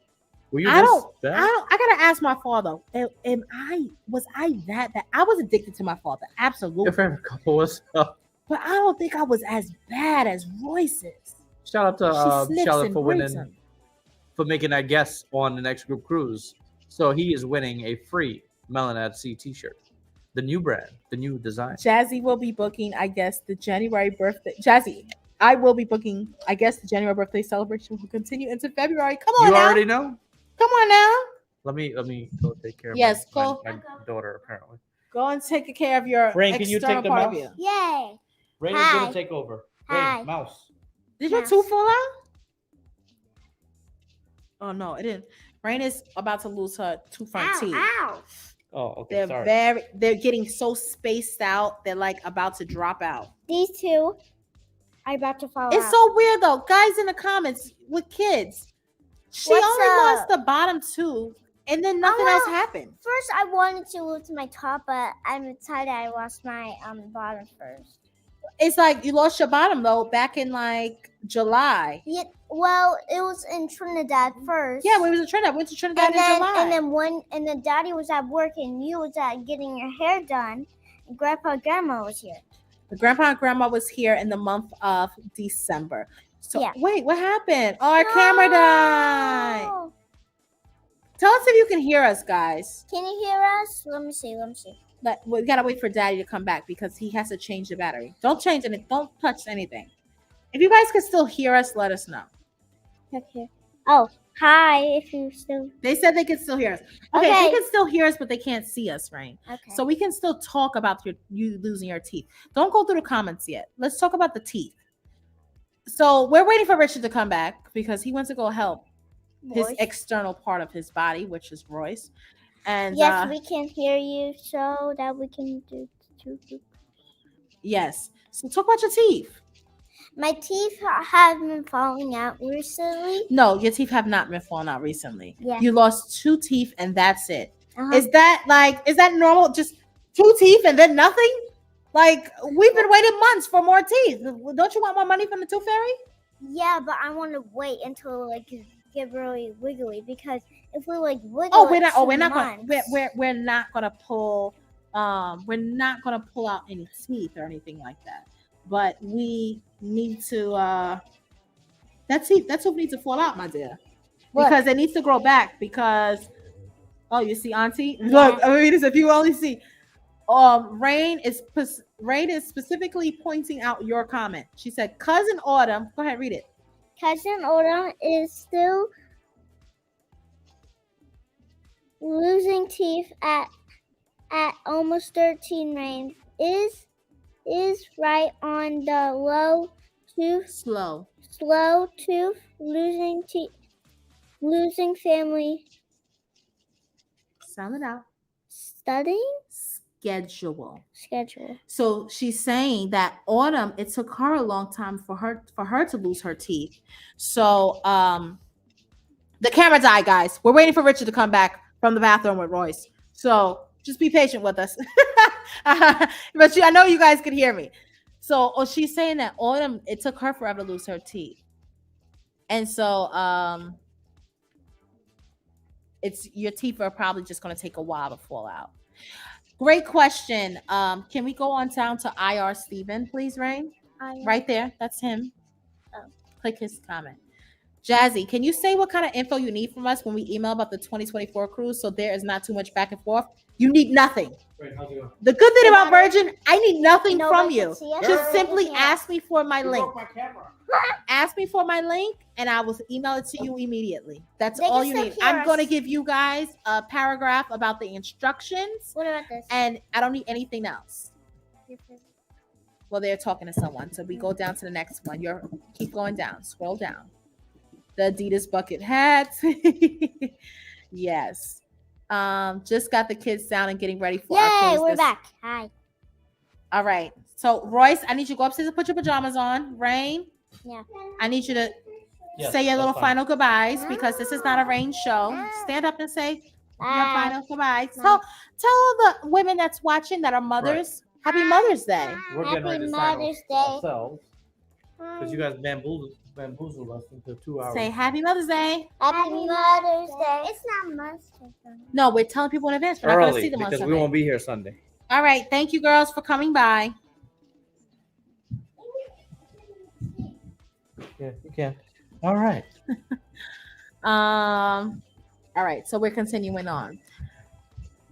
Were you I this don't. bad? I gotta ask my father. Was I that bad? I was addicted to my father, absolutely. Your favorite couple was. But I don't think I was as bad as Royce is. Shout out to She sniffs Charlotte and for brings winning, him. for making that guess on the next group cruise. So he is winning a free Melanin at Sea T-shirt, the new brand, the new design. Jazzy will be booking, I guess, the January birthday. Jazzy, I will be booking, I guess, the January birthday celebration will continue into February. Come on You now. already know. Come on now. Let me go take care of Yes, my go. daughter apparently. Go and take care of your Rain, can you external take the part of mouse? you. Yay. Rain is Hi. gonna take over. Hi. Rain, mouse. Did your Mouse. tooth fall out? Oh no, it didn't. Rain is about to lose her two front Ow, teeth. ow. Oh, okay. They're Sorry. they're getting so spaced out. They're like about to drop out. These two are about to fall It's out. so weird though, guys in the comments with kids. She What's only up? lost the bottom two, and then nothing else happened. First, I wanted to lose my top, but I'm excited I lost my bottom first. It's like you lost your bottom though back in like July. Yeah, well, it was in Trinidad first. Yeah, we was in Trinidad. We went to Trinidad in July. And then Daddy was at work and you was at getting your hair done, and Grandpa and Grandma was here. The grandpa and grandma was here in the month of December. So Yeah. wait, what happened? Oh, our camera died. No. Tell us if you can hear us, guys. Can you hear us? Let me see. We gotta wait for Daddy to come back because he has to change the battery. Don't change anything. Don't touch anything. If you guys can still hear us, let us know. Okay. Oh, hi. If you still. They said they can still hear us. Okay, Okay. they can still hear us, but they can't see us, Rain. Okay. So we can still talk about you losing your teeth. Don't go through the comments yet. Let's talk about the teeth. So we're waiting for Richard to come back because he wants to go help his Voice. external part of his body, which is Royce. And Yes, we can hear you so that we can do. yes. So talk about your teeth. My teeth have been falling out recently. No, your teeth have not been falling out recently. Yeah. You lost 2 teeth and that's it. Uh-huh. Is that normal? Just 2 teeth and then nothing? Like we've been waiting months for more teeth. Don't you want more money from the tooth fairy? Yeah, but I want to wait until like get really wiggly because if we like wiggle, We're not gonna pull out any teeth or anything like that. But we need to that tooth needs to fall out, my dear. What? Because it needs to grow back because you see Auntie? Yeah. Look, I mean, if you only see Rain is specifically pointing out your comment. She said, Cousin Autumn, go ahead, read it. Cousin Autumn is still losing teeth at almost 13 range. Is right on the Slow tooth losing family sound it out studying schedule. So she's saying that Autumn, it took her a long time for her to lose her teeth. So the camera died, guys. We're waiting for Richard to come back from the bathroom with Royce. So just be patient with us. But I know you guys can hear me. So she's saying that Autumn, it took her forever to lose her teeth. And so it's your teeth are probably just going to take a while to fall out. Great question. Can we go on down to IR Steven, please, Rain? Right there. That's him. Oh. Click his comment. Jazzy, can you say what kind of info you need from us when we email about the 2024 cruise so there is not too much back and forth? You need nothing. Great, how's it going? The good thing about Virgin, I need nothing from Nobody you. can see us. Just Nobody simply can see us. ask me for my link. My camera. Ask me for my link and I will email it to you immediately. That's They all can you still need. hear I'm going to us. give you guys a paragraph about the instructions What about this? and I don't need anything else. Well, they're talking to someone. So we go down to the next one. Keep going down. Scroll down. The Adidas bucket hats. Yes. Just got the kids down and getting ready for our Yay, cruise we're this- back. Hi. All right. So Royce, I need you to go upstairs and put your pajamas on. Rain, Yeah. I need you to Yes, say your that's little fine. final goodbyes because this is not a rain show. Stand up and say your final goodbyes. Tell the women that's watching that are mothers, Happy Mother's Day. We're getting ready to Happy sign Mother's Day. ourselves because you guys bamboozled us into 2 hours. Say Happy Mother's Day. Happy Mother's Day. It's not Mother's Day. No, we're telling people in advance. We're not going to early see them on because Sunday. we won't be here Sunday. All right. Thank you, girls, for coming by. Yeah, you can. All right. All right, so we're continuing on.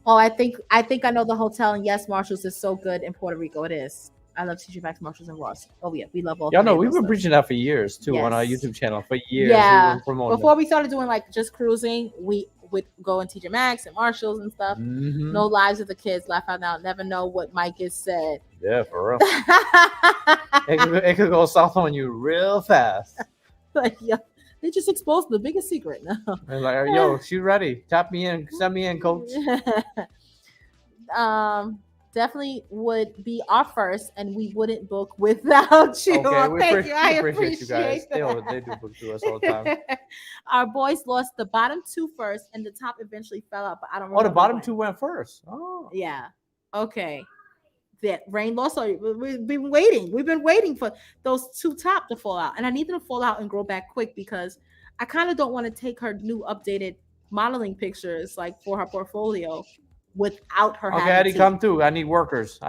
Oh, I think I know the hotel, and yes, Marshalls is so good in Puerto Rico. It is. I love TJ Maxx, Marshalls, and Ross. Oh yeah, we love all. Y'all three know of we've those been stuff. preaching that for years too on our Yes. YouTube channel for years. Yeah, We've been promoting before we started doing like just cruising, we would go in TJ Maxx and Marshalls and stuff. Mhm. No lives of the kids, laugh out loud, never know what Mike has said. Yeah, for real. it could go south on you real fast. Like, yeah, they just exposed the biggest secret now. And like, yo, she ready? Tap me in, send me in, coach. Definitely would be our first, and we wouldn't book without you. Okay, we Thank you. I appreciate you guys. appreciate They do book to us all the time. Our boys lost the bottom two first, and the top eventually fell out. But I don't. Oh, the remember bottom when. two went first. Oh, Yeah. Okay. That rain lost. We've been waiting. We've been waiting for those two top to fall out, and I need them to fall out and grow back quick because I kind of don't want to take her new updated modeling pictures like for her portfolio without her. okay, having Eddie, teeth. come through. I need workers.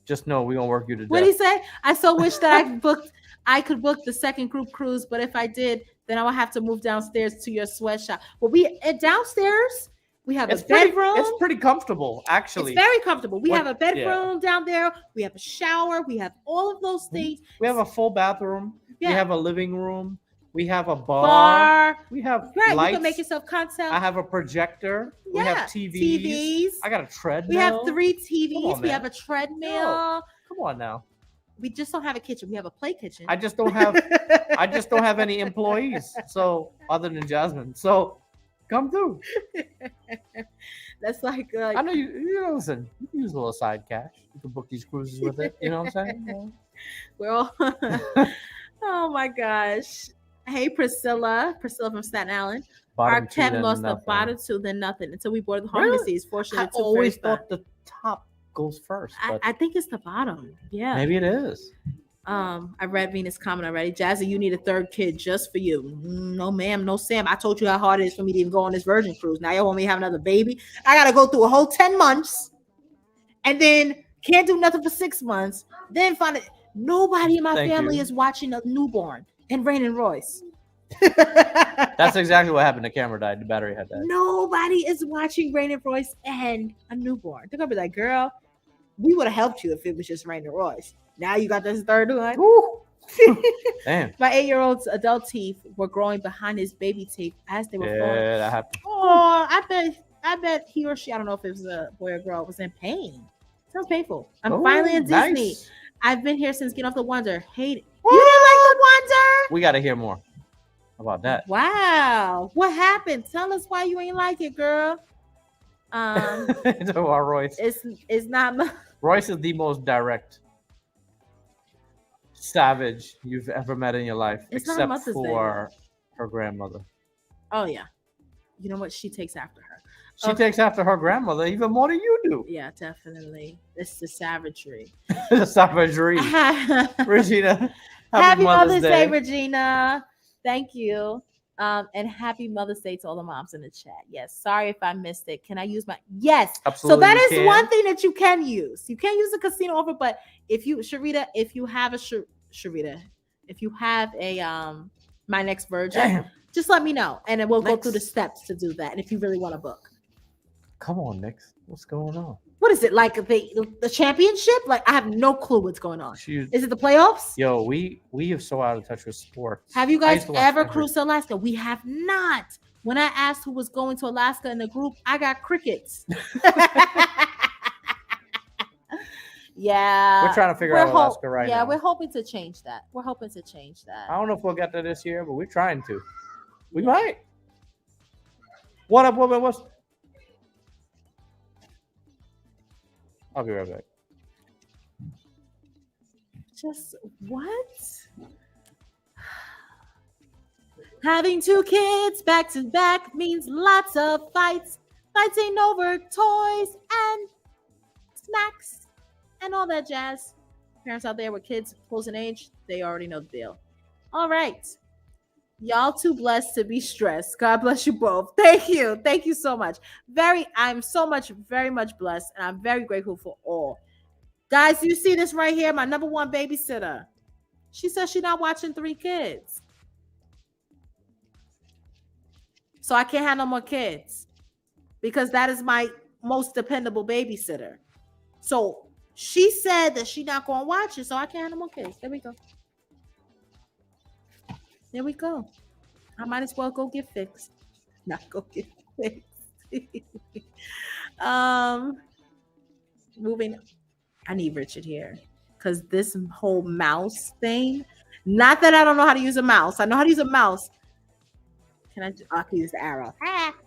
Just know we're gonna work you to What did he death. say? I so wish that I could book the second group cruise, but if I did, then I would have to move downstairs to your sweatshop. Well, downstairs we have a bedroom. It's pretty comfortable, actually. It's very comfortable. We What- have a bedroom down there. We have a shower. We have all of those things. We have a full bathroom. Yeah. We have a living room. We have a bar. We have Right. lights. You can make yourself content. I have a projector. We Yeah, have TVs. TVs. I got a treadmill. We have 3 TVs. Come on, We man. have a treadmill. Come on now. We just don't have a kitchen. We have a play kitchen. I just don't have any employees. So other than Jasmine. So come through. That's like I know you listen, you can use a little side cash. You can book these cruises with it. You know what I'm saying? we're all. Oh my gosh. Hey Priscilla from Staten Island. Our Bottom two, Kev then lost the nothing. bottom two, then nothing until we boarded the Really? Harmony Seas. Fortunately, I always thought the top goes first, but I think it's the bottom. Yeah. maybe it is. I read Venus comment already. Jazzy, you need a third kid just for you. No, ma'am, no, Sam. I told you how hard it is for me to even go on this Virgin cruise. Now y'all want me to have another baby? I gotta go through a whole 10 months and then can't do nothing for 6 months. Then find it. Nobody in my Thank family you. is watching a newborn and Rain and Royce. That's exactly what happened. The camera died. The battery had died. Nobody is watching Rain and Royce and a newborn. They're gonna be like, girl, we would have helped you if it was just Rain and Royce. Now you got this third one. Damn. My 8-year-old's adult teeth were growing behind his baby teeth as they were falling. Yeah, that happened. Oh, I bet he or she, I don't know if it was a boy or girl, was in pain. Sounds painful. I'm Ooh, finally in Disney. nice. I've been here since Get Off the Wonder. Hate it. You didn't like the Wonder? We got to hear more about that. Wow. What happened? Tell us why you ain't like it, girl. To our Royce. It's not Royce is the most direct savage you've ever met in your life, It's not except Mother's Day, for her grandmother. Oh yeah. You know what? She takes after her. She Okay. takes after her grandmother even more than you do. Yeah, definitely. It's the savagery. The savagery. Regina, Happy Mother's Day, Regina. Thank you. And happy Mother's Day to all the moms in the chat. Yes. Sorry if I missed it. Can I use my yes? Absolutely, So that you is can. one thing that you can use. You can't use a casino offer, but if you Sharita, if you have a Sharita, if you have a My Next Virgin, Damn. just let me know and then we'll go Next. through the steps to do that. And if you really want to book. Come on, Nix. What's going on? What is it like the championship? Like I have no clue what's going on. She, Is it the playoffs? yo, we are so out of touch with sports. Have you I guys used to watch ever every- cruised to Alaska? We have not. When I asked who was going to Alaska in the group, I got crickets. Yeah. We're trying to figure out Alaska right yeah, now. we're hoping to change that. I don't know if we'll get there this year, but we're trying to. We might. What up, woman? I'll be right back. Just what? Having 2 kids back to back means lots of fights. Fighting over toys and snacks and all that jazz. Parents out there with kids close in age, they already know the deal. All right. Y'all too blessed to be stressed. God bless you both. Thank you. Thank you so much. I'm very much blessed, and I'm very grateful for all. Guys, you see this right here? My number one babysitter. She says she's not watching 3 kids. So I can't have no more kids because that is my most dependable babysitter. So she said that she's not going to watch it, so I can't have no more kids. There we go. There we go. I might as well go get fixed. Not go get fixed. Moving. I need Richard here because this whole mouse thing. Not that I don't know how to use a mouse. I know how to use a mouse. I can use the arrow.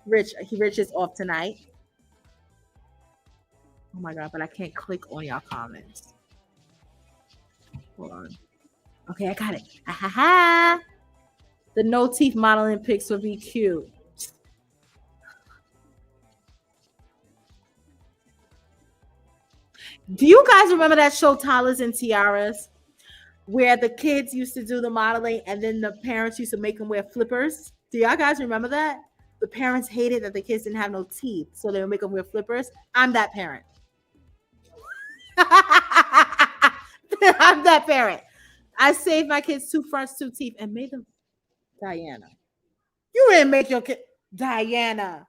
Rich is off tonight. Oh my God, but I can't click on y'all comments. Hold on. Okay, I got it. Ha ha ha. The no teeth modeling pics would be cute. Do you guys remember that show Toddlers and Tiaras? Where the kids used to do the modeling and then the parents used to make them wear flippers? Do y'all guys remember that? The parents hated that the kids didn't have no teeth, so they would make them wear flippers. I'm that parent. I'm that parent. I saved my kids 2 fronts, 2 teeth, and made them. Diana, you didn't make your kid. Diana,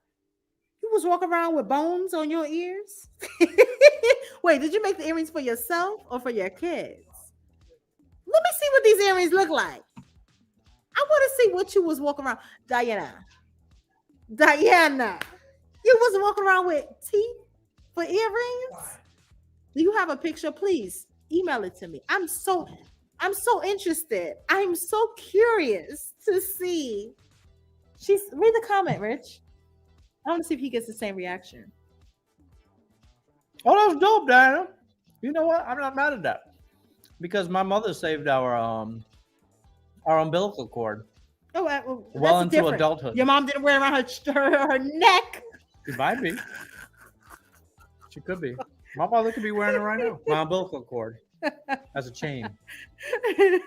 you was walking around with bones on your ears. Wait, did you make the earrings for yourself or for your kids? Let me see what these earrings look like. I want to see what you was walking around. Diana, you was walking around with teeth for earrings? Do you have a picture? Please email it to me. I'm so interested. I'm so curious to see. Read the comment, Rich. I want to see if he gets the same reaction. Oh, that was dope, Diana. You know what? I'm not mad at that because my mother saved our umbilical cord. Oh, well into different. Adulthood. Your mom didn't wear it around her neck. She might be. She could be. My mother could be wearing it right now. My umbilical cord as a chain. You're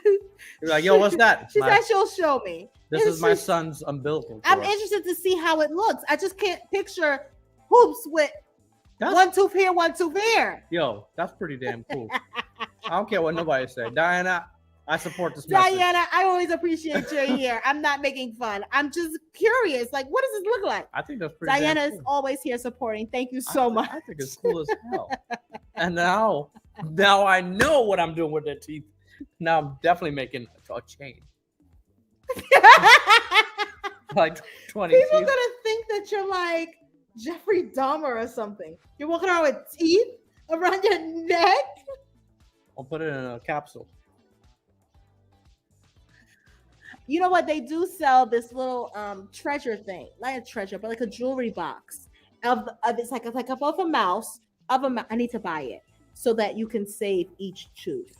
like, yo, what's that? She said she'll show me. This is my son's umbilical cord. I'm interested to see how it looks. I just can't picture hoops with 1 tooth here, 1 tooth here. Yo, that's pretty damn cool. I don't care what nobody says. Diana, I support this message. Diana, I always appreciate your here. I'm not making fun. I'm just curious. Like, what does this look like? I think that's pretty Diana cool. is always here supporting. Thank you so much. I think it's cool as hell. And now I know what I'm doing with their teeth. Now I'm definitely making a chain. Like 20 People teeth. gonna think that you're like Jeffrey Dahmer or something. You're walking around with teeth around your neck. I'll put it in a capsule. You know what? They do sell this little treasure thing, not a treasure, but like a jewelry box of it's like above a mouse. I need to buy it so that you can save each tooth.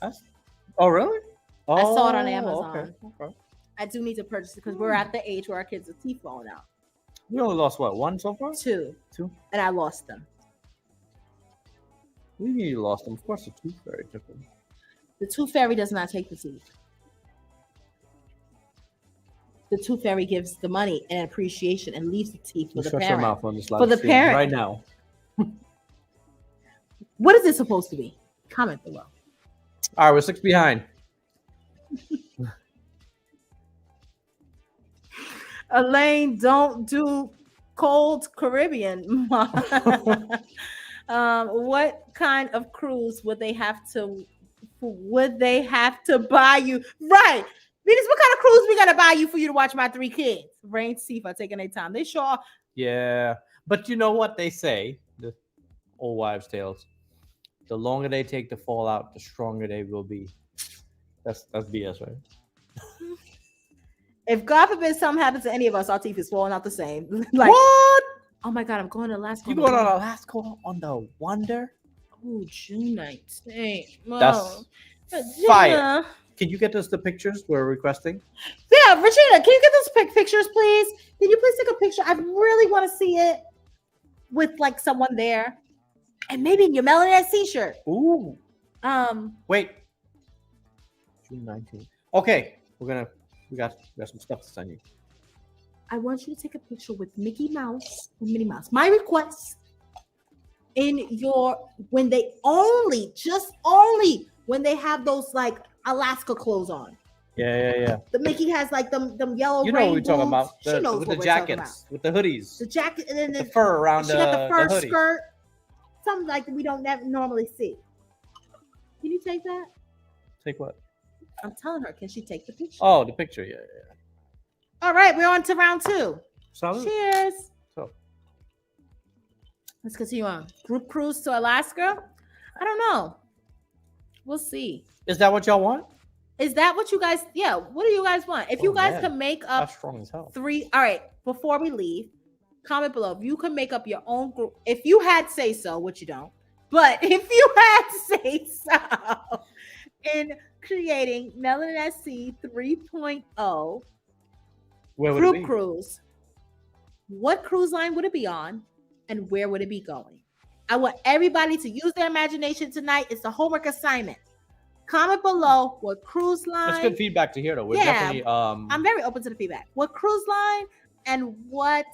Oh, really? I saw it on Amazon. Okay. I do need to purchase it because we're at the age where our kids' teeth falling out. You only lost what? 1 so far? 2. 2? And I lost them. We knew you lost them. Of course, the tooth fairy took them. The tooth fairy does not take the teeth. The tooth fairy gives the money and appreciation and leaves the teeth for the parent. Shut your mouth on this live for the stream parent right now. What is it supposed to be? Comment below. All right, we're 6 behind. Elaine, don't do cold Caribbean. What kind of cruise would they have to buy you? Right. Venus, what kind of cruise we gotta buy you for you to watch my 3 kids? Rain, Sifa taking their time. They sure. Yeah, but you know what they say, the old wives' tales. The longer they take to fall out, the stronger they will be. That's BS, right? If God forbid something happens to any of us, our teeth is falling out the same. Like, what? Oh my God, I'm going to Alaska. You going on Alaska on the Wonder? Ooh, June 19th. That's fire. Can you get us the pictures we're requesting? Yeah, Regina, can you get those pictures, please? Can you please take a picture? I really want to see it with like someone there, and maybe in your melanin t-shirt. Ooh. Wait. June 19th. Okay, we got some stuff to send you. I want you to take a picture with Mickey Mouse and Minnie Mouse. My request in your when they only when they have those like Alaska clothes on. Yeah. The Mickey has like them yellow. You know what we're talking boots. about? She knows with what the we're talking about. jackets, with the hoodies, The jacket, and then the fur around she got the fur hoodie. skirt. Something like we don't normally see. Can you take that? Take what? I'm telling her. Can she take the picture? Oh, the picture. Yeah. All right, we're on to round 2. Salud. Cheers. So let's continue on. Group cruise to Alaska. I don't know. We'll see. Is that what y'all want? Is that what you guys? Yeah. What do you guys want? If you guys can make up That's strong as hell. 3. All right. Before we leave, comment below if you can make up your own group. If you had say so, which you don't, but if you had say so in creating Melanin at Sea 3.0 group cruise, what cruise line would it be on, and where would it be going? I want everybody to use their imagination tonight. It's a homework assignment. Comment below what cruise line. That's good feedback to hear, though. We're definitely. I'm very open to the feedback. What cruise line and what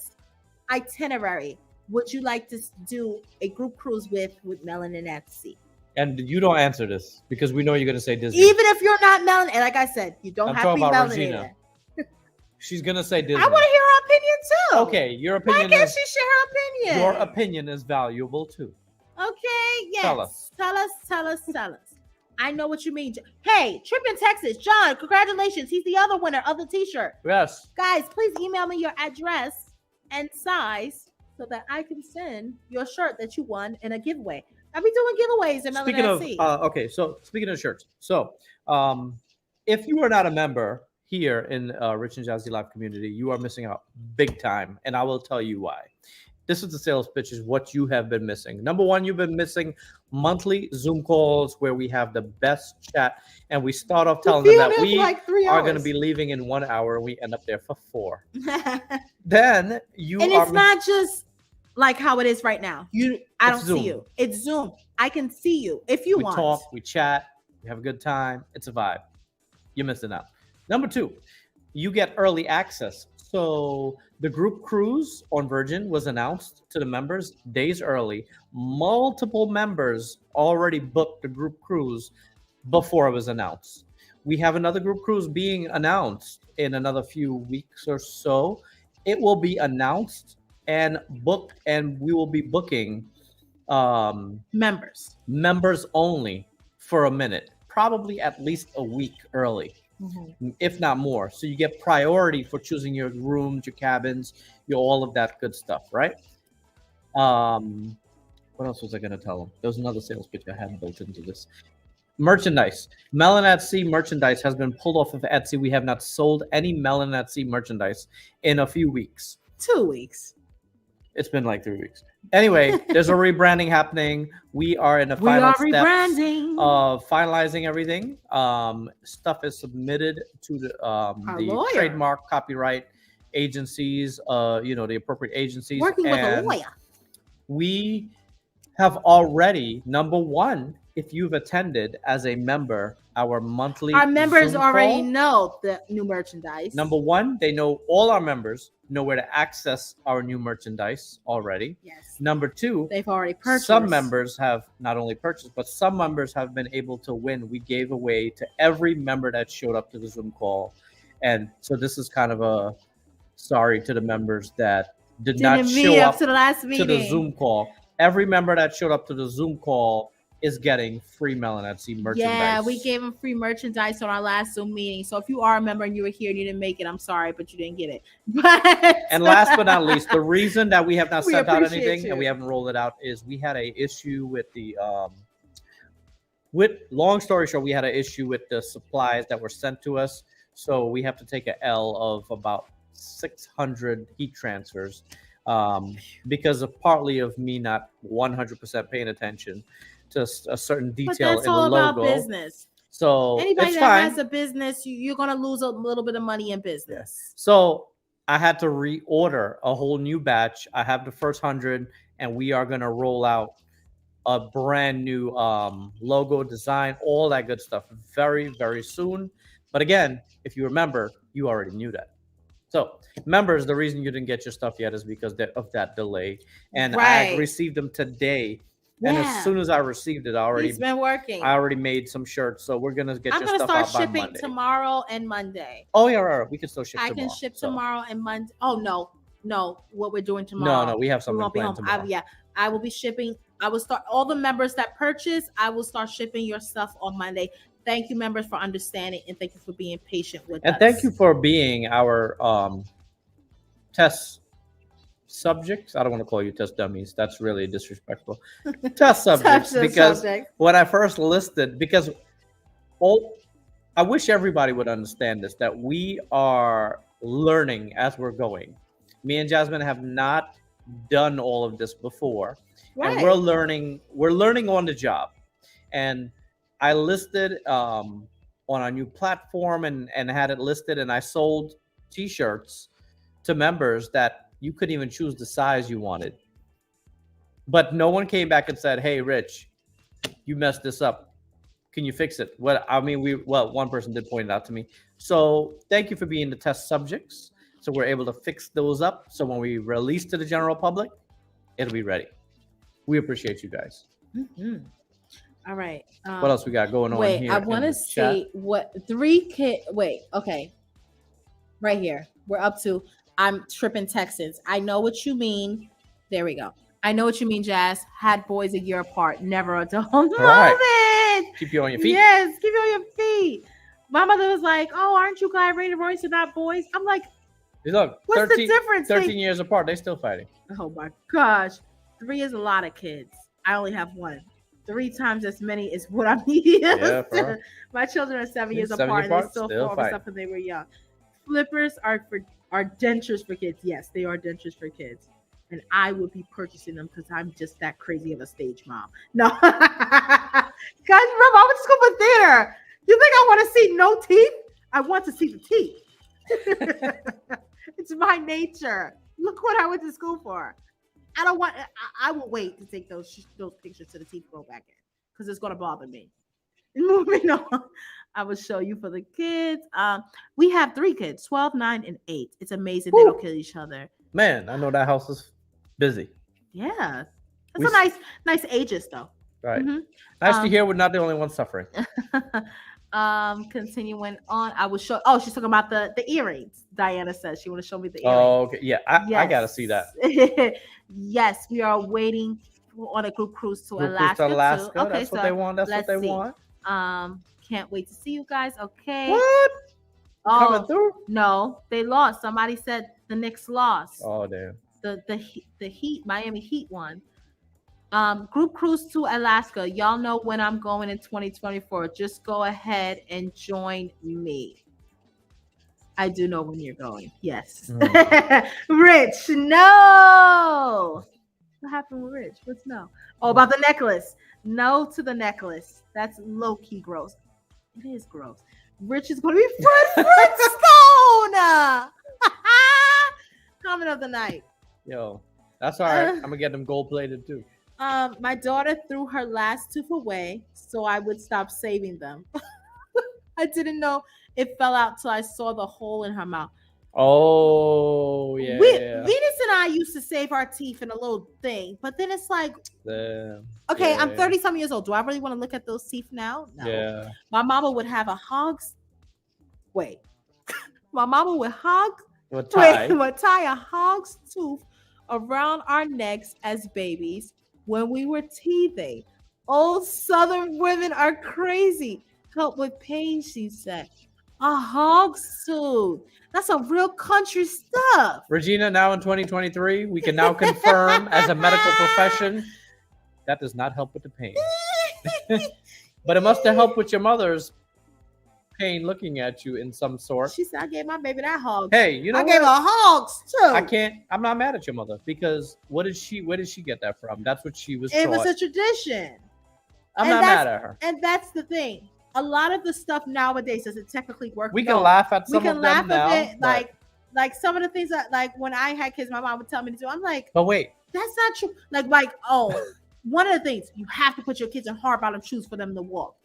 itinerary would you like to do a group cruise with Melanin at Sea? And you don't answer this because we know you're going to say Disney. Even if you're not Melanin, and like I said, you don't have to be melanated. She's going to say Disney. I want to hear her opinion too. Okay, your opinion. Why can't she share her opinion? Your opinion is valuable too. Okay, yes. Tell us. Tell us. I know what you mean. Hey, Trip in Texas, John, congratulations. He's the other winner of the t-shirt. Yes. Guys, please email me your address and size so that I can send your shirt that you won in a giveaway. I'll be doing giveaways in Speaking of, so speaking of shirts. So, if you are not a member here in Rich and Jazzy Live community, you are missing out big time. And I will tell you why. This is the sales pitch, is what you have been missing. Number one, you've been missing monthly Zoom calls where we have the best chat. And we start off telling them that we are going to be leaving in 1 hour. And we end up there for 4. Then it's not just like how it is right now. I don't see you. It's Zoom. I can see you if you want. We talk, we chat, we have a good time. It's a vibe. You're missing out. Number 2, you get early access. So the group cruise on Virgin was announced to the members days early. Multiple members already booked the group cruise before it was announced. We have another group cruise being announced in another few weeks or so. It will be announced and booked, and we will be booking members only for a minute, probably at least a week early. If not more. So you get priority for choosing your rooms, your cabins, all of that good stuff, right? What else was I going to tell them? There was another sales pitch I had built into this. Merchandise. Melanin at Sea merchandise has been pulled off of Etsy. We have not sold any Melanin at Sea merchandise in a few weeks. 2 weeks. It's been like 3 weeks. Anyway, there's a rebranding happening. We are in the final steps of finalizing everything. Stuff is submitted to the trademark copyright agencies, the appropriate agencies. Working with a lawyer. We have already, number one, if you've attended as a member, our members Zoom already know the new merchandise. Number one, all our members know where to access our new merchandise already. Yes. Number 2, they've already purchased. Some members have not only purchased, but some members have been able to win. We gave away to every member that showed up to the Zoom call. And so this is kind of a sorry to the members that didn't not show up to the last meeting, to the Zoom call. Every member that showed up to the Zoom call is getting free Melanin at Sea merchandise. Yeah, we gave them free merchandise on our last Zoom meeting. So if you are a member and you were here and you didn't make it, I'm sorry, but you didn't get it. And last but not least, the reason that we have not sent out anything and we haven't rolled it out is we had an issue with the long story short, we had an issue with the supplies that were sent to us. So we have to take an L of about 600 heat transfers because of partly of me not 100% paying attention. to a certain But detail that's in the all about logo. business. So Anybody it's that fine. has a business, you're gonna lose a little bit of money in business. So I had to reorder a whole new batch. I have the first 100, and we are gonna roll out a brand new logo design, all that good stuff, very, very soon. But again, if you remember, you already knew that. So, members, the reason you didn't get your stuff yet is because of that delay. And I Right. received them today. And as Yeah. soon as I received it, He's been working. I already made some shirts. So we're gonna get I'm your gonna stuff start out by shipping Monday. tomorrow and Monday. Oh yeah, right. We can still ship I tomorrow. can ship So- tomorrow and Monday. Oh no, what we're doing tomorrow. No, we have We something won't be planned home. tomorrow. Yeah, I will be shipping. I will start all the members that purchase. I will start shipping your stuff on Monday. Thank you, members, for understanding, and thank you for being patient with us. And thank you for being our test subjects. I don't want to call you test dummies. That's really disrespectful. Test subjects, because when I first listed, because I wish everybody would understand this, that we are learning as we're going. Me and Jasmine have not done all of this before, Right. and we're learning on the job. And I listed on our new platform and had it listed, and I sold t-shirts to members that you couldn't even choose the size you wanted. But no one came back and said, "Hey, Rich, you messed this up. Can you fix it?" One person did point it out to me. So thank you for being the test subjects. So we're able to fix those up. So when we release to the general public, it'll be ready. We appreciate you guys. Mm-hmm. All right. What else we got going on wait, here? I want to see what 3 kids. Wait, okay. Right here, we're up to. I'm tripping Texans. I know what you mean. There we go. I know what you mean, Jazz. Had boys a year apart, never a dull moment. Right. Keep you on your feet. Yes, keep you on your feet. My mother was like, "Oh, aren't you glad Rainy Royce are not boys?" I'm like, look, what's 13, the difference? 13 years apart, they still fighting. Oh my gosh, 3 is a lot of kids. I only have 1. 3 times as many is what I'm used to. My children are 7 years apart, and they still fall for stuff when they were young. Flippers are dentures for kids. Yes, they are dentures for kids. And I would be purchasing them because I'm just that crazy of a stage mom. No. Guys, remember, I would just go to theater. You think I want to see no teeth? I want to see the teeth. It's my nature. Look what I went to school for. I will wait to take those pictures to the teeth grow back in because it's going to bother me. Moving on, I will show you for the kids. We have 3 kids, 12, 9, and 8. It's amazing. They don't kill each other. Man, I know that house is busy. Yeah. It's nice ages though. Right. Mm-hmm. Nice to hear we're not the only ones suffering. Continuing on, I will show. Oh, she's talking about the earrings. Diana says she want to show me the earrings. Oh, okay. Yeah, I gotta see that. Yes, we are waiting on a group cruise to Alaska. Too. Okay, that's what they want. That's what they want. Can't wait to see you guys. Okay. What? Coming through? No, they lost. Somebody said the Knicks lost. Oh damn. The Heat, Miami Heat won. Group cruise to Alaska. Y'all know when I'm going in 2024. Just go ahead and join me. I do know when you're going. Yes. Rich, no. What happened with Rich? What's no? Oh, about the necklace. No to the necklace. That's low-key gross. It is gross. Rich is going to be Fred Flintstone. Comment of the night. Yo, that's all right. I'm going to get them gold-plated too. My daughter threw her last tooth away, so I would stop saving them. I didn't know it fell out till I saw the hole in her mouth. Oh, yeah. Venus and I used to save our teeth in a little thing, but then it's like, okay, I'm 30-some years old. Do I really want to look at those teeth now? No. Yeah. My mama would have a hog's. Wait. My mama would tie a hog's tooth around our necks as babies when we were teething. Old Southern women are crazy. Help with pain, she said. A hog's tooth. That's some real country stuff. Regina, now in 2023, we can now confirm as a medical profession that does not help with the pain. But it must have helped with your mother's pain looking at you in some sort. She said, I gave my baby that hog. Hey, you know I gave her hogs too. I'm not mad at your mother because where did she get that from? That's what she was taught. It was a tradition. I'm not mad at her. And that's the thing. A lot of the stuff nowadays doesn't technically work. We can laugh at we some can of them laugh now. at it, like some of the things that, like when I had kids, my mom would tell me to do. I'm like, but wait, that's not true. Like, oh, one of the things, you have to put your kids in hard bottom shoes for them to walk.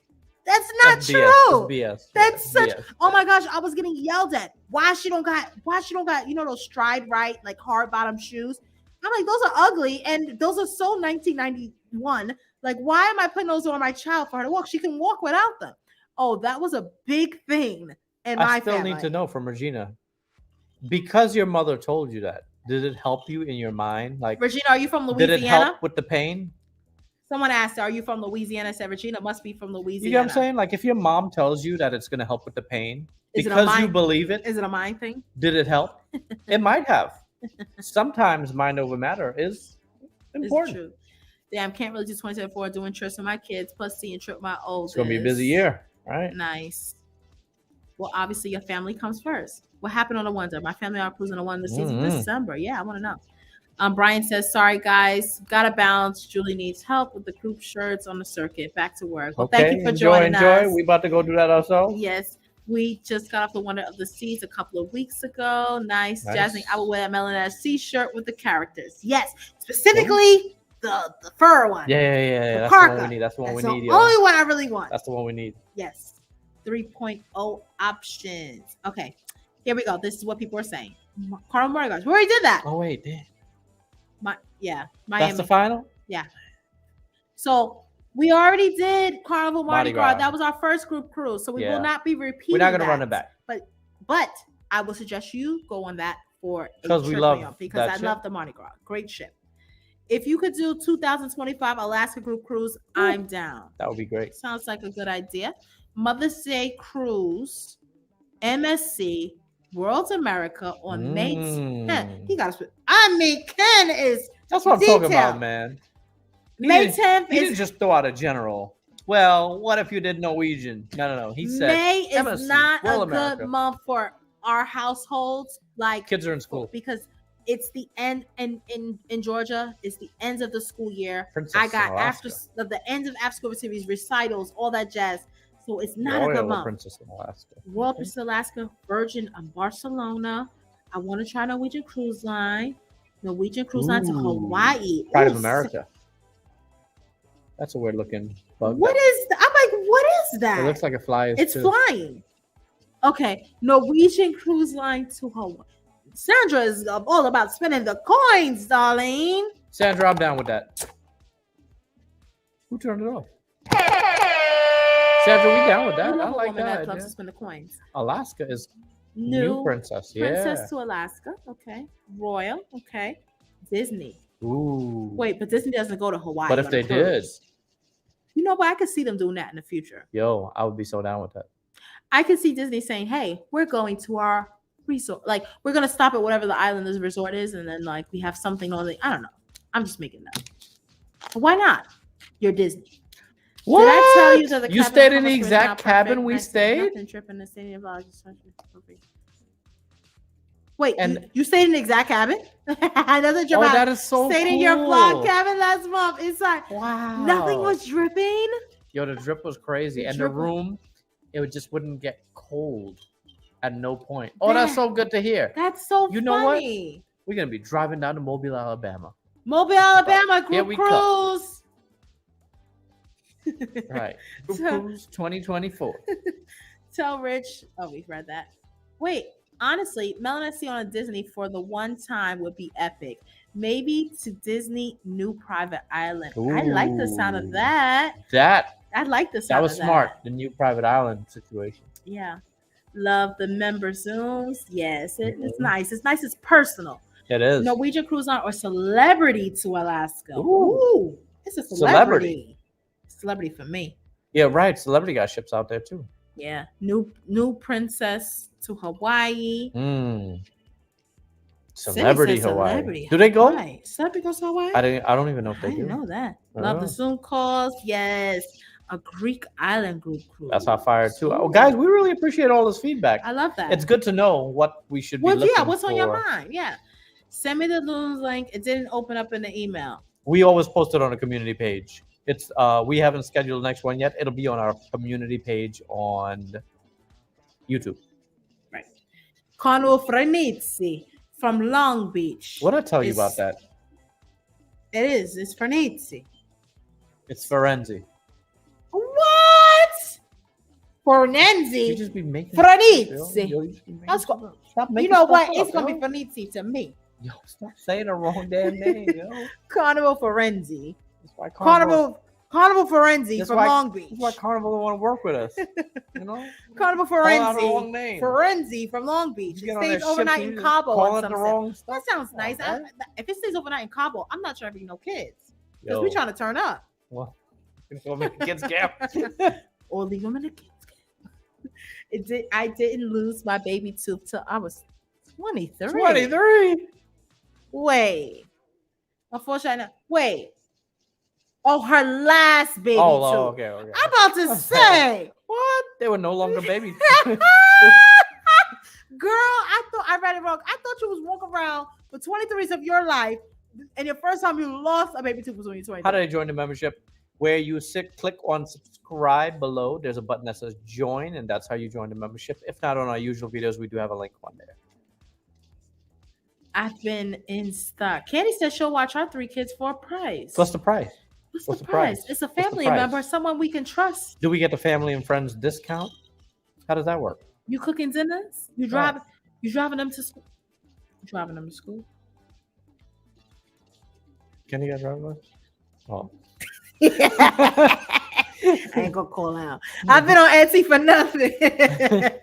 That's not true. BS. That's such. BS. Oh my gosh, I was getting yelled at. Why she don't got those stride right, like hard bottom shoes? I'm like, those are ugly, and those are so 1991. Like, why am I putting those on my child for her to walk? She can walk without them. Oh, that was a big thing in my family. I still need to know from Regina, because your mother told you that. Did it help you in your mind? Like, Regina, are you from Louisiana? Did it help with the pain? Someone asked, "Are you from Louisiana?" I said, "Regina must be from Louisiana." You know what I'm saying? Like, if your mom tells you that it's going to help with the pain because you believe it, is it a mind thing? Did it help? It might have. Sometimes mind over matter is important. It's true. Damn, can't really do 2024 doing trips with my kids, plus seeing trip my oldest. It's going to be a busy year, right? Nice. Well, obviously, your family comes first. What happened on the Wonder? My family are cruising on the Wonder season December. Yeah, I want to know. Brian says, sorry, guys. Gotta bounce. Julie needs help with the group shirts on the circuit. Back to work. Well, thank you for joining us. We about to go do that ourselves? Yes. We just got off the Wonder of the Seas a couple of weeks ago. Nice. Jasmine, I will wear that melanin C-shirt with the characters. Yes. Specifically the fur one. Yeah. That's the one we need. That's the one we need. The only one I really want. That's the one we need. Yes. 3.0 options. Okay. Here we go. This is what people are saying. Carl Morgan. We already did that. Oh, wait. Damn. Miami. That's the final? Yeah. So we already did Carnival Mardi Gras. That was our first group cruise. So we will not be repeating. We're not going to run it back. But I will suggest you go on that for because we love because I love the Mardi Gras. Great ship. If you could do 2025 Alaska group cruise, I'm down. That would be great. Sounds like a good idea. Mother's Day cruise, MSC, World's America on May 10th. He got to. Ken is. That's what I'm talking about, man. May 10th. He didn't just throw out a general. Well, what if you did Norwegian? No. He said May is MSC, not World a America. good month for our households. Like kids are in school because it's the end, and in Georgia, it's the end of the school year. Princess I got Alaska. after the end of after school activities, recitals, all that jazz. So it's not Royal a good month. Princess in Alaska. Royal Princess Alaska, Virgin of Barcelona. I want to try Norwegian Cruise Line. Norwegian Cruise Line to Hawaii. Pride of America. That's a weird looking bug. What is that? I'm like, what is that? It looks like it flies. It's flying. Okay. Norwegian Cruise Line to Hawaii. Sandra is all about spending the coins, darling. Sandra, I'm down with that. Who turned it off? Sandra, we down with that? I like that. Loves to spend the coins. Alaska is new princess. Princess to Alaska. Okay. Royal. Okay. Disney. Ooh. Wait, but Disney doesn't go to Hawaii. But if they did, you know, but I could see them doing that in the future. Yo, I would be so down with that. I could see Disney saying, "Hey, we're going to our resort. Like, we're gonna stop at whatever the island this resort is, and then like we have something on the. I don't know. I'm just making that. But why not? You're Disney. What? Did I tell you that the you stayed in the exact cabin we stayed? Wait, and you stayed in the exact cabin? Another job. Oh, that is so stayed cool. in your vlog cabin last month. It's like, wow, nothing was dripping. Yo, the drip was crazy, and the room, it just wouldn't get cold at no point. Oh, that's so good to hear. That's so. You know what? We're gonna be driving down to Mobile, Alabama. Mobile, Alabama group cruise. Right, group cruise 2024. Tell Rich. Oh, we've read that. Wait. Honestly, Melanin on a Disney for the one time would be epic. Maybe to Disney New Private Island. Ooh. I like the sound of that. I like the sound of that. That was smart. The New Private Island situation. Yeah. Love the member Zooms. Yes, it's nice. It's nice. It's personal. It is. Norwegian Cruise Line or Celebrity to Alaska. Ooh. It's a celebrity. Celebrity for me. Yeah, right. Celebrity got ships out there too. Yeah. New Princess to Hawaii. Celebrity Hawaii. Do they go? Hawaii. Celebrity goes to Hawaii? I don't even know if they do. I didn't know that. Love the Zoom calls. Yes. A Greek island group cruise. That's how fire too. Oh, guys, we really appreciate all this feedback. I love that. It's good to know what we should be looking what's for. on your mind? Yeah. Send me the Loons link. It didn't open up in the email. We always post it on a community page. It's we haven't scheduled the next one yet. It'll be on our community page on YouTube. Right. Carnival Frenizzi from Long Beach. What did I tell you about It's- that? It is. It's Frenizzi. It's Ferenzi. What? You Frenenzi. just be making Frenizzi. Yo, you just be making That's stuff go- up. Stop You making know stuff what? up, It's gonna yo. be Frenizzi to me. Yo, stop saying the wrong damn name, yo. Carnival Ferenzi. That's why Carnival Ferenzi That's from why- Long Beach. That's why Carnival don't want to work with us. You know? Carnival Call out the wrong Ferenzi. name. Ferenzi from Long Beach. You It get on stays that ship overnight and in you just Cabo. call on it some the set. wrong That stuff. sounds Come on, nice. man. If it stays overnight in Cabo, I'm not trying to be no kids because Yo. we trying to turn up Well, you know, make the kids camp. or leave them in the kids. I didn't lose my baby tooth till I was 23. 23. Wait. Unfortunately, wait. Oh, her last baby Oh, tooth. okay. I'm about to say, What? They were no longer babies. girl, I thought I read it wrong. I thought you was walking around for 23 years of your life, and your first time you lost a baby tooth was when you were 23. How do I join the membership? Where you click on subscribe below. There's a button that says join, and that's how you join the membership. If not on our usual videos, we do have a link on there. I've been in stock. Candy said she'll watch our 3 kids for a price. What's the price? What's the price? It's a the family price? member, someone we can trust. Do we get the family and friends discount? How does that work? You cooking dinners? You driving? You driving them to school? You driving them to school? Can you guys drive us? Oh. I ain't gonna call out. I've been on Etsy for nothing.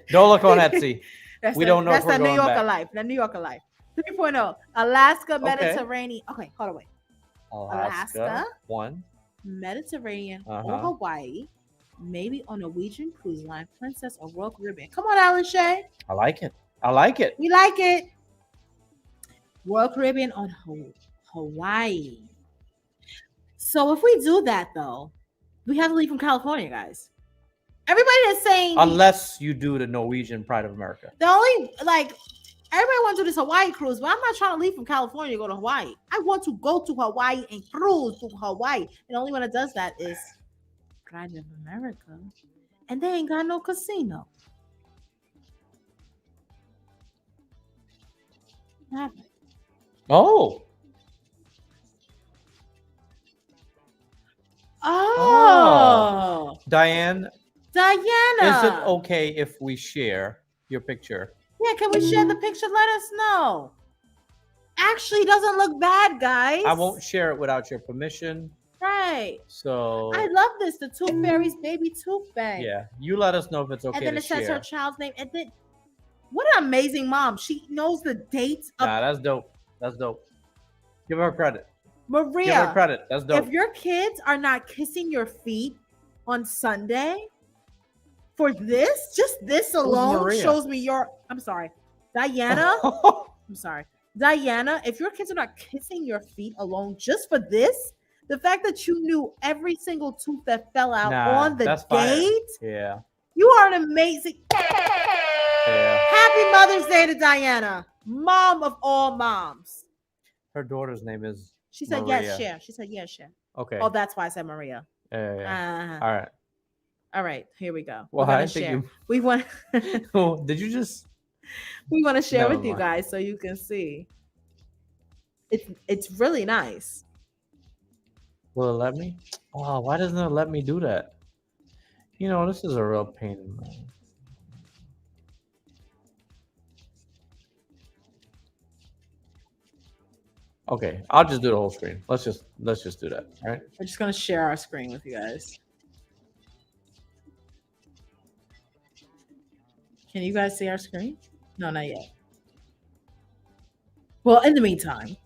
Don't look on Etsy. We don't know if That's we're the New going Yorker back. life. The New Yorker life. 3.0. Alaska, Okay. Mediterranean. Okay, hold on, wait. Alaska. 1. Mediterranean or Uh-huh. Hawaii, maybe on a Norwegian cruise line, Princess or Royal Caribbean. Come on, Alan Shay. I like it. I like it. We like it. Royal Caribbean on Hawaii. So if we do that though, we have to leave from California, guys. Everybody that's saying Unless you do the Norwegian Pride of America. the only everybody wants to do this Hawaii cruise, but I'm not trying to leave from California to go to Hawaii. I want to go to Hawaii and cruise to Hawaii. And the only one that does that is Pride of America. And they ain't got no casino. Nothing. Oh. Oh, Diane, Diana. is it okay if we share your picture? Yeah, can we share the picture? Let us know. Actually, it doesn't look bad, guys. I won't share it without your permission. Right. So I love this. The Tooth Fairy's baby tooth bag. yeah, you let us know if it's okay And then to it says share. her child's name. And then, what an amazing mom. She knows the dates of Nah, that's dope. That's dope. Give her credit. Give her Maria. credit. That's dope. If your kids are not kissing your feet on Sunday, for this, just this alone Maria? shows me your. I'm sorry, Diana. I'm sorry, Diana. If your kids are not kissing your feet alone just for this, the fact that you knew every single tooth that fell out Nah, on the that's fire. date, Yeah. you are an amazing. Yeah. Happy Mother's Day to Diana, mom of all moms. Her daughter's name is She said Maria. yes, share. She said yes, share. Okay. Oh, that's why I said Maria. Yeah. Uh-huh. All right. All right, here we go. Well, We're gonna I think share. you. We want Oh, did you just? we want to share Never with you mind. guys so you can see. It's really nice. Will it let me? Oh, why doesn't it let me do that? You know, this is a real pain in the. Okay, I'll just do the whole screen. Let's just do that. All right. We're just gonna share our screen with you guys. Can you guys see our screen? No, not yet. Well, in the meantime,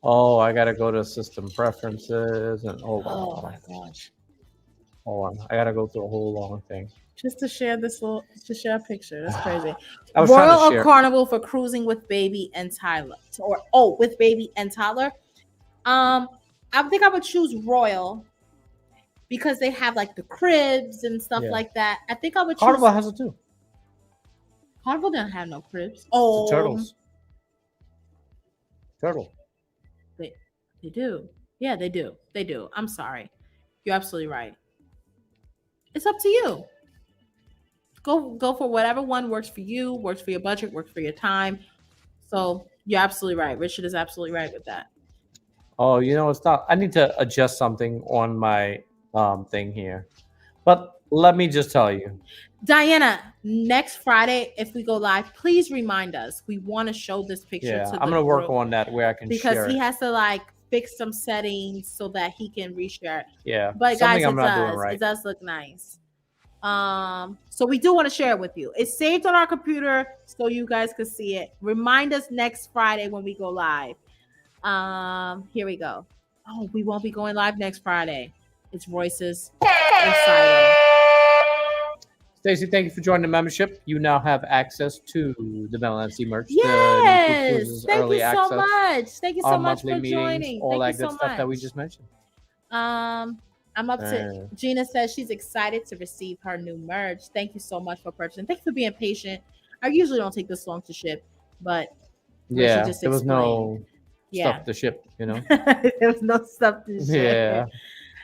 Oh, I gotta go to system preferences and hold on. oh my gosh, Hold on. I gotta go through a whole long thing. just to share to share a picture. That's crazy. I was trying Royal to or share. Carnival for cruising with baby and Tyler, with baby and Tyler. I think I would choose Royal because they have like the cribs and stuff Yeah. like that. I think I would choose Carnival has it too. Carnival doesn't have no cribs. The Oh, turtles. Turtle. They do. Yeah, they do. They do. I'm sorry. You're absolutely right. It's up to you. Go for whatever one works for you, works for your budget, works for your time. So you're absolutely right. Richard is absolutely right with that. Oh, it's not. I need to adjust something on my thing here. But let me just tell you. Diana, next Friday, if we go live, please remind us. We want to show this picture Yeah, to I'm the gonna work group on that where I can because share he it. has to like fix some settings so that he can reshare it. Yeah, But something guys, I'm not doing right. It does look nice. So we do want to share it with you. It's saved on our computer so you guys can see it. Remind us next Friday when we go live. Here we go. Oh, we won't be going live next Friday. It's Royce's recital. Stacey, thank you for joining the membership. You now have access to the Melanin merch. Yes, thank you so much. Thank you so much for joining. All Thank that good stuff that we just mentioned. I'm up to. Gina says she's excited to receive her new merch. Thank you so much for purchasing. Thank you for being patient. I usually don't take this long to ship, but yeah, there was no stuff to ship. There was no stuff to ship. Yeah.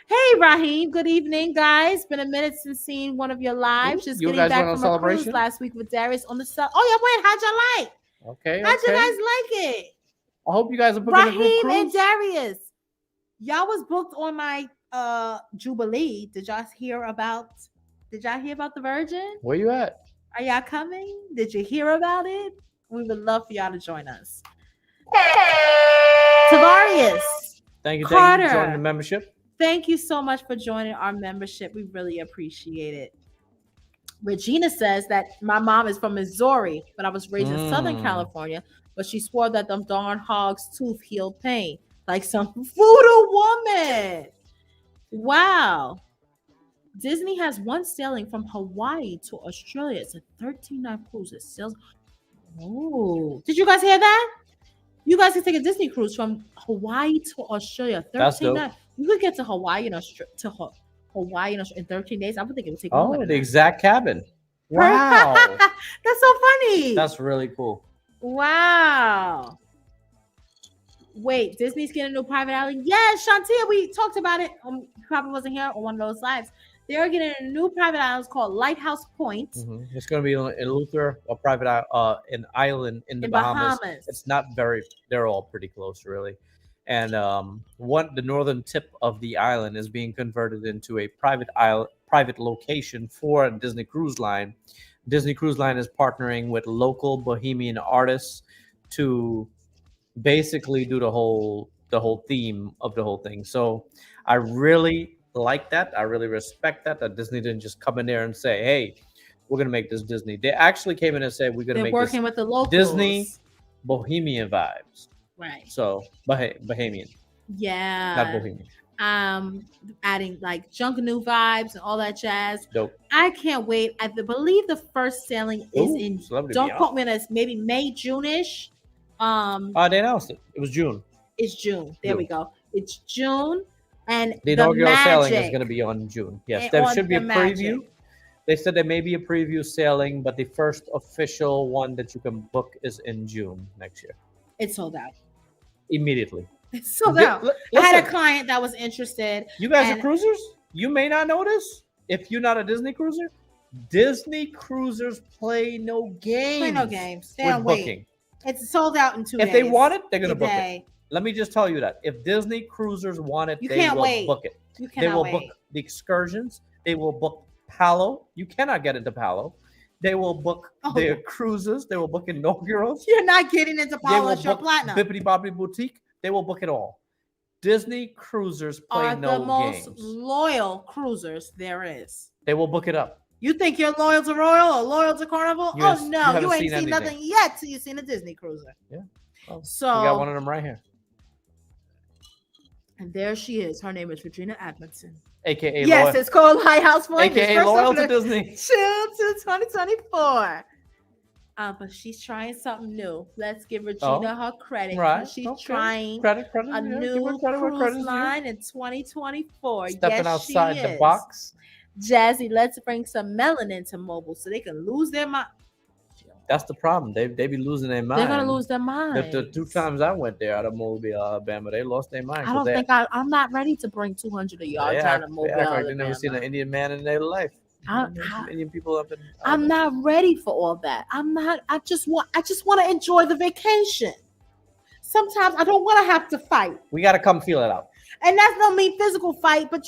Hey Raheem, good evening, guys. Been a minute since seeing one of your lives. Just you getting guys back from a cruise last week with Darius on the sub. Oh, yeah, went. How'd y'all like? Okay. How'd you guys like it? I hope you guys are booking a group cruise. And Darius, y'all was booked on my Jubilee. Did y'all hear about the Virgin? Where you at? Are y'all coming? Did you hear about it? We would love for y'all to join us. Tavarius. Thank you, Carter. Thank you for joining the membership. Thank you so much for joining our membership. We really appreciate it. Regina says that my mom is from Missouri, but I was raised in Southern California, but she swore that them darn hogs' tooth healed pain, like some voodoo woman. Wow. Disney has one sailing from Hawaii to Australia. It's a 13-night cruise. It sails. Oh, did you guys hear that? You guys can take a Disney cruise from Hawaii to Australia. 13 nights. You could get to Hawaii in 13 days. I would think it would take longer. Oh, the exact cabin. Wow. That's so funny. That's really cool. Wow. Wait, Disney's getting a new private island? Yes, Shantia, we talked about it. Probably wasn't here on one of those lives. They're getting a new private island called Lighthouse Point. Mm-hmm. It's going to be in Luther, a private an island in the Bahamas. It's not very. They're all pretty close, really. And the northern tip of the island is being converted into a private location for a Disney Cruise Line. Disney Cruise Line is partnering with local Bohemian artists to basically do the whole theme of the whole thing. So I really like that. I really respect that Disney didn't just come in there and say, hey, we're gonna make this Disney. They actually came in and said we're gonna make working with the locals. Disney Bohemian vibes. Right. So Bahamian. Yeah. Not Bohemian. Adding like Junkanoo vibes and all that jazz. Dope. I can't wait. I believe the first sailing is in. Don't quote me on this. Maybe May, June-ish. They announced it. It was June. It's June. There we go. It's June. And the inaugural sailing is going to be on June. Yes, there should be a preview. They said there may be a preview sailing, but the first official one that you can book is in June next year. It's sold out. Immediately. It's sold out. I had a client that was interested. You guys are cruisers? You may not know this. If you're not a Disney cruiser, Disney cruisers play no games. Play no games. They don't wait. Booking. It's sold out in 2 days. If they want it, they're going to book it. Let me just tell you that. If Disney cruisers want it, they will book it. They will book the excursions. They will book Palo. You cannot get into Palo. They will book their cruises. They will book inaugurals. You're not getting into Palo or Platinum. Bippity Boppity Boutique. They will book it all. Disney cruisers play no games. Are the most loyal cruisers there is. They will book it up. You think you're loyal to Royal or loyal to Carnival? You ain't seen nothing yet till you've seen a Disney cruiser. Yeah. Well, so we got one of them right here. And there she is. Her name is Regina Admonson. AKA Yes, it's called Lighthouse Point. AKA loyal to Disney. June to 2024. But she's trying something new. Let's give Regina her credit. Right. She's trying a new cruise line in 2024. Stepping outside the box. Jazzy, let's bring some melanin to mobile so they can lose their mind. That's the problem. They be losing their mind. They're gonna lose their The mind. 2 times I went there out of Mobile, Alabama, they lost their mind. I don't think I'm not ready to bring 200 of y'all down to They Mobile, act like they never seen an Alabama. Indian man in their life. I- Some Indian people up in. I'm not ready for all that. I'm not. I just want to enjoy the vacation. Sometimes I don't want to have to fight, We gotta come feel it out. and that's not mean physical fight, but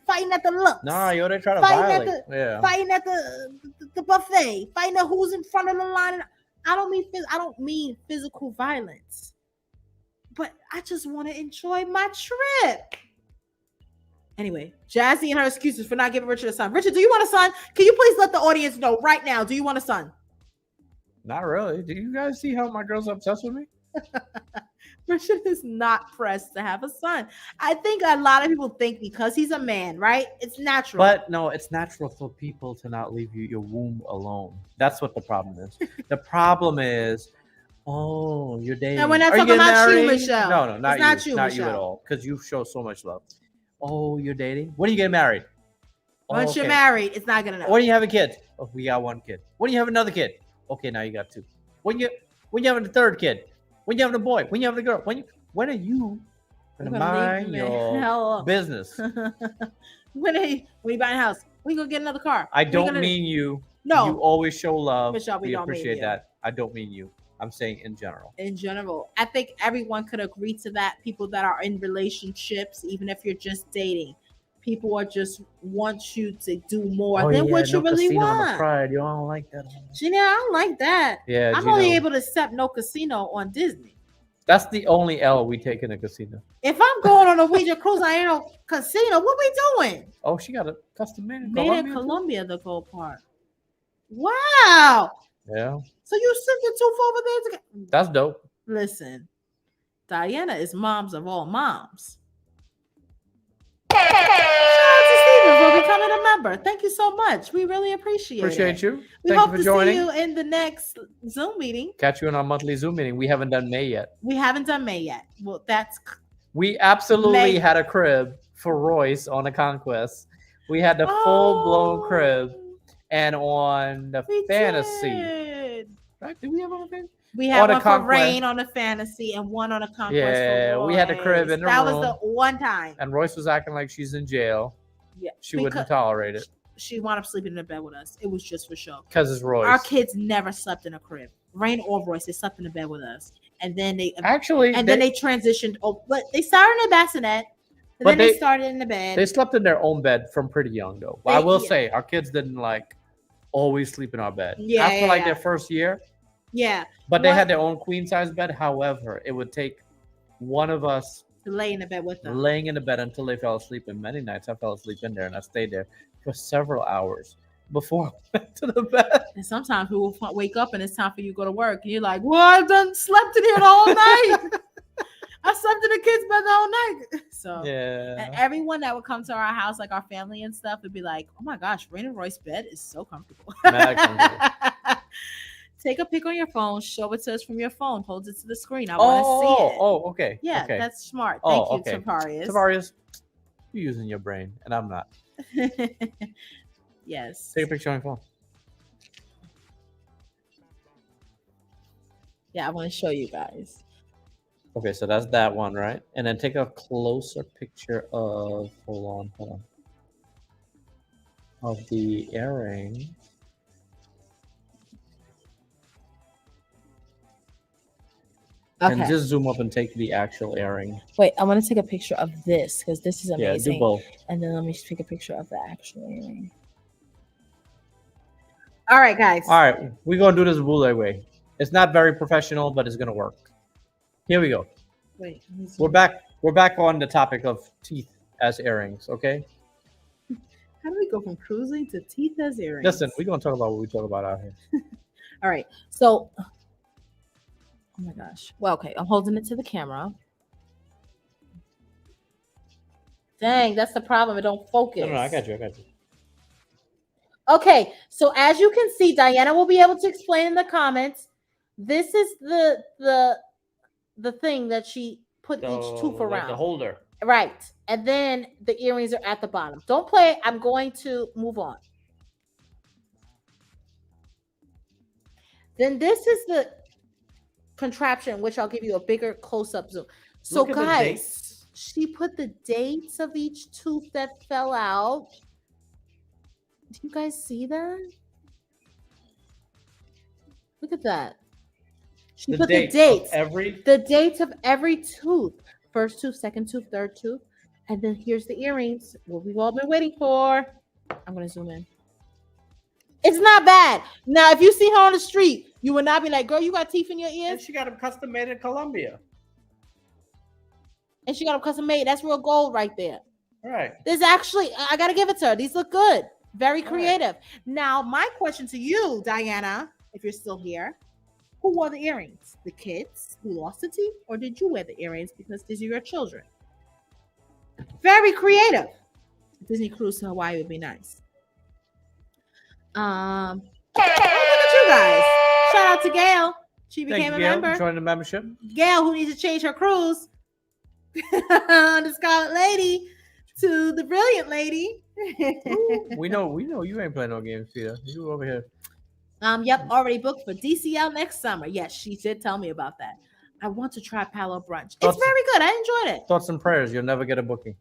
fighting at the looks. Nah, yo, they try to Fighting violate. Yeah. fighting at the buffet, fighting at who's in front of the line. I don't mean physical violence, but I just want to enjoy my trip. Anyway, Jazzy and her excuses for not giving Richard a son. Richard, do you want a son? Can you please let the audience know right now? Do you want a son? Not really. Do you guys see how my girl's obsessed with me? Richard is not pressed to have a son. I think a lot of people think because he's a man, right? It's natural. But no, it's natural for people to not leave your womb alone. That's what the problem is. The problem is, oh, you're dating. And we're not Are you talking getting about you, married? Michelle. No, not It's you. not you, Not you at Michelle. all. Because you show so much love. Oh, you're dating? When are you getting married? Once you're okay. married, it's not gonna know. When are you having kids? Oh, we got 1 kid. When do you have another kid? Okay, now you got 2. When you having the 3rd kid? When you having a boy? When you having a girl? When are you gonna mind your business? when you buying a house? We gonna get another car? I don't mean you. No. You always show love. Michelle, we don't mean appreciate you. that. I don't mean you. I'm saying in general. In general, I think everyone could agree to that. People that are in relationships, even if you're just dating, people are just want you to do more than what you really want. Pride. You don't like that. Gina, I don't like that. Yeah, I'm only able to accept no casino on Disney. That's the only L we take in a casino. If I'm going on a Norwegian cruise, I ain't no casino. What we doing? Oh, she got a custom made in Colombia, the gold part. Wow. Yeah. So you sent the 2 over there to That's dope. Listen, Diana is moms of all moms. For becoming a member. Thank you so much. We really appreciate it. You. We hope to see you in the next Zoom meeting. Catch you in our monthly Zoom meeting. We haven't done May yet. Well, we absolutely had a crib for Royce on a Conquest. We had the full-blown crib, and on the Fantasy. Right? Did we have one fantasy? We had one for Rain on the Fantasy and one on a Conquest. Yeah, we had the crib in the room. That was the one time. And Royce was acting like she's in jail. Yeah, she wouldn't tolerate it. She wound up sleeping in the bed with us. It was just for show. Because it's Royce. Our kids never slept in a crib. Rain or Royce, they slept in the bed with us, and then they then they transitioned. Oh, but they started in a bassinet. And then they started in the bed. They slept in their own bed from pretty young, though. I will say our kids didn't always sleep in our bed. Yeah, after their first year. Yeah. But they had their own queen size bed. However, it would take one of us to lay in the bed with them. Laying in the bed until they fell asleep. And many nights I fell asleep in there and I stayed there for several hours before I went to the bed. And sometimes we will wake up and it's time for you to go to work. And you're like, well, I've done slept in here the whole night. I slept in the kids' bed the whole night. So yeah. And everyone that would come to our house, like our family and stuff, would be like, oh my gosh, Rain and Roy's bed is so comfortable. Take a pic on your phone, show it to us from your phone, hold it to the screen. I want to see it. Oh, okay. Yeah, okay. That's smart. Thank you, Tavarius. Tavarius, you're using your brain, and I'm not. Yes. Take a picture on your phone. Yeah, I want to show you guys. Okay, so that's that one, right? And then take a closer picture of, hold on, of the earring. Okay. And just zoom up and take the actual earring. Wait, I want to take a picture of this because this is amazing. Yeah, do both. And then let me take a picture of the actual earring. All right, guys. All right, we're going to do this bootleg way. It's not very professional, but it's going to work. Here we go. Wait. We're back on the topic of teeth as earrings, okay? How do we go from cruising to teeth as earrings? Listen, we're going to talk about what we talk about out here. All right. So, oh my gosh. Well, okay. I'm holding it to the camera. Dang, that's the problem. It don't focus. No, I got you. Okay. So as you can see, Diana will be able to explain in the comments. This is the thing that she put each tooth around. The holder. Right. And then the earrings are at the bottom. Don't play. I'm going to move on. Then this is the contraption, which I'll give you a bigger close-up zoom. So Look at the guys, dates. she put the dates of each tooth that fell out. Do you guys see that? Look at that. She put the dates. The dates of every tooth. First tooth, second tooth, third tooth. And then here's the earrings, what we've all been waiting for. I'm going to zoom in. It's not bad. Now, if you see her on the street, you would not be like, girl, you got teeth in your And ears? she got them custom made in Colombia. And she got them custom made. That's real gold right there. All right. There's actually, I got to give it to her. These look good. Very All creative. right. Now, my question to you, Diana, if you're still here, who wore the earrings? The kids who lost the teeth? Or did you wear the earrings because these are your children? Very creative. Disney cruise to Hawaii would be nice. Oh, look at you guys. Shout out to Gail. She became a member. Join the membership. Gail, who needs to change her cruise. The Scarlet Lady to the Brilliant Lady. we know you ain't playing no games, Peter. You over here. Yep, already booked for DCL next summer. Yes, she did tell me about that. I want to try Palo Brunch. It's very good. I enjoyed it. Thoughts and prayers. You'll never get a booking.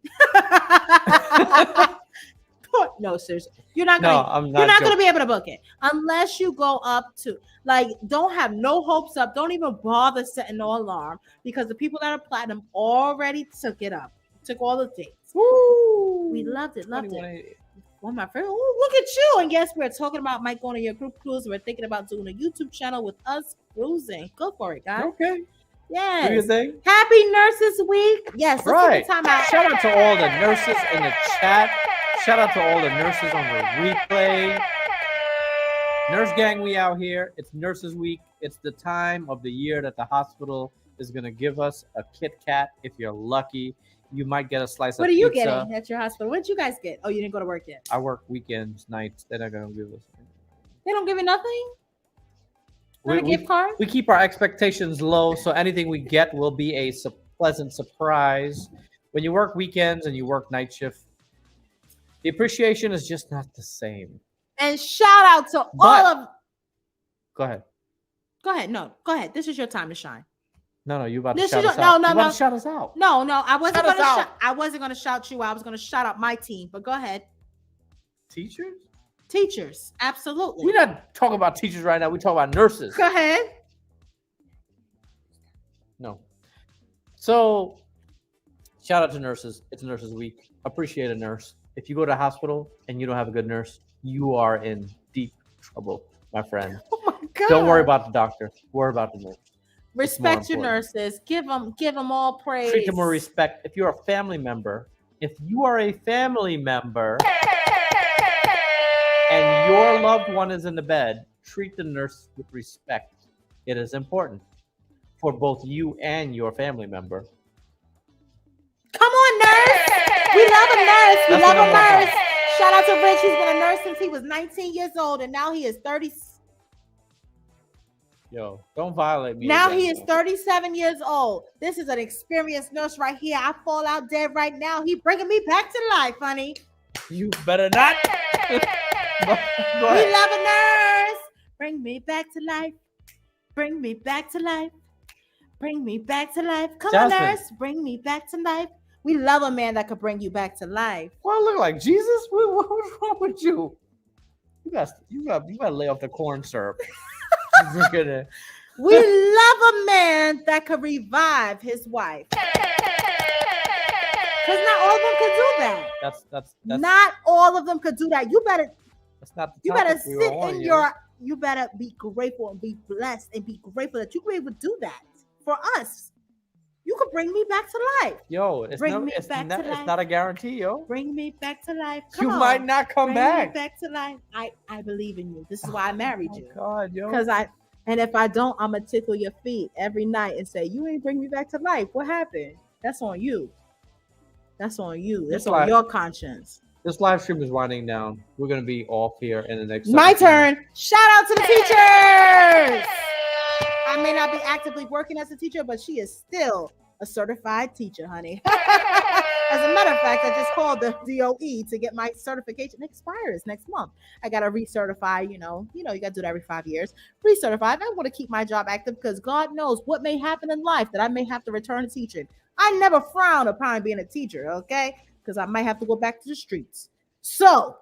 No, seriously. You're not going to be able to book it unless you go up to, like, don't have no hopes up. Don't even bother setting no alarm because the people that are platinum already took it up. Took all the dates. Woo! We loved it. One of my friends. Oh, look at you. And yes, we're talking about Mike going on your group cruise. We're thinking about doing a YouTube channel with us cruising. Go for it, guys. Okay. Yes. Do you think? Happy Nurses Week. Yes. Right. Time out. Shout out to all the nurses in the chat. Shout out to all the nurses on the replay. Nurse gang, we out here. It's Nurses Week. It's the time of the year that the hospital is going to give us a Kit Kat. If you're lucky, you might get a slice of pizza. What are you getting at your hospital? What did you guys get? Oh, you didn't go to work yet. I work weekends, nights. They're not going to give us. They don't give you nothing? Not a gift card? We keep our expectations low, so anything we get will be a pleasant surprise. When you work weekends and you work night shift, the appreciation is just not the same. And shout out to all of. Go ahead. Go ahead. No, go ahead. This is your time to shine. No, you about to shout us out. No. Shout us out. No, I wasn't going to shout. I wasn't going to shout you out. I was going to shout out my team. But go ahead. Teachers, absolutely. We're not talking about teachers right now. We're talking about nurses. Go ahead. No. So, shout out to nurses. It's Nurses Week. Appreciate a nurse. If you go to a hospital and you don't have a good nurse, you are in deep trouble, my friend. Oh my God. Don't worry about the doctor. Worry about the nurse. Respect your nurses. Give them all praise. Treat them with respect. If you're a family member, and your loved one is in the bed, treat the nurse with respect. It is important for both you and your family member. Come on, nurse. We love a nurse. We love a nurse. Shout out to Rich. He's been a nurse since he was 19 years old, and now he is 30. Yo, don't violate me. Now he is 37 years old. This is an experienced nurse right here. I fall out dead right now. He bringing me back to life, honey. You better not. We love a nurse. Bring me back to life. Bring me back to life. Bring me back to life. Come on, nurse. Bring me back to life. We love a man that could bring you back to life. Well, I look like Jesus. What's wrong with you? You got to lay off the corn syrup. We love a man that could revive his wife. Because not all of them could do that. That's not all of them could do that. You better. That's not. You better sit in your. You better be grateful and be blessed and be grateful that you were able to do that for us. You could bring me back to life. Yo, it's not a guarantee, yo. Bring me back to life. You might not come back. Bring me back to life. I believe in you. This is why I married you. God, yo. And if I don't, I'm gonna tickle your feet every night and say, "You ain't bring me back to life. What happened?" That's on you. That's on you. That's on your conscience. This live stream is winding down. We're gonna be off here in the next. My turn. Shout out to the teachers. I may not be actively working as a teacher, but she is still a certified teacher, honey. As a matter of fact, I just called the DOE to get my certification. It expires next month. I gotta recertify. You gotta do that every 5 years. Recertify. I want to keep my job active because God knows what may happen in life that I may have to return to teaching. I never frown upon being a teacher, okay? Because I might have to go back to the streets. So,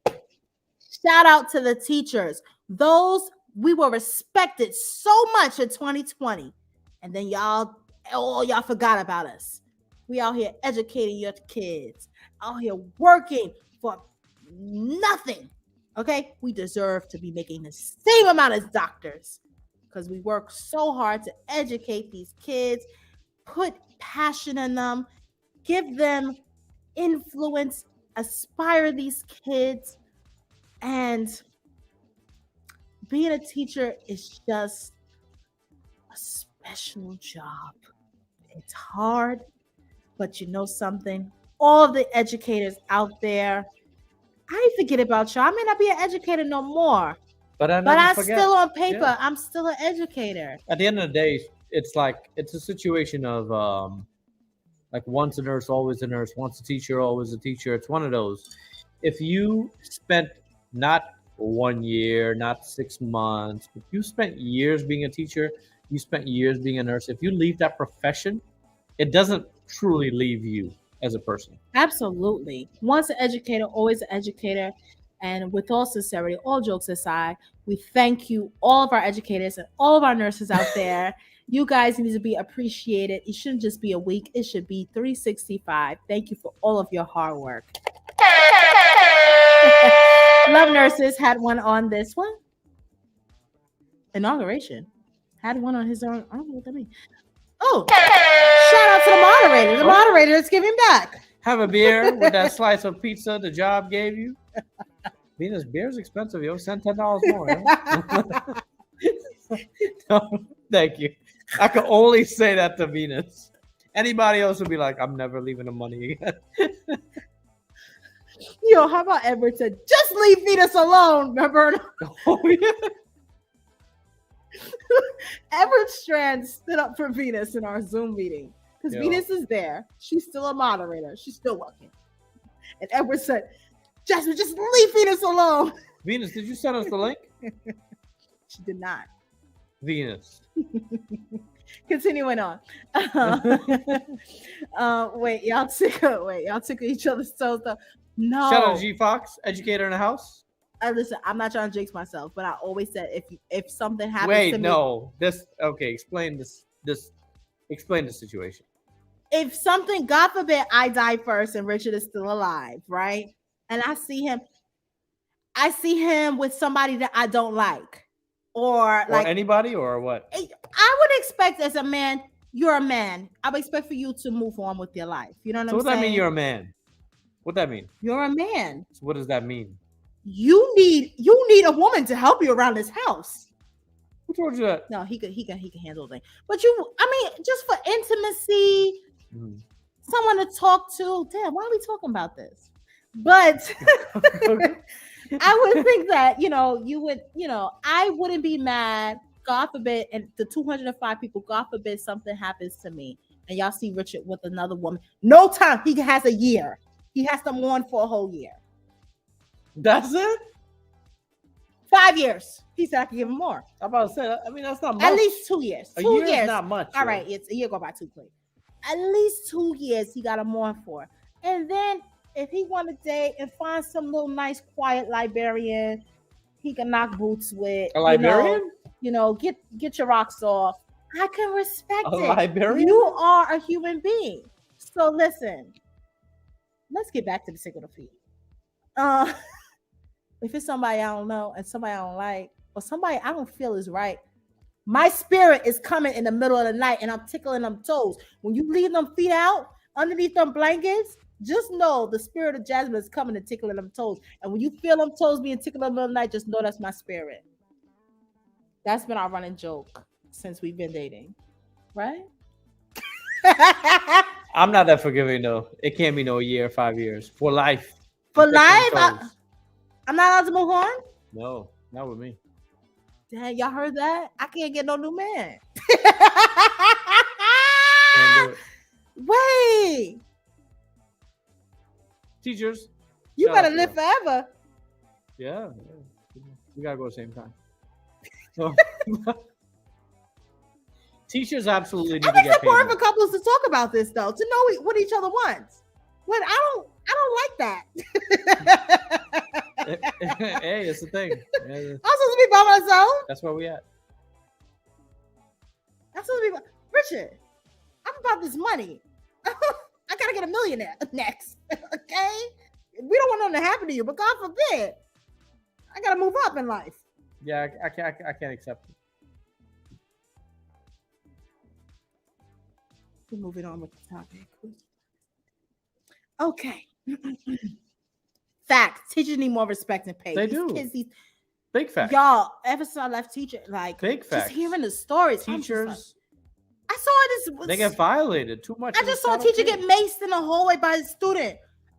shout out to the teachers. Those we were respected so much in 2020, and then y'all forgot about us. We out here educating your kids, out here working for nothing. Okay, we deserve to be making the same amount as doctors because we work so hard to educate these kids, put passion in them, give them influence, aspire these kids. And being a teacher is just a special job. It's hard, but you know something? All of the educators out there, I forget about y'all. I may not be an educator no more, but I'm still on paper. Yeah. I'm still an educator. At the end of the day, it's a situation of like once a nurse, always a nurse. Once a teacher, always a teacher. It's one of those. If you spent not 1 year, not 6 months, but you spent years being a teacher, you spent years being a nurse. If you leave that profession, it doesn't truly leave you as a person. Absolutely. Once an educator, always an educator. And with all sincerity, all jokes aside, we thank you, all of our educators and all of our nurses out there. You guys need to be appreciated. It shouldn't just be a week. It should be 365. Thank you for all of your hard work. Love Nurses had one on this one. Inauguration. Had one on his own. I don't know what that means. Oh, shout out to the moderator. The moderator is giving back. Have a beer with that slice of pizza the job gave you. Venus, beer is expensive. Yo, send $10 more. No, thank you. I can only say that to Venus. Anybody else would be like, I'm never leaving the money again. Yo, how about Edward said, just leave Venus alone, remember? Oh, yeah. Edward Strand stood up for Venus in our Zoom meeting because Venus is there. She's still a moderator. She's still working. And Edward said, Jasmine, just leave Venus alone. Venus, did you send us the link? She did not. Venus. Continuing on. Wait, y'all tickle each other's toes though. No. Shout out to G Fox, educator in the house. Listen, I'm not trying to jinx myself, but I always said if something happens to me. Explain this. Explain the situation. If something, God forbid, I die first and Richard is still alive, right? And I see him with somebody that I don't like. Or anybody or what? I would expect as a man, you're a man. I would expect for you to move on with your life. You know what I'm saying? So what that mean you're a man? What that mean? You're a man. So what does that mean? You need a woman to help you around this house. Who told you that? No, he can handle it. But just for intimacy, someone to talk to. Damn, why are we talking about this? But I would think that, you would, I wouldn't be mad, God forbid, and the 205 people, God forbid something happens to me and y'all see Richard with another woman. No time. He has a year. He has to mourn for a whole year. That's it? 5 years. He said I could give him more. I'm about to say, that's not much. At least 2 years. A year is not much. All right, it's a year go by too quick. At least 2 years he got to mourn for. And then if he want to date and find some little nice, quiet librarian, he can knock boots with. A librarian? Get your rocks off. I can respect it. A librarian? You are a human being. So listen, let's get back to the single feet. If it's somebody I don't know and somebody I don't like, or somebody I don't feel is right, my spirit is coming in the middle of the night and I'm tickling them toes. When you leave them feet out underneath them blankets, just know the spirit of Jasmine is coming and tickling them toes. And when you feel them toes being tickled in the middle of the night, just know that's my spirit. That's been our running joke since we've been dating, right? I'm not that forgiving though. It can't be no year, 5 years. For life. For life? I'm not allowed to move on? No, not with me. Dang, y'all heard that? I can't get no new man. Wait. Teachers, You shout out better to live y'all. forever. Yeah. We gotta go at the same time. So, teachers absolutely need I to think get it's paid important more. for couples to talk about this though, to know what each other wants. But I don't like that. Hey, it's the thing. Yeah, I'm supposed to be by myself. that's where we at. I'm supposed to be Richard. I'm about this money. I gotta get a millionaire next. Okay? We don't want nothing to happen to you, but God forbid. I gotta move up in life. Yeah, I can't accept it. We're moving on with the topic. Okay. Facts. Teachers need more respect and pay. They These do. Kids, Big fact. y'all, ever since I left teacher, like Big just facts. hearing the stories. I'm just like, Teachers, I saw this. they get violated too much. I and just it's saw a not teacher okay. get maced in the hallway by a student.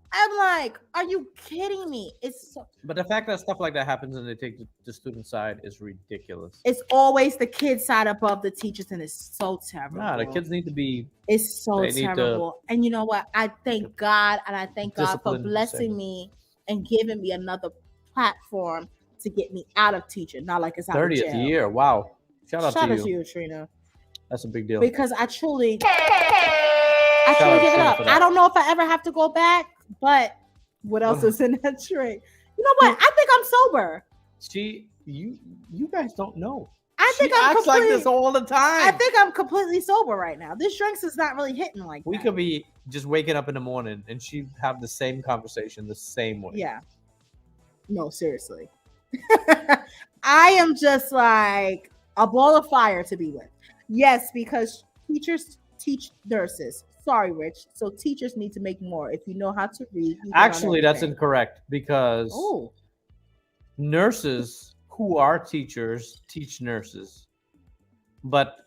I'm like, are you kidding me? It's so, But the fact that stuff like that happens and they take the student side is ridiculous. it's always the kid side above the teachers, and it's so terrible. Nah, the kids need to be It's so they need to terrible. And you know what? I thank God, and I thank God for discipline blessing themselves. me and giving me another platform to get me out of teaching. Not like it's out of 30th jail. year. Wow. Shout out Shout to out you. to you, Trina, That's a big deal. because I truly Shout out give it Trina up. for that. I don't know if I ever have to go back, but what else is in that tray? You know what? I think I'm sober. You guys don't know. I think she I'm acts like completely. this all the time. I think I'm completely sober right now. This drinks is not really hitting like we that. could be just waking up in the morning and she'd have the same conversation the same way. Yeah. No, seriously. I am just like a ball of fire to be with. Yes, because teachers teach nurses. Sorry, Rich. So teachers need to make more. If you know how to read. You Actually, that's everything. incorrect because Oh, nurses who are teachers teach nurses. But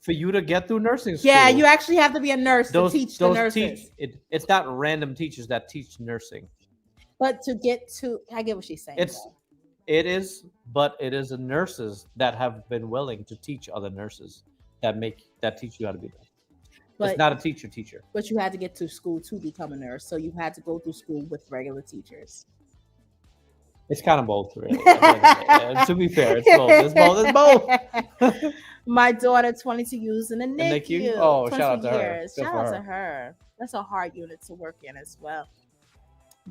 for you to get through nursing school, yeah, you actually have to be a nurse to teach the nurses. It's not random teachers that teach nursing. But to get to, I get what she's saying. It is the nurses that have been willing to teach other nurses that teach you how to be there. But it's not a teacher. But you had to get to school to become a nurse, so you had to go through school with regular teachers. It's kind of both, really. To be fair, it's both. It's both. My daughter, 22 years in the NICU. Oh, shout out to her. Shout out to her. That's a hard unit to work in as well.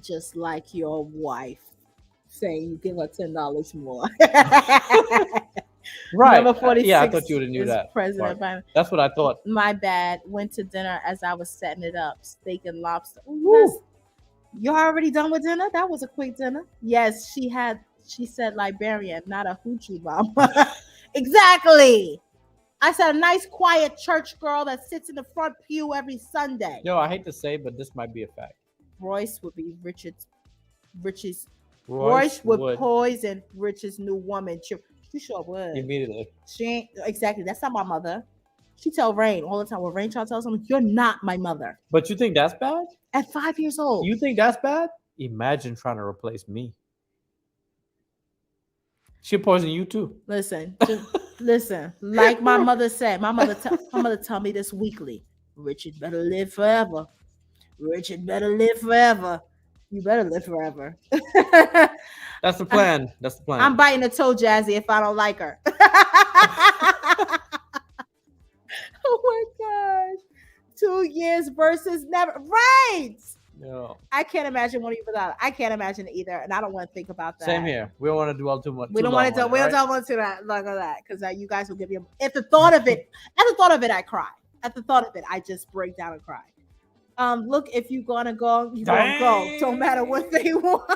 Just like your wife saying you give her $10 more. Right. Number 46. Yeah, I thought you would have knew that. President Biden. That's what I thought. My bad. Went to dinner as I was setting it up. Steak and lobster. Ooh, you're already done with dinner? That was a quick dinner. Yes, she said librarian, not a hoochie mama. Exactly. I said a nice, quiet church girl that sits in the front pew every Sunday. Yo, I hate to say, but this might be a fact. Royce would be Royce would poison Rich's new woman. She sure would. Immediately. She ain't exactly. That's not my mother. She tell Rain all the time. When Rain tries to tell someone, "You're not my mother." But you think that's bad? At 5 years old. You think that's bad? Imagine trying to replace me. She'll poison you too. Listen, listen. Like my mother said, my mother tell me this weekly. Richard better live forever. Richard better live forever. You better live forever. That's the plan. That's the plan. I'm biting the toe, Jazzy, if I don't like her. Oh my gosh. 2 years versus never. Right. No. I can't imagine one without it. I can't imagine it either. And I don't want to think about that. Same here. We don't want to do all too much. We don't want to do. We don't want to that like that because you guys will give me. At the thought of it, I cry. At the thought of it, I just break down and cry. Look, if you're gonna go, you're gonna go. Don't matter what they want.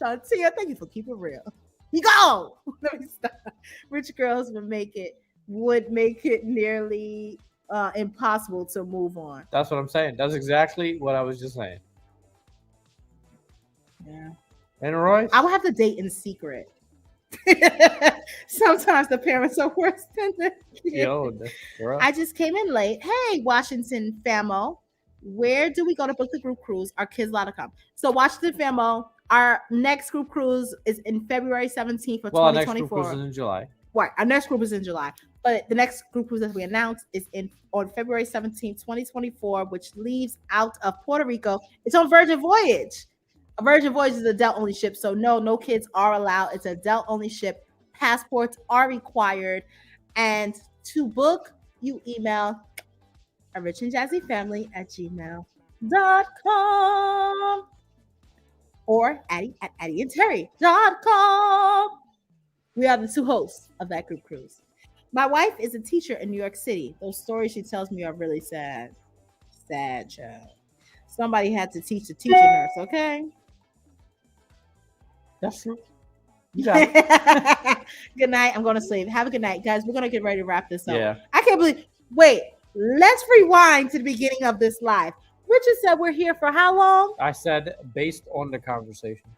Shantia, thank you for keeping it real. You go. Let me stop. Rich girls would make it nearly impossible to move on. That's what I'm saying. That's exactly what I was just saying. Yeah. And Royce? I would have to date in secret. Sometimes the parents are worse than the kids. Yo, I just came in late. Hey, Washington famo. Where do we go to book the group cruise? Our kids allowed to come. So Washington famo, our next group cruise is in February 17th of 2024. Our next group cruise is in July. Right. Our next group is in July. But the next group cruise that we announced is on February 17th, 2024, which leaves out of Puerto Rico. It's on Virgin Voyage. A Virgin Voyage is adult only ship, so no kids are allowed. It's adult only ship. Passports are required. And to book, you email a rich and jazzy family at gmail.com or Addie at addieandterry.com. We are the two hosts of that group cruise. My wife is a teacher in New York City. Those stories she tells me are really sad. Sad, child. Somebody had to teach the teacher nurse, okay? That's true. You got it. Good night. I'm going to sleep. Have a good night, guys. We're going to get ready to wrap this up. Yeah. I can't believe. Wait, let's rewind to the beginning of this live. Richard said we're here for how long? I said based on the conversation.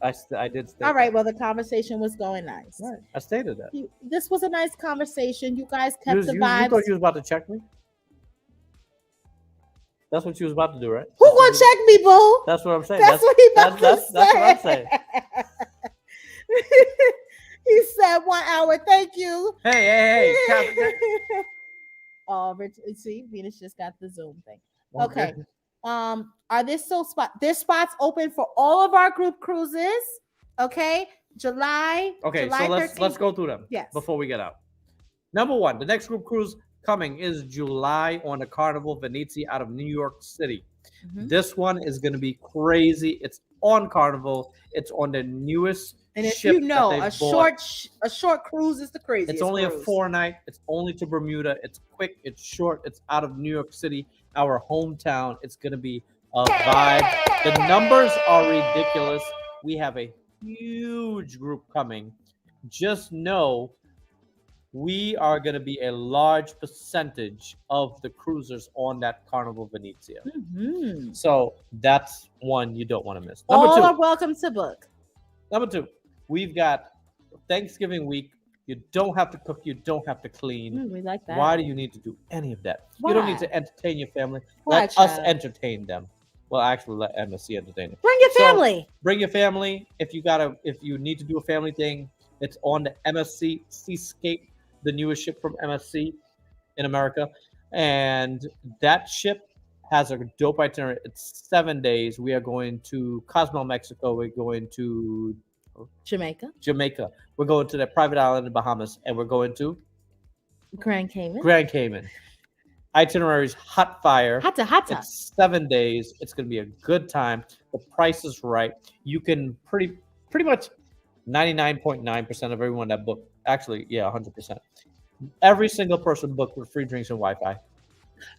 I did state All right. that. Well, the conversation was going nice. Right. I stated that. This was a nice conversation. You guys kept the You vibes. thought you was about to check me? That's what you was about to do, right? Who gonna check me, boo? That's what I'm saying. That's what he about to say. That's what I'm saying. He said 1 hour. Thank you. Hey. Oh, Rich, see, Venus just got the Zoom thing. Okay. Are there still there's spots open for all of our group cruises? Okay. July. Okay, July so 13th. let's go through them. Yes. Before we get out. Number one, the next group cruise coming is July on the Carnival Venezia out of New York City. Mhm. This one is going to be crazy. It's on Carnival. It's on the newest And if ship you know, that they a bought. short cruise is the craziest. It's only cruise. a 4-night. It's only to Bermuda. It's quick. It's short. It's out of New York City, our hometown. It's going to be a vibe. The numbers are ridiculous. We have a huge group coming. Just know we are going to be a large percentage of the cruisers on that Carnival Venezia. Mhm. So that's one you don't want to miss. Number All two. are welcome to book. Number two, we've got Thanksgiving week. You don't have to cook. You don't have to clean. We like that. Why do you need to do any of that? Why? You don't need to entertain your family. Why, Let us child? entertain them. Well, actually, let MSC entertain them. Bring your So, family. Bring your family. If you need to do a family thing, it's on the MSC Seascape, the newest ship from MSC in America, and that ship has a dope itinerary. It's 7 days. We are going to Cozumel, Mexico. We're going to Jamaica, We're going to that private island in Bahamas, and we're going to Grand Cayman. Grand Cayman. Itineraries hot fire. Hata. It's 7 days. It's going to be a good time. The price is right. You can pretty much 99.9% of everyone that booked. Actually, yeah, 100%. Every single person booked with free drinks and Wi-Fi.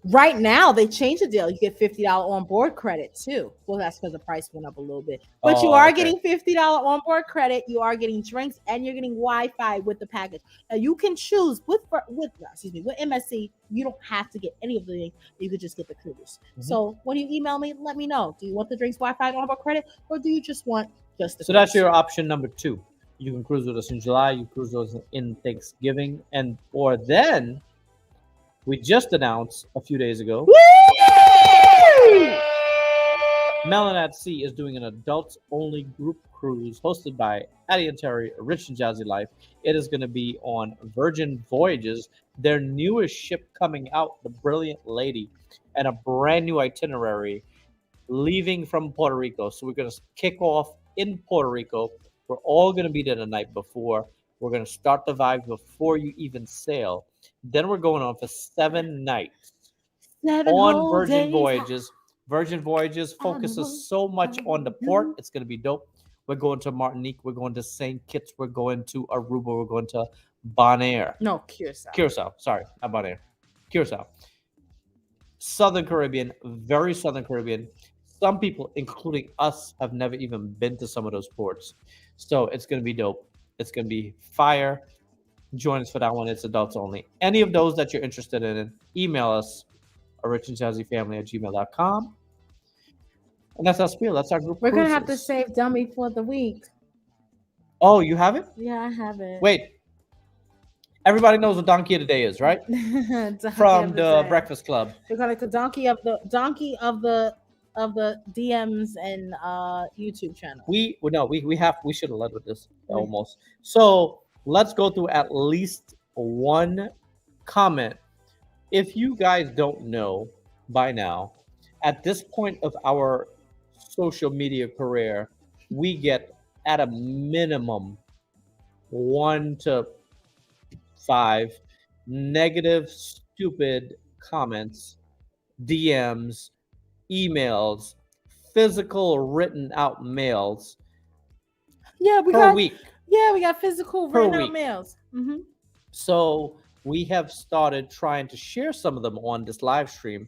Right now, they changed the deal. You get $50 on board credit too. Well, that's because the price went up a little bit. But you are getting $50 on board credit. You are getting drinks and you're getting Wi-Fi with the package. Now you can choose with MSC. You don't have to get any of the things. You could just get the cruise. Mhm. So when you email me, let me know. Do you want the drinks, Wi-Fi, on board credit, or do you just want just the? So that's your option number two. You can cruise with us in July. You cruise with us in Thanksgiving, or then we just announced a few days ago. Melanin at Sea is doing an adults-only group cruise hosted by Addie and Terry, A Rich and Jazzy Life. It is going to be on Virgin Voyages, their newest ship coming out, the Brilliant Lady, and a brand new itinerary leaving from Puerto Rico. So we're going to kick off in Puerto Rico. We're all going to be there the night before. We're going to start the vibe before you even sail. Then we're going on for 7 nights on Virgin Voyages. Virgin Voyages focuses so much on the port. It's going to be dope. We're going to Martinique. We're going to St. Kitts. We're going to Aruba. We're going to Bonaire. No, Curacao. Curacao. Sorry, not Bonaire. Curacao. Southern Caribbean, very Southern Caribbean. Some people, including us, have never even been to some of those ports. So it's going to be dope. It's going to be fire. Join us for that one. It's adults only. Any of those that you're interested in, email us, richandjazzyfamily@gmail.com. And that's our spiel. That's our group. We're going to have to save dummy for the week. Oh, you have it? Yeah, I have it. Wait. Everybody knows what Donkey of the Day is, right? From the Breakfast Club. We're going to donkey of the DMs and YouTube channel. We should have led with this almost. So let's go through at least one comment. If you guys don't know by now, at this point of our social media career, we get at a minimum 1 to 5 negative, stupid comments, DMs, emails, physical written out mails Yeah, we per got week. we got physical Per written out week. mails. Mm-hmm. So we have started trying to share some of them on this live stream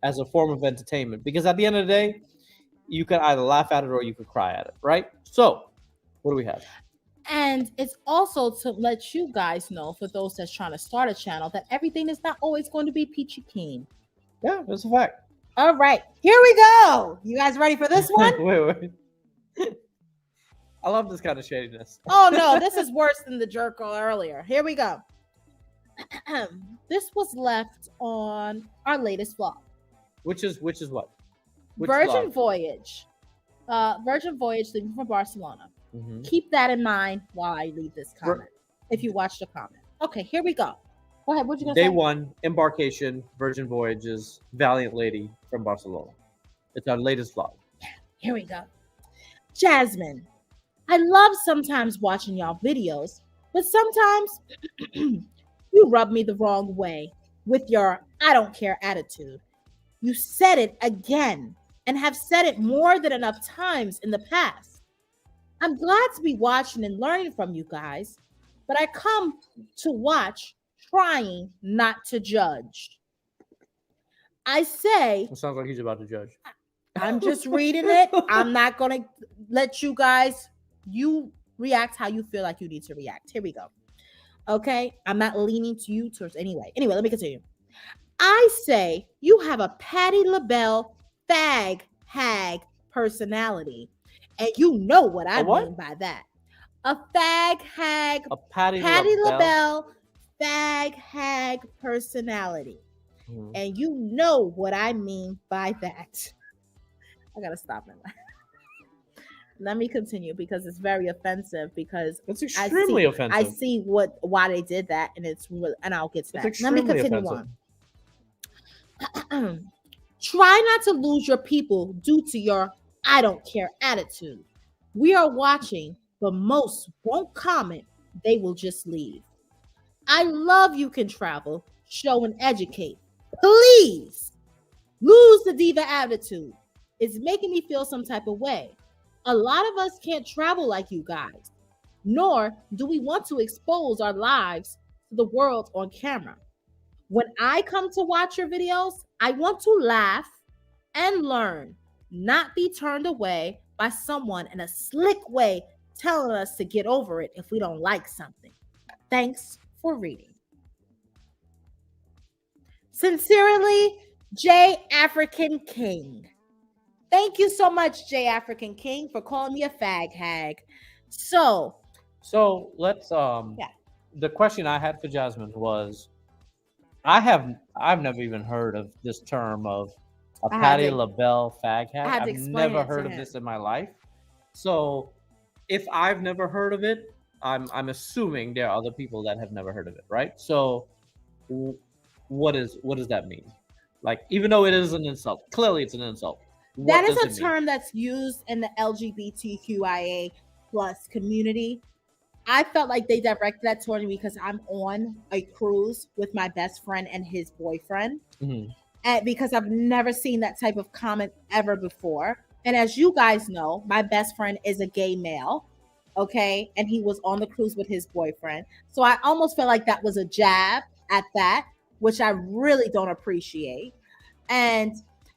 as a form of entertainment, because at the end of the day, you can either laugh at it or you could cry at it, right? So what do we have? And it's also to let you guys know, for those that's trying to start a channel, that everything is not always going to be peachy keen. Yeah, that's a fact. All right, here we go. You guys ready for this one? wait. I love this kind of shadiness. Oh no, this is worse than the jerk earlier. Here we go. This was left on our latest vlog. Which is what? Which Virgin vlog? Voyage. Virgin Voyage leaving from Barcelona. Mhm. Keep that in mind while I leave this comment. If you watch the comment. Okay, here we go. Go ahead. What you gonna Day say? 1, embarkation, Virgin Voyages, Valiant Lady from Barcelona. It's our latest vlog. Here we go. Jasmine, I love sometimes watching y'all videos, but sometimes you rub me the wrong way with your I don't care attitude. You said it again and have said it more than enough times in the past. I'm glad to be watching and learning from you guys, but I come to watch trying not to judge. I say, It sounds like he's about to judge. I'm just reading it. I'm not going to let you guys, you react how you feel like you need to react. Here we go. Okay. I'm not leaning to you towards anyway. Anyway, let me continue. I say you have a Patti LaBelle fag hag personality. And you know what I mean by that. A fag hag, A Patti LaBelle fag hag personality. Mhm. And you know what I mean by that. I gotta stop it. Let me continue because it's very offensive. Because It's extremely offensive. I see why they did that, and it's really, and I'll get to that. It's Let me extremely continue offensive. on. Try not to lose your people due to your I don't care attitude. We are watching, but most won't comment. They will just leave. I love you can travel, show and educate. Please lose the diva attitude. It's making me feel some type of way. A lot of us can't travel like you guys, nor do we want to expose our lives to the world on camera. When I come to watch your videos, I want to laugh and learn, not be turned away by someone in a slick way telling us to get over it if we don't like something. Thanks for reading. Sincerely, J African King. Thank you so much, J African King, for calling me a fag hag. So let's the question I had for Jasmine was, I've never even heard of this term of a Patti LaBelle fag hag. I've never heard of this in my life. So if I've never heard of it, I'm assuming there are other people that have never heard of it, right? So what does that mean? Like, even though it is an insult, clearly it's an insult. That is a term that's used in the LGBTQIA plus community. I felt like they directed that toward me because I'm on a cruise with my best friend and his boyfriend. Mm-hmm. And because I've never seen that type of comment ever before. And as you guys know, my best friend is a gay male. Okay. And he was on the cruise with his boyfriend. So I almost felt like that was a jab at that, which I really don't appreciate. And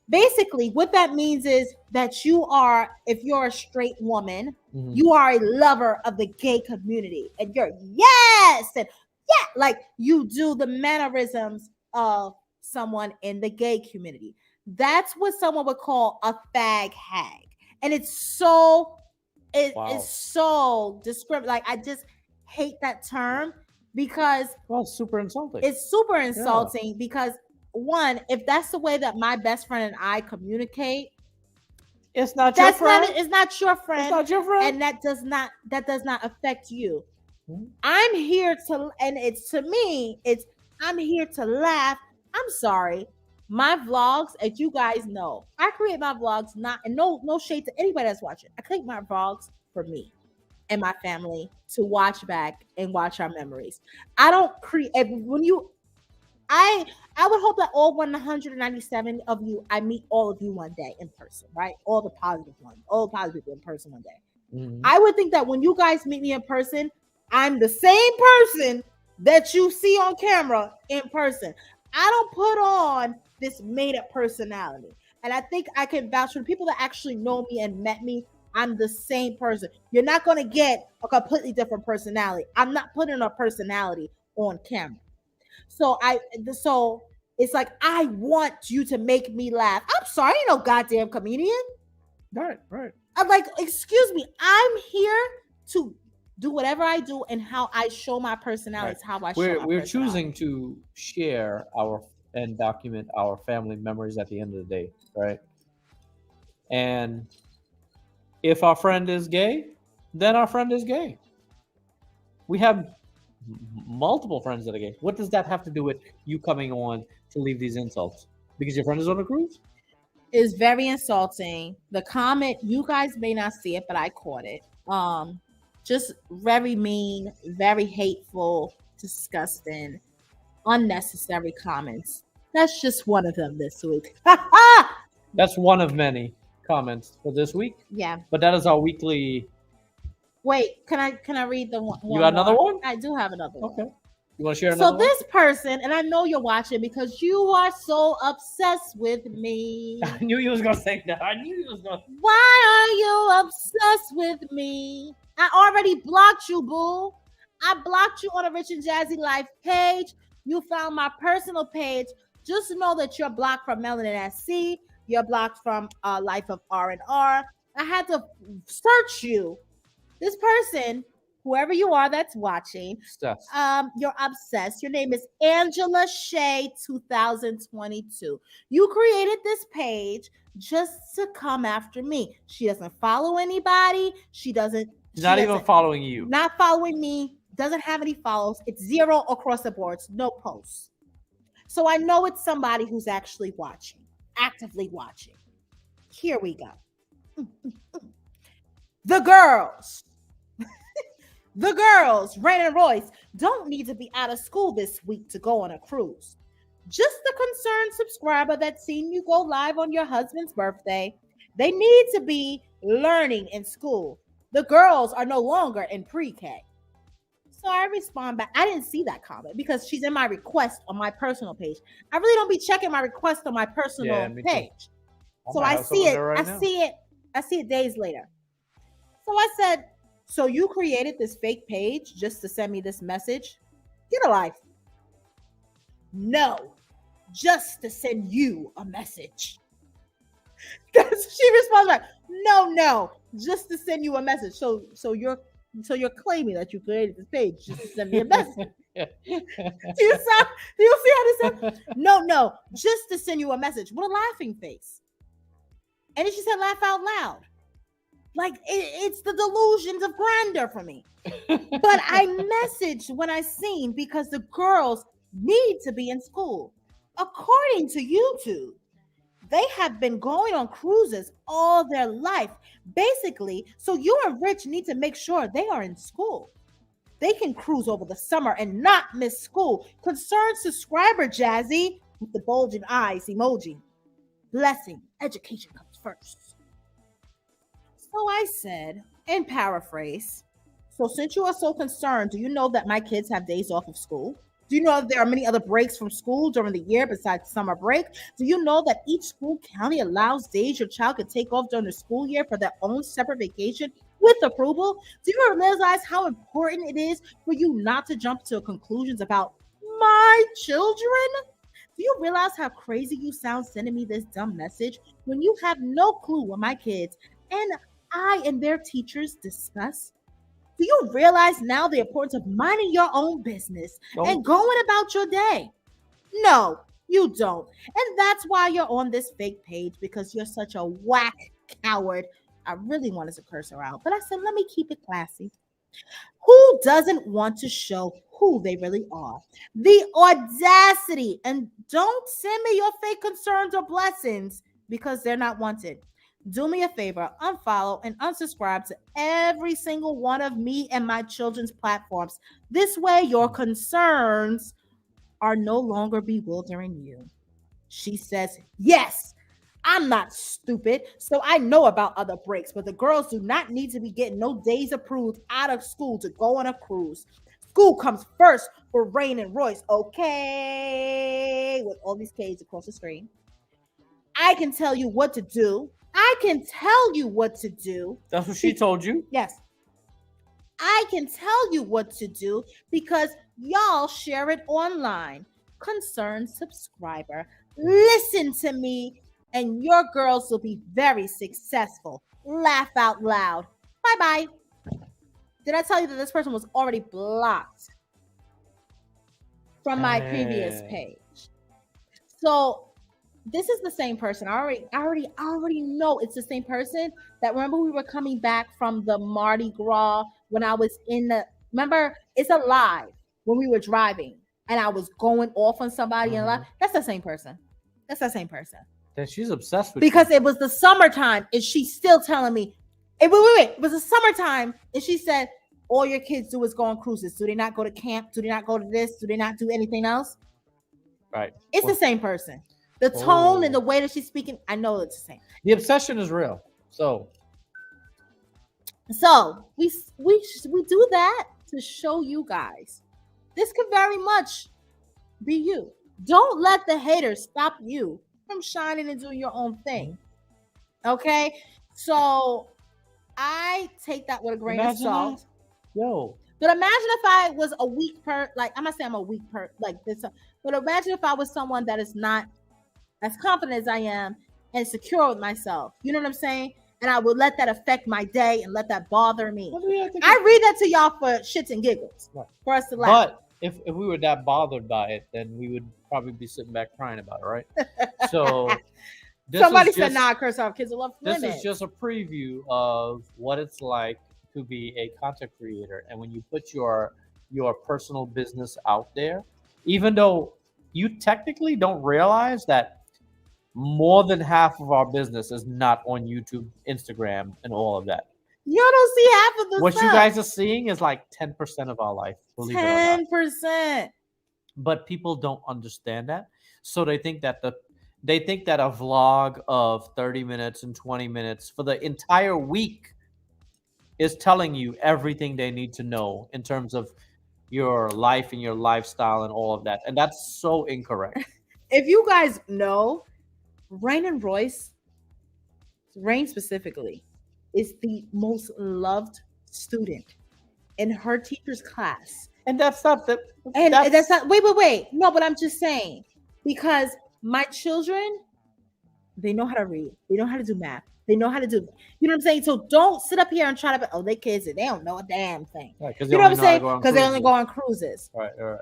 basically, what that means is that you are, if you're a straight woman, mm-hmm. you are a lover of the gay community. And you're, yes! And yeah, like you do the mannerisms of someone in the gay community. That's what someone would call a fag hag. And it's so, it's so discriminating. Like, I just hate that term because... Well, it's super insulting. It's super insulting because... One, if that's the way that my best friend and I communicate, it's not your friend. It's not your friend. It's not your friend, and that does not affect you. I'm here to, and it's to me, it's I'm here to laugh. I'm sorry. My vlogs, as you guys know, I create my vlogs not, and no shade to anybody that's watching. I create my vlogs for me and my family to watch back and watch our memories. I don't create when you I I would hope that all 197 of you, I meet all of you one day in person, right? All the positive ones, all the positive people in person one day. Mhm. I would think that when you guys meet me in person, I'm the same person that you see on camera in person. I don't put on this made up personality. And I think I can vouch for the people that actually know me and met me. I'm the same person. You're not going to get a completely different personality. I'm not putting a personality on camera. So it's like I want you to make me laugh. I'm sorry, you know, goddamn comedian. Right, right. I'm like, excuse me, I'm here to do whatever I do and how I show my personality is how I show my We're personality. choosing to share our and document our family memories at the end of the day, right? And if our friend is gay, then our friend is gay. We have multiple friends that are gay. What does that have to do with you coming on to leave these insults? Because your friend is on a cruise? Is very insulting. The comment, you guys may not see it, but I caught it. Just very mean, very hateful, disgusting, unnecessary comments. That's just one of them this week. That's one of many comments for this week. Yeah. But that is our weekly. Wait, can I read the one? You got another more? one? I do have another one. Okay. You want to share So another this person, and I know you're watching because you are so obsessed with me. one? I knew you was gonna say that. I knew you was gonna. Why are you obsessed with me? I already blocked you, boo. I blocked you on a Rich and Jazzy Life page. You found my personal page. Just know that you're blocked from Melanin SC. You're blocked from Life of R&R. I had to search you. This person, whoever you are that's watching, Stuff. you're obsessed. Your name is Angela Shea 2022. You created this page just to come after me. She doesn't follow anybody. She doesn't. Not even following you. Not following me. Doesn't have any follows. It's zero across the boards. No posts. So I know it's somebody who's actually watching, actively watching. Here we go. The girls. The girls, Rain and Royce, don't need to be out of school this week to go on a cruise. Just a concerned subscriber that's seen you go live on your husband's birthday. They need to be learning in school. The girls are no longer in pre-K. So I respond back. I didn't see that comment because she's in my request on my personal page. I really don't be checking my request on my personal page. So I see it. I see it days later. So I said, so you created this fake page just to send me this message? Get a life. No, just to send you a message. She responds back, no, just to send you a message. So you're claiming that you created this page just to send me a message. Do you see how this is? No, just to send you a message with a laughing face. And then she said, laugh out loud. Like it's the delusions of grandeur for me. But I messaged when I seen because the girls need to be in school. According to YouTube, they have been going on cruises all their life. Basically, so you and Rich need to make sure they are in school. They can cruise over the summer and not miss school. Concerned subscriber Jazzy with the bulging eyes emoji. Blessing, education comes first. So I said, in paraphrase, so since you are so concerned, do you know that my kids have days off of school? Do you know that there are many other breaks from school during the year besides summer break? Do you know that each school county allows days your child can take off during the school year for their own separate vacation with approval? Do you realize how important it is for you not to jump to conclusions about my children? Do you realize how crazy you sound sending me this dumb message when you have no clue what my kids and I and their teachers discuss? Do you realize now the importance of minding your own business and going about your day? No, you don't. And that's why you're on this fake page, because you're such a whack coward. I really wanted to curse her out, but I said, let me keep it classy. Who doesn't want to show who they really are? The audacity. And don't send me your fake concerns or blessings because they're not wanted. Do me a favor, unfollow and unsubscribe to every single one of me and my children's platforms. This way, your concerns are no longer bewildering you. She says, yes, I'm not stupid, so I know about other breaks, but the girls do not need to be getting no days approved out of school to go on a cruise. School comes first for Rain and Royce, okay? With all these K's across the screen. I can tell you what to do. I can tell you what to do. That's what she told you? Yes. I can tell you what to do because y'all share it online. Concerned subscriber, listen to me and your girls will be very successful. Laugh out loud. Bye-bye. Did I tell you that this person was already blocked from my previous page? So this is the same person. I already know it's the same person. That remember we were coming back from the Mardi Gras when I was remember it's a live when we were driving and I was going off on somebody in live. That's the same person. That she's obsessed with because you. it was the summertime and she's still telling me, hey, wait. It was the summertime and she said, all your kids do is go on cruises. Do they not go to camp? Do they not go to this? Do they not do anything else? Right. It's the same person. The tone and the way that she's speaking, I know it's the same. The obsession is real. So we do that to show you guys. This could very much be you. Don't let the haters stop you from shining and doing your own thing. Okay? So I take that with a grain of salt. Yo. But imagine if I was a weak I'm not saying I'm a weak like this, but imagine if I was someone that is not as confident as I am and secure with myself. You know what I'm saying? And I would let that affect my day and let that bother me. I read that to y'all for shits and giggles, for us to laugh. But if we were that bothered by it, then we would probably be sitting back crying about it, right? So somebody said, "Nah, curse off kids love limits." This is just a preview of what it's like to be a content creator, and when you put your personal business out there, even though you technically don't realize that more than half of our business is not on YouTube, Instagram, and all of that. You don't see half of the what stuff. You guys are seeing is like 10% of our life. 10%. But people don't understand that, so they think that a vlog of 30 minutes and 20 minutes for the entire week is telling you everything they need to know in terms of your life and your lifestyle and all of that, and that's so incorrect. If you guys know, Rain and Royce, Rain specifically, is the most loved student in her teacher's class. And that's not the... And that's not... Wait. No, but I'm just saying. Because my children, they know how to read. They know how to do math. They know how to do... You know what I'm saying? So don't sit up here and try to... Oh, they kids, they don't know a damn thing. Right, you know what I'm saying? Because they only go on cruises. All right.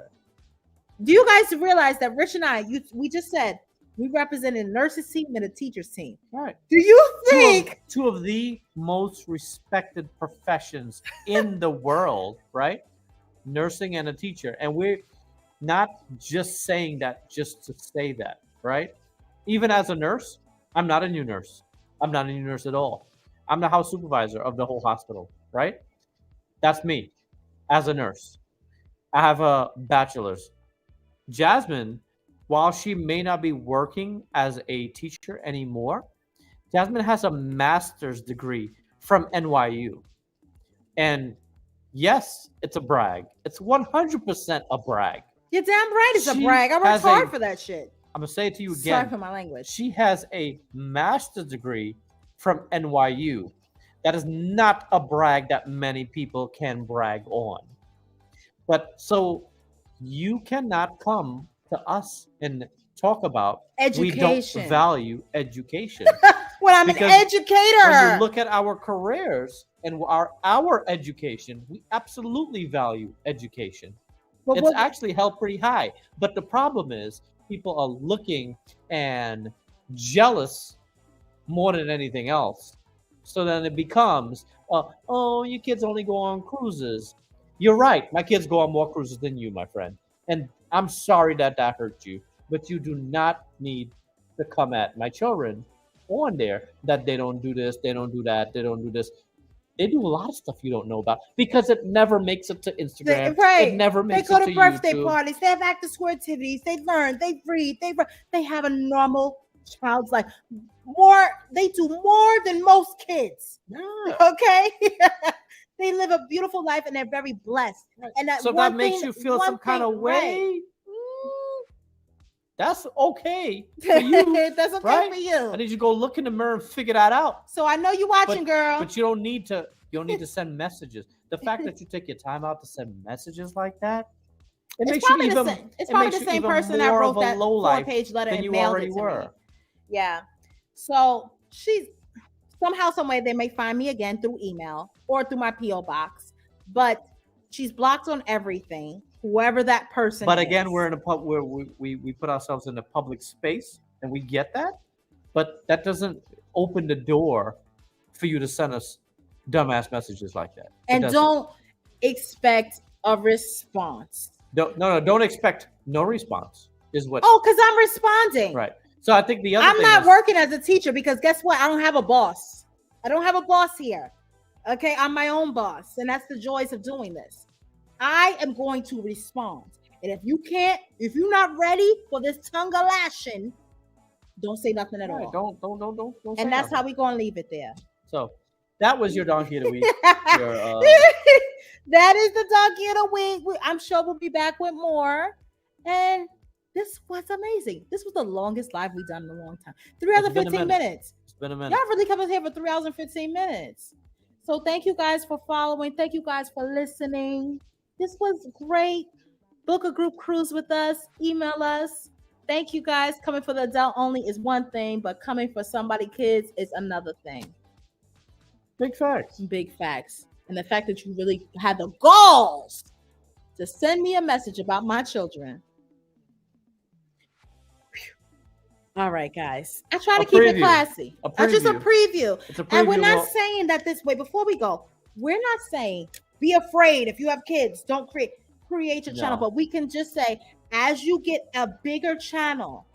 Do you guys realize that Rich and I, we just said, we represented a nurses team and a teachers team. Right. Do you think two of the most respected professions in the world, right? Nursing and a teacher. And we're not just saying that just to say that, right? Even as a nurse, I'm not a new nurse. I'm not a new nurse at all. I'm the house supervisor of the whole hospital, right? That's me as a nurse. I have a bachelor's. Jasmine, while she may not be working as a teacher anymore, Jasmine has a master's degree from NYU. And yes, it's a brag. It's 100% a brag. You're damn right it's a brag. I worked hard for that shit. I'm going to say it to you again. Sorry for my language. She has a master's degree from NYU. That is not a brag that many people can brag on. But so you cannot come to us and talk about education. We don't value education. When I'm an educator. When you look at our careers and our education, we absolutely value education. But it's actually held pretty high. But the problem is people are looking and jealous more than anything else. So then it becomes, oh, you kids only go on cruises. You're right. My kids go on more cruises than you, my friend. And I'm sorry that hurt you, but you do not need to come at my children on there that they don't do this, they don't do that, they don't do this. They do a lot of stuff you don't know about because it never makes it to Instagram. Right. It never They makes go it to to birthday YouTube. parties. They have after school activities. They learn. They read. They have a normal child's life. They do more than most kids. Yeah. Okay. They live a beautiful life and they're very blessed. Right. And So that makes you feel some kind of way. That's okay for you. That's okay right? for you. I need you to go look in the mirror and figure that out. So I know you're watching, girl. But you don't need to. You don't need to send messages. The fact that you take your time out to send messages like that, it makes you even. It's probably the same person that wrote that 4-page letter and mailed it to me. Yeah. So she's somehow, some way, they may find me again through email or through my PO box, but she's blocked on everything. Whoever that person but is. Again, we're in a pub where we put ourselves in a public space and we get that, but that doesn't open the door for you to send us dumbass messages like that. And don't expect a response. Don't expect no response is what. Oh, because I'm responding. Right. So I think the other I'm not working as a teacher because guess what? I don't have a boss. I don't have a boss here. Okay, I'm my own boss, and that's the joys of doing this. I am going to respond. And if you're not ready for this tongue lashing, don't say nothing at all. Don't. And that's how we're going to leave it there. So that was your donkey of the week. That is the donkey of the week. I'm sure we'll be back with more. And this was amazing. This was the longest live we've done in a long time. 3 hours and 15 minutes. It's been a minute. Y'all really coming here for 3 hours and 15 minutes. So thank you guys for following. Thank you guys for listening. This was great. Book a group cruise with us. Email us. Thank you guys. Coming for the adult only is one thing, but coming for somebody kids is another thing. Big facts. Big facts. And the fact that you really had the balls to send me a message about my children. All right, guys. I try to keep it classy. Just a preview. And we're not saying that this way. Before we go, we're not saying be afraid if you have kids. Don't create your channel. But we can just say, as you get a bigger channel,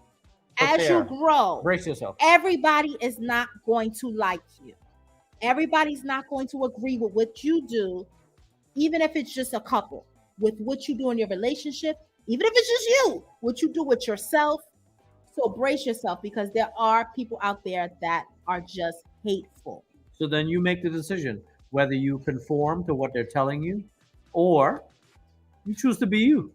as you grow, brace yourself. Everybody is not going to like you. Everybody's not going to agree with what you do, even if it's just a couple, with what you do in your relationship, even if it's just you, what you do with yourself. So brace yourself because there are people out there that are just hateful. So then you make the decision whether you conform to what they're telling you or you choose to be you.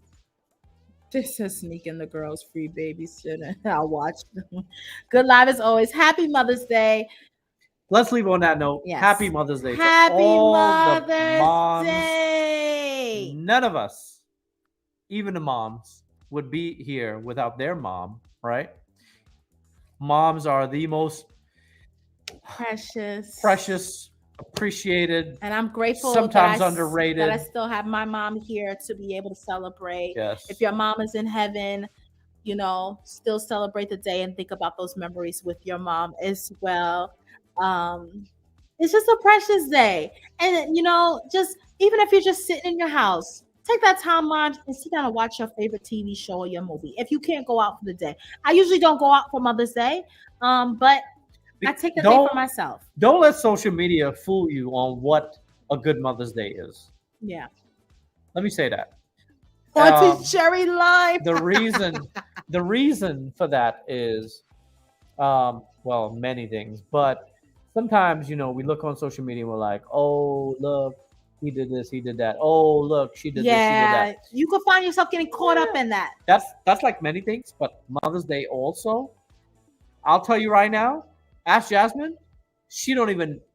This is Sneaking the Girls free babysitter. I'll watch them. Good live as always. Happy Mother's Day. Let's leave on that note. Yes. Happy Mother's Day. Happy to all Mother's the moms. Day. None of us, even the moms, would be here without their mom, right? Moms are the most precious, appreciated, and I'm grateful. Sometimes underrated. That I still have my mom here to be able to celebrate. Yes. If your mom is in heaven, still celebrate the day and think about those memories with your mom as well. It's just a precious day, and just even if you're just sitting in your house, take that time, mom, and sit down and watch your favorite TV show or your movie. If you can't go out for the day, I usually don't go out for Mother's Day, but I take the day for myself. Don't let social media fool you on what a good Mother's Day is. Yeah. Let me say that. Cherry lime. The reason for that is, many things, but sometimes, we look on social media and we're like, oh, look, he did this, he did that. Oh, look, she did this, she did that. You could find yourself getting caught up in that. That's like many things, but Mother's Day also. I'll tell you right now, ask Jasmine.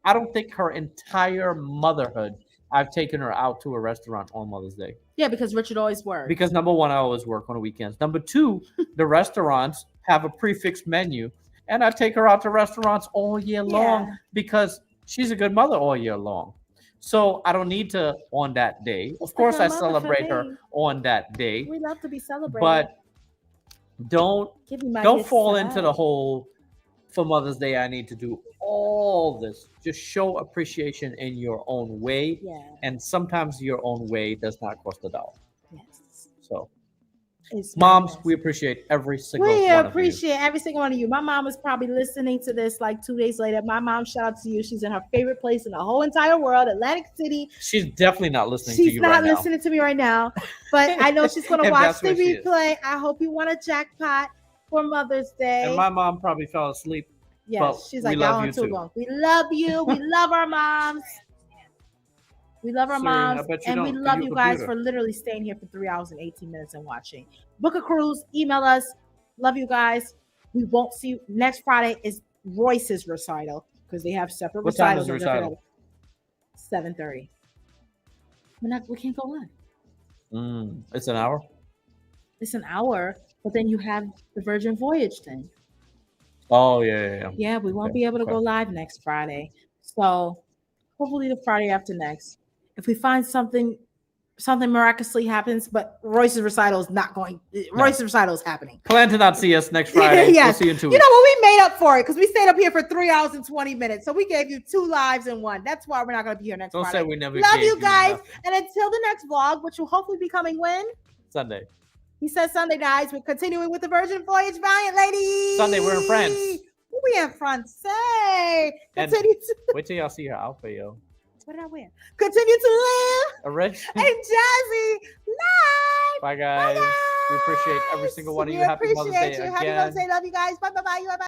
I don't think her entire motherhood, I've taken her out to a restaurant on Mother's Day. Yeah, because Richard always works. Because number one, I always work on the weekends. Number two, the restaurants have a prefixed menu, and I take her out to restaurants all year long because she's a good mother all year long. So I don't need to on that day. Of course, I celebrate her on that day. We love to be celebrated. But don't fall into the whole for Mother's Day, I need to do all this. Just show appreciation in your own way. Yeah. And sometimes your own way does not cost $1. Yes. So, It's moms, nice. we appreciate every single We one appreciate every single one of you. My mom is probably listening to this like 2 days later. My mom, shout out to you. She's in her favorite place in the whole entire world, Atlantic City. of you. She's definitely not listening to She's you not right now. listening to me right now, but I know she's going to If watch that's the where she is. replay. I hope you won a jackpot for Mother's Day. And my mom probably fell asleep. Yes, but she's we like, love y'all you on too too. long. We love you. We love our moms. We love our Serena, I moms, bet you and we don't. love You you a guys computer. for literally staying here for 3 hours and 18 minutes and watching. Book a cruise, email us. Love you guys. We won't see you next Friday. Is Royce's recital because they have separate What time is recitals. the recital? 7:30. We can't go on. It's an hour. It's an hour, but then you have the Virgin Voyage thing. Oh yeah. Yeah, we won't Okay, be able to okay. go live next Friday. So hopefully the Friday after next. If we find something miraculously happens, but Royce's recital is not going. Royce's recital is happening. Plan to not see us next Friday. Yes. We'll see you in 2 You weeks. know what? We made up for it because we stayed up here for 3 hours and 20 minutes. So we gave you 2 lives in one. That's why we're not going to be here next Don't Friday. say we never Love gave you guys. nothing. And until the next vlog, which will hopefully be coming when? Sunday. He says Sunday, guys. We're continuing with the Virgin Voyage, Valiant ladies. Sunday, we're in France. We in France. And Continue to. wait till y'all see her outfit, yo. What did I wear? Continue to A red. live and jazzy life. Bye, guys. We appreciate every single one of you. Happy Mother's Day Happy again. Mother's Day. Love you guys. Bye.